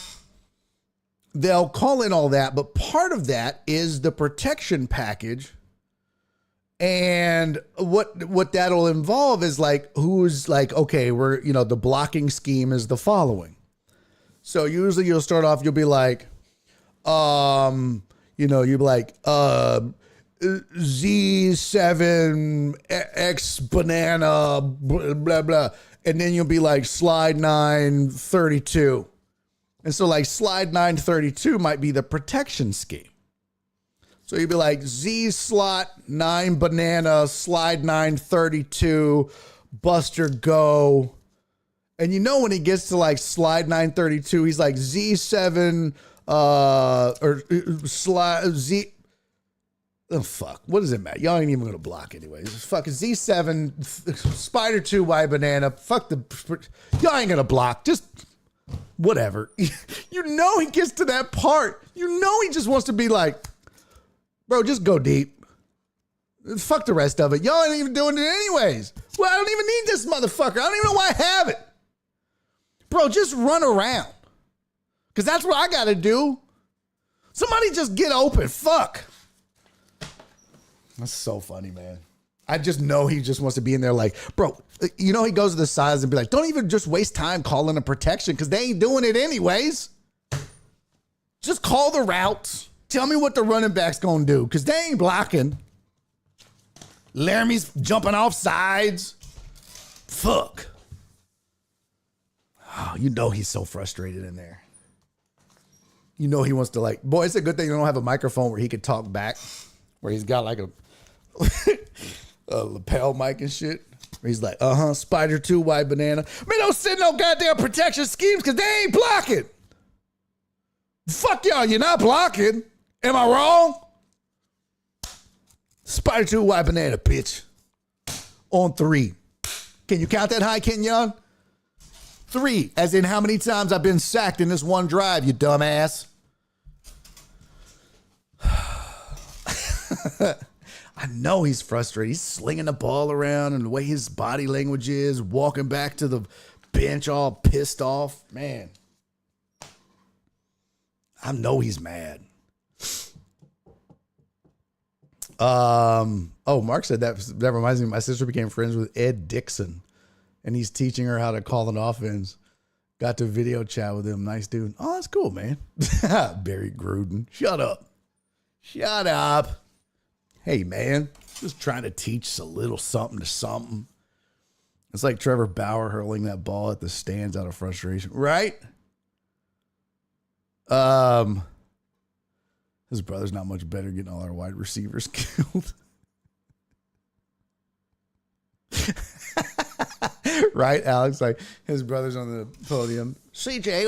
they'll call in all that. But part of that is the protection package And what that'll involve is like, who's like, okay, we're, the blocking scheme is the following. So usually you'll start off, you'll be like, you'll be like, Z7 X banana, blah, blah, blah. And then you'll be like slide 932. And so like slide 932 might be the protection scheme. So you'd be like Z slot 9 banana, slide 932, Buster go. And when he gets to like slide 932, he's like Z7 or slide Z. Oh, fuck. What does it matter? Y'all ain't even going to block anyways. It's fucking Z7, Spider 2, Y banana. Fuck y'all ain't going to block. Just whatever. He gets to that part. He just wants to be like, bro, just go deep. Fuck the rest of it. Y'all ain't even doing it anyways. Well, I don't even need this motherfucker. I don't even know why I have it. Bro, just run around. Because that's what I got to do. Somebody just get open. Fuck. That's so funny, man. I just know he just wants to be in there like, bro, he goes to the sides and be like, don't even just waste time calling a protection because they ain't doing it anyways. Just call the routes. Tell me what the running back's going to do because they ain't blocking. Laramie's jumping off sides. Fuck. Oh, he's so frustrated in there. He wants to like, boy, it's a good thing you don't have a microphone where he could talk back, where he's got like a lapel mic and shit. Where he's like, Spider 2, white banana. Man, don't send no goddamn protection schemes because they ain't blocking. Fuck y'all, you're not blocking. Am I wrong? Spider 2, white banana, bitch. On 3. Can you count that high, Kenyon? 3, as in how many times I've been sacked in this one drive, you dumbass. I know he's frustrated. He's slinging the ball around and the way his body language is, walking back to the bench all pissed off. Man, I know he's mad. Mark said that reminds me, my sister became friends with Ed Dixon, and he's teaching her how to call an offense. Got to video chat with him. Nice dude. Oh, that's cool, man. Barry Gruden. Shut up. Shut up. Hey, man, just trying to teach a little something to something. It's like Trevor Bauer hurling that ball at the stands out of frustration, right? His brother's not much better getting all our wide receivers killed. Right, Alex? Like, his brother's on the podium. CJ,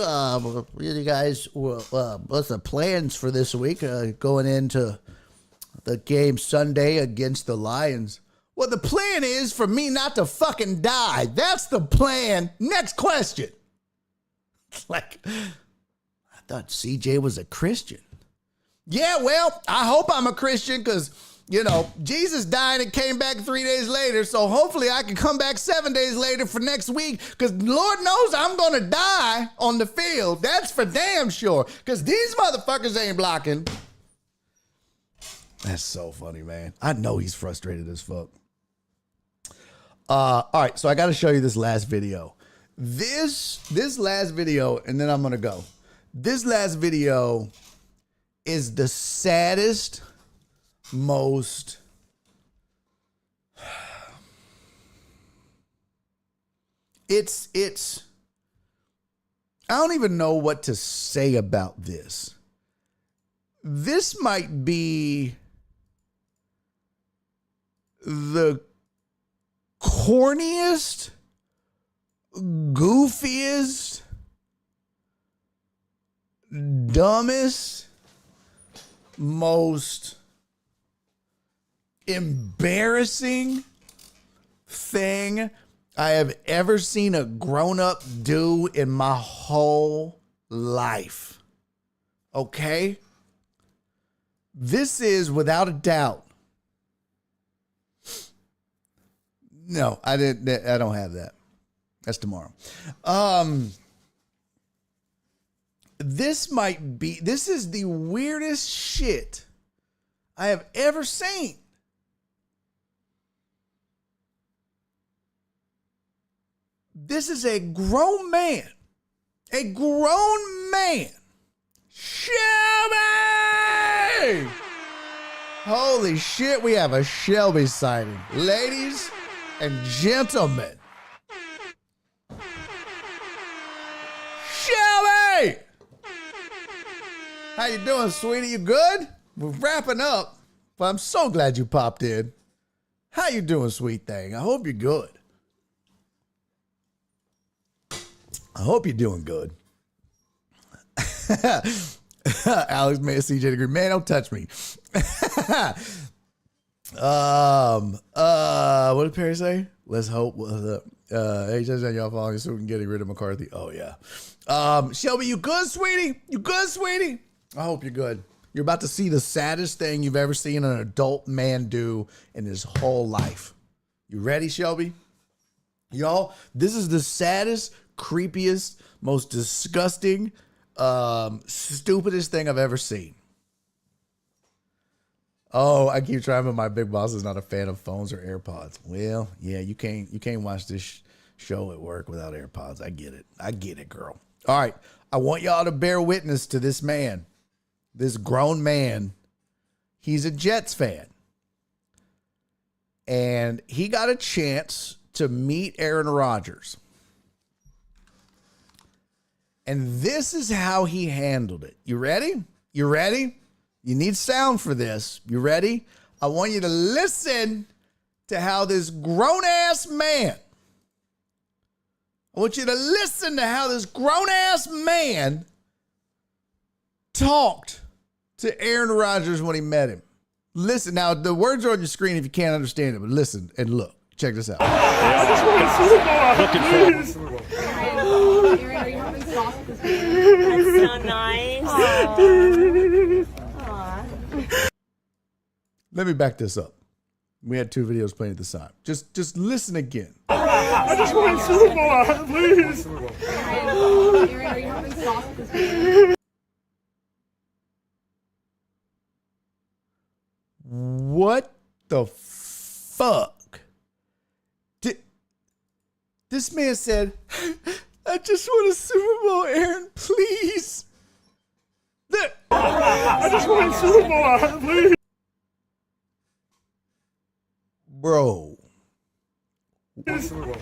you guys, what's the plans for this week going into the game Sunday against the Lions? Well, the plan is for me not to fucking die. That's the plan. Next question. Like, I thought CJ was a Christian. Yeah, well, I hope I'm a Christian because, Jesus died and came back 3 days later. So hopefully I can come back 7 days later for next week because Lord knows I'm going to die on the field. That's for damn sure because these motherfuckers ain't blocking. That's so funny, man. I know he's frustrated as fuck. All right, so I got to show you this last video. This last video, and then I'm going to go. This last video is the saddest, most it's I don't even know what to say about this. This might be the corniest, goofiest, dumbest, most embarrassing thing I have ever seen a grown-up do in my whole life. Okay? This is, without a doubt. No, I don't have that. That's tomorrow. This is the weirdest shit I have ever seen. This is a grown man. A grown man. Shelby! Holy shit, we have a Shelby sighting. Ladies and gentlemen. Shelby! How you doing, sweetie? You good? We're wrapping up, but I'm so glad you popped in. How you doing, sweet thing? I hope you're good. I hope you're doing good. Alex made CJ agree. Man, don't touch me. What did Perry say? Let's hope. Hey, just y'all following so we can get rid of McCarthy. Oh yeah. Shelby, you good, sweetie? You good, sweetie? I hope you're good. You're about to see the saddest thing you've ever seen an adult man do in his whole life. You ready, Shelby? Y'all, this is the saddest, creepiest, most disgusting, stupidest thing I've ever seen. Oh, I keep trying, but my big boss is not a fan of phones or AirPods. Well, yeah, you can't watch this show at work without AirPods. I get it. I get it, girl. All right. I want y'all to bear witness to this man, this grown man. He's a Jets fan. And he got a chance to meet Aaron Rodgers. And this is how he handled it. You ready? You ready? You need sound for this. You ready? I want you to listen to how this grown-ass man, I want you to listen to how this grown-ass man talked to Aaron Rodgers when he met him. Listen, now the words are on your screen if you can't understand it, but listen and look. Check this out. Looking for That's so nice. Let me back this up. We had two videos playing at the time. Just listen again. I just want Super Bowl, please. What the fuck? This man said, I just want a Super Bowl, Aaron, please. I just want Super Bowl, please. Bro. That's so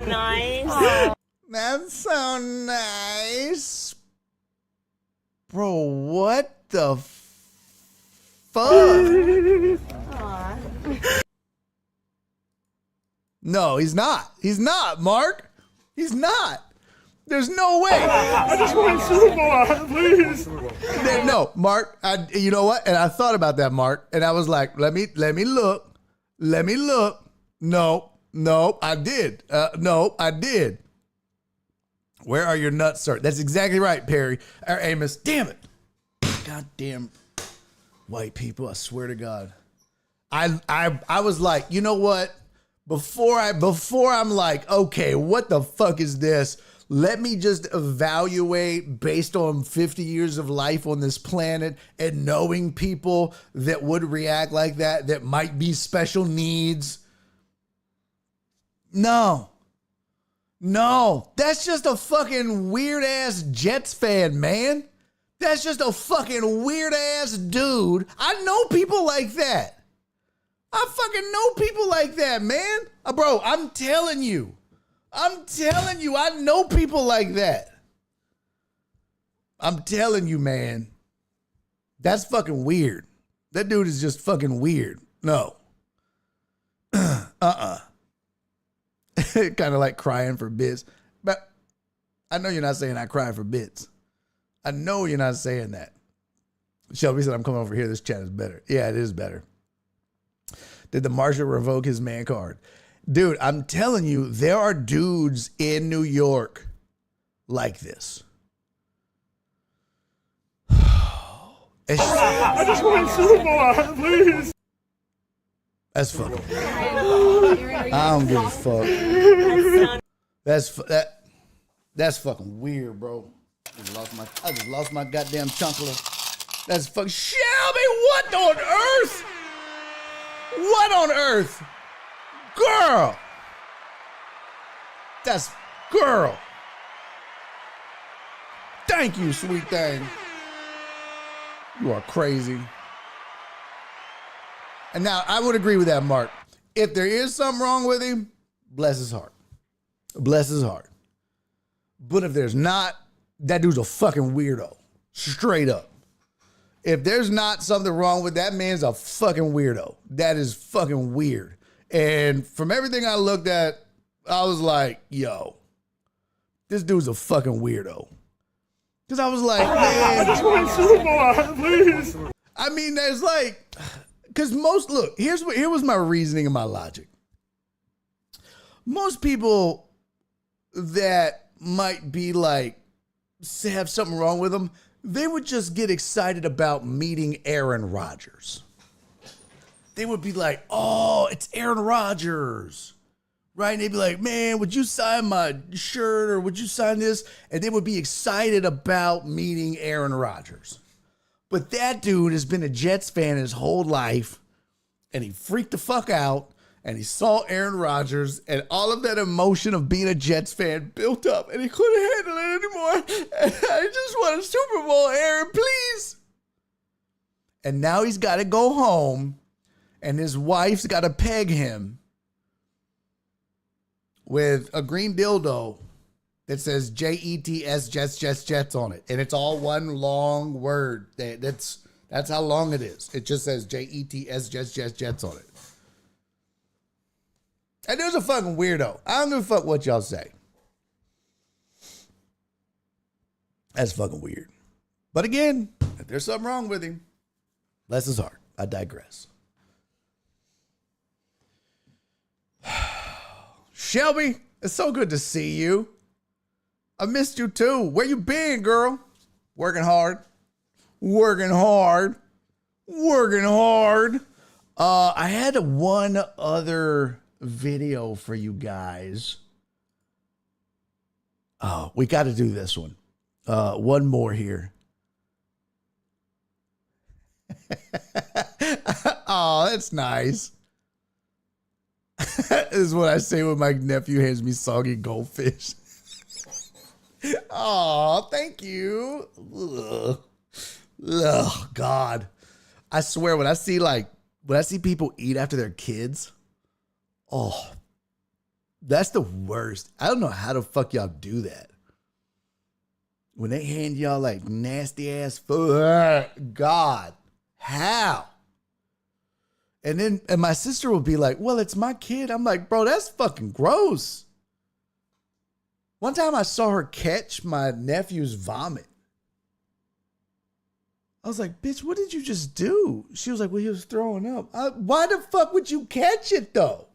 nice. That's so nice. Bro, what the fuck? No, he's not. He's not, Mark. He's not. There's no way. I just want Super Bowl, please. No, Mark. You know what? And I thought about that, Mark. And I was like, let me look. Let me look. No, I did. No, I did. Where are your nuts, sir? That's exactly right, Perry. Or Amos. Damn it. Goddamn white people. I swear to God. I was like, you know what? Before I'm like, okay, what the fuck is this? Let me just evaluate based on 50 years of life on this planet and knowing people that would react like that might be special needs. No, that's just a fucking weird ass Jets fan, man. That's just a fucking weird ass dude. I know people like that. I fucking know people like that, man. Bro, I'm telling you, I know people like that. I'm telling you, man. That's fucking weird. That dude is just fucking weird. No. Kind of like crying for bits. But I know you're not saying I cry for bits. I know you're not saying that. Shelby said, I'm coming over here. This chat is better. Yeah, it is better. Did the marshal revoke his man card? Dude, I'm telling you, there are dudes in New York like this. I just want Super Bowl, please. That's fucking. I don't give a fuck. That's fucking weird, bro. I just lost my goddamn chunkler. That's fucking Shelby. What on earth? What on earth? Girl. That's girl. Thank you, sweet thing. You are crazy. And now I would agree with that, Mark. If there is something wrong with him, bless his heart. Bless his heart. But if there's not, that dude's a fucking weirdo. Straight up. If there's not something wrong with that man's a fucking weirdo. That is fucking weird. And from everything I looked at, I was like, yo, this dude's a fucking weirdo. Because I was like, man. I just want Super Bowl, please. I mean, there's like, because look, here was my reasoning and my logic. Most people that might be like, have something wrong with them, they would just get excited about meeting Aaron Rodgers. They would be like, oh, it's Aaron Rodgers. Right? And they'd be like, man, would you sign my shirt or would you sign this? And they would be excited about meeting Aaron Rodgers. But that dude has been a Jets fan his whole life, and he freaked the fuck out, and he saw Aaron Rodgers, and all of that emotion of being a Jets fan built up, and he couldn't handle it anymore. And I just want a Super Bowl, Aaron, please. And now he's got to go home, and his wife's got to peg him with a green dildo that says Jets, Jets on it. And it's all one long word. That's how long it is. It just says Jets, Jets on it. And there's a fucking weirdo. I don't give a fuck what y'all say. That's fucking weird. But again, if there's something wrong with him, bless his heart. I digress. Shelby, it's so good to see you. I missed you too. Where you been, girl? Working hard. I had one other video for you guys. Oh, we got to do this one. One more here. Oh, that's nice. This is what I say when my nephew hands me soggy goldfish. Oh, thank you. Ugh, God. I swear, when I see people eat after their kids, oh, that's the worst. I don't know how the fuck y'all do that. When they hand y'all like nasty ass food, God, how? And my sister will be like, well, it's my kid. I'm like, bro, that's fucking gross. One time I saw her catch my nephew's vomit. I was like, bitch, what did you just do? She was like, well, he was throwing up. Why the fuck would you catch it, though?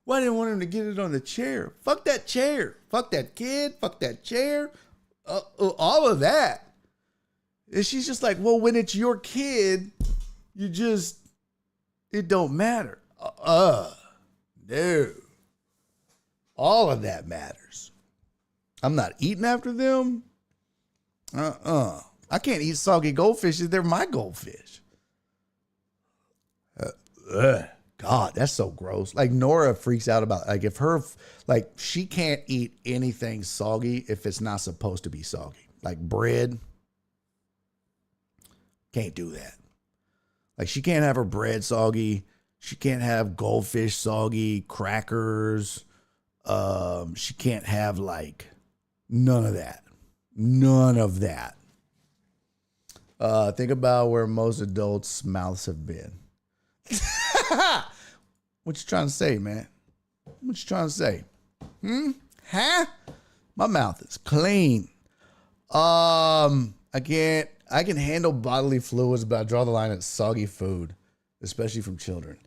Well, I didn't want him to get it on the chair. Fuck that chair. Fuck that kid. Fuck that chair. All of that. And she's just like, well, when it's your kid, it don't matter. No. All of that matters. I'm not eating after them. I can't eat soggy goldfish if they're my goldfish. God, that's so gross. Like Nora freaks out about, like if her, like she can't eat anything soggy if it's not supposed to be soggy. Like bread. Can't do that. Like she can't have her bread soggy. She can't have goldfish soggy, crackers. She can't have like none of that. None of that. Think about where most adults' mouths have been. What you trying to say, man? What you trying to say? Huh? My mouth is clean. I can handle bodily fluids, but I draw the line at soggy food, especially from children.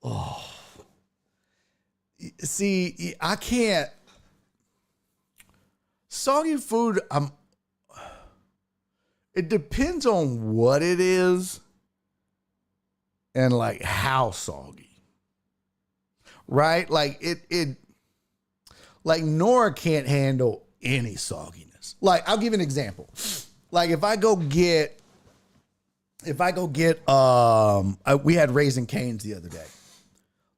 Oh. See, I can't. Soggy food, it depends on what it is and like how soggy. Right? Like like Nora can't handle any sogginess. Like I'll give you an example. Like if I go get if I go get, we had Raising Cane's the other day.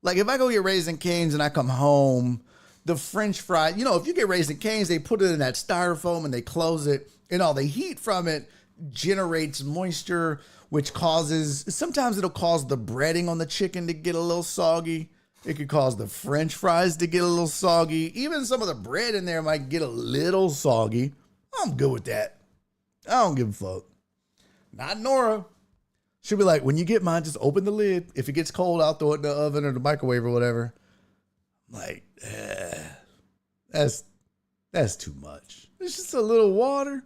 Like if I go get Raising Cane's and I come home, the French fry, you know, if you get Raising Cane's, they put it in that styrofoam and they close it, and all the heat from it generates moisture, which causes, sometimes it'll cause the breading on the chicken to get a little soggy. It could cause the French fries to get a little soggy. Even some of the bread in there might get a little soggy. I'm good with that. I don't give a fuck. Not Nora. She'll be like, when you get mine, just open the lid. If it gets cold, I'll throw it in the oven or the microwave or whatever. I'm like, that's too much. It's just a little water.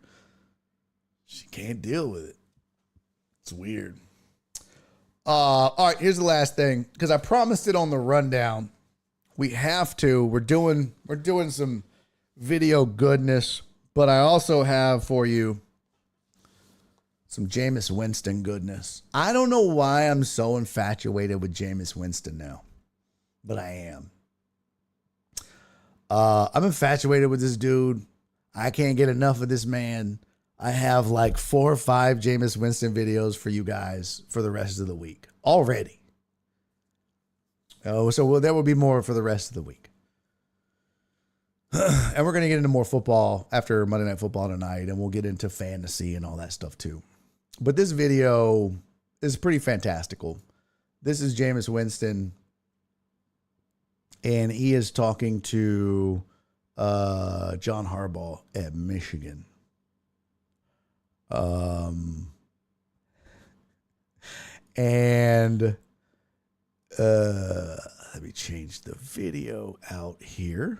She can't deal with it. It's weird. All right, here's the last thing, because I promised it on the rundown. We have to. We're doing some video goodness, but I also have for you some Jameis Winston goodness. I don't know why I'm so infatuated with Jameis Winston now, but I am. I'm infatuated with this dude. I can't get enough of this man. I have like 4 or 5 Jameis Winston videos for you guys for the rest of the week already. So there will be more for the rest of the week. And we're going to get into more football after Monday Night Football tonight, and we'll get into fantasy and all that stuff too. But this video is pretty fantastical. This is Jameis Winston, and he is talking to John Harbaugh at Michigan. And let me change the video out here.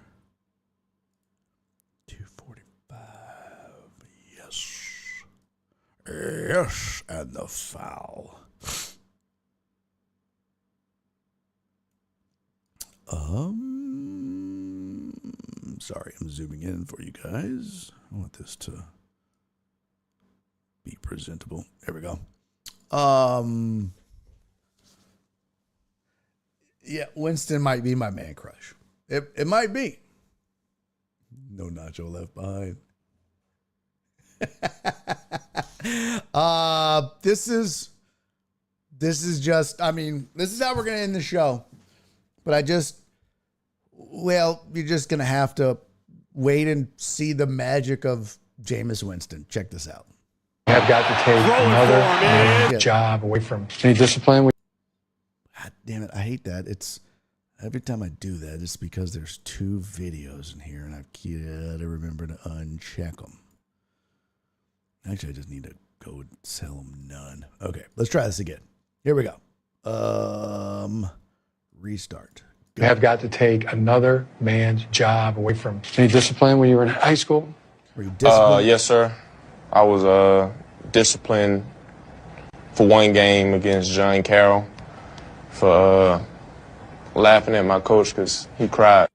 245. Yes, and the foul. Sorry, I'm zooming in for you guys. I want this to be presentable. There we go. Yeah, Winston might be my man crush. It might be. No Nacho left behind. This is just, I mean, this is how we're going to end the show. But you're just going to have to wait and see the magic of Jameis Winston. Check this out. Have got to take another job away from any discipline. God damn it. I hate that. It's every time I do that, it's because there's 2 videos in here and I've got to remember to uncheck them. Actually, I just need to go and tell them none. Okay, let's try this again. Here we go. Restart. You have got to take another man's job away from any discipline when you were in high school. Were you disciplined? Yes, sir. I was disciplined for one game against John Carroll for laughing at my coach because he cried.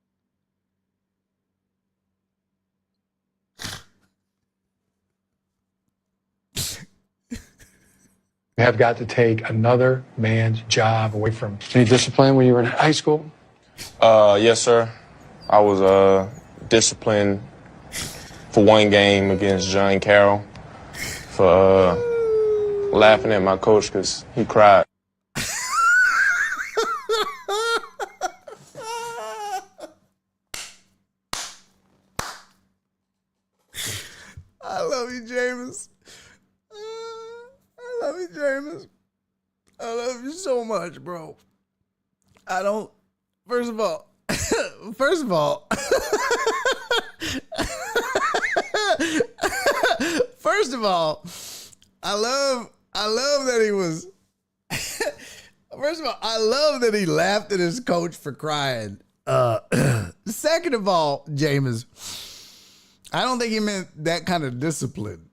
You have got to take another man's job away from any discipline when you were in high school. Yes, sir. I was disciplined for one game against John Carroll for laughing at my coach because he cried. I love you, Jameis. I love you, Jameis. I love you so much, bro. First of all, I love that he was, first of all, I love that he laughed at his coach for crying. Second of all, Jameis, I don't think he meant that kind of discipline.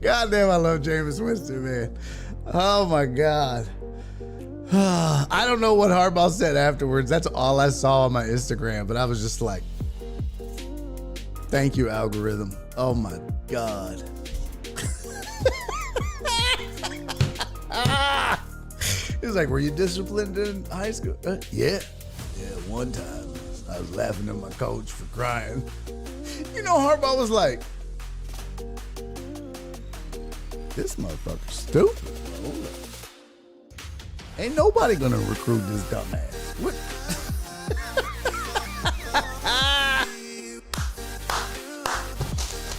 Goddamn, I love Jameis Winston, man. Oh my God. I don't know what Harbaugh said afterwards. That's all I saw on my Instagram, but I was just like, thank you, algorithm. Oh my God. He's like, were you disciplined in high school? Yeah, one time. I was laughing at my coach for crying. You know, Harbaugh was like, this motherfucker's stupid, bro. Ain't nobody gonna recruit this dumbass. What?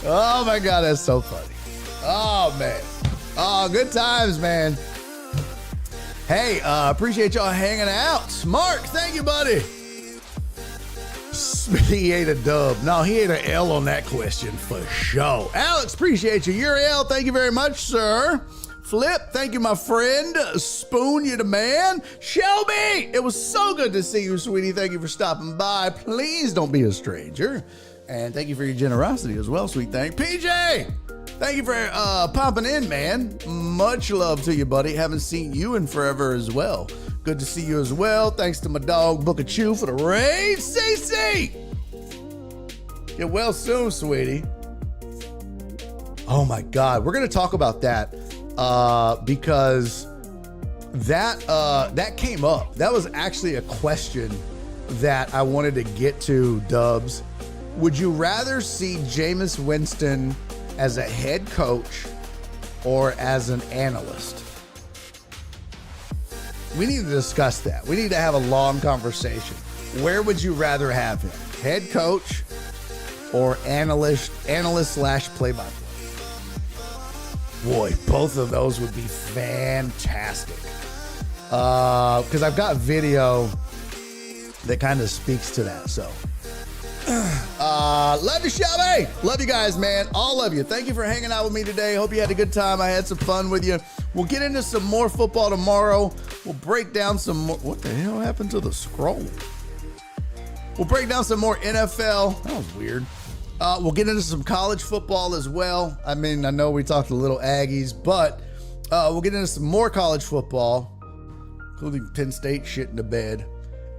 Oh my God, that's so funny. Oh man. Oh, good times, man. Hey, appreciate y'all hanging out. Mark, thank you, buddy. He ate a dub. No, he ate an L on that question for sure. Alex, appreciate you. Uriel, thank you very much, sir. Flip, thank you, my friend. Spoon, you the man. Shelby, it was so good to see you, sweetie. Thank you for stopping by. Please don't be a stranger. And thank you for your generosity as well, sweet thing. PJ, thank you for popping in, man. Much love to you, buddy. Haven't seen you in forever as well. Good to see you as well. Thanks to my dog, Booker Chew, for the raid. CC! Get well soon, sweetie. Oh my God, we're going to talk about that because that came up. That was actually a question that I wanted to get to, Dubs. Would you rather see Jameis Winston as a head coach or as an analyst? We need to discuss that. We need to have a long conversation. Where would you rather have him? Head coach or analyst slash play-by-play? Boy, both of those would be fantastic. Because I've got video that kind of speaks to that. So, love you, Shelby. Love you guys, man. All of you. Thank you for hanging out with me today. Hope you had a good time. I had some fun with you. We'll get into some more football tomorrow. We'll break down some more. What the hell happened to the scroll? We'll break down some more NFL. That was weird. We'll get into some college football as well. I mean, I know we talked a little Aggies, but we'll get into some more college football, including Penn State shit in the bed,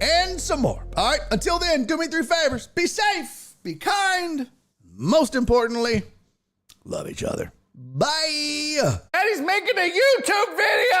and some more. All right, until then, do me 3 favors. Be safe, be kind, most importantly, love each other. Bye. And he's making a YouTube video.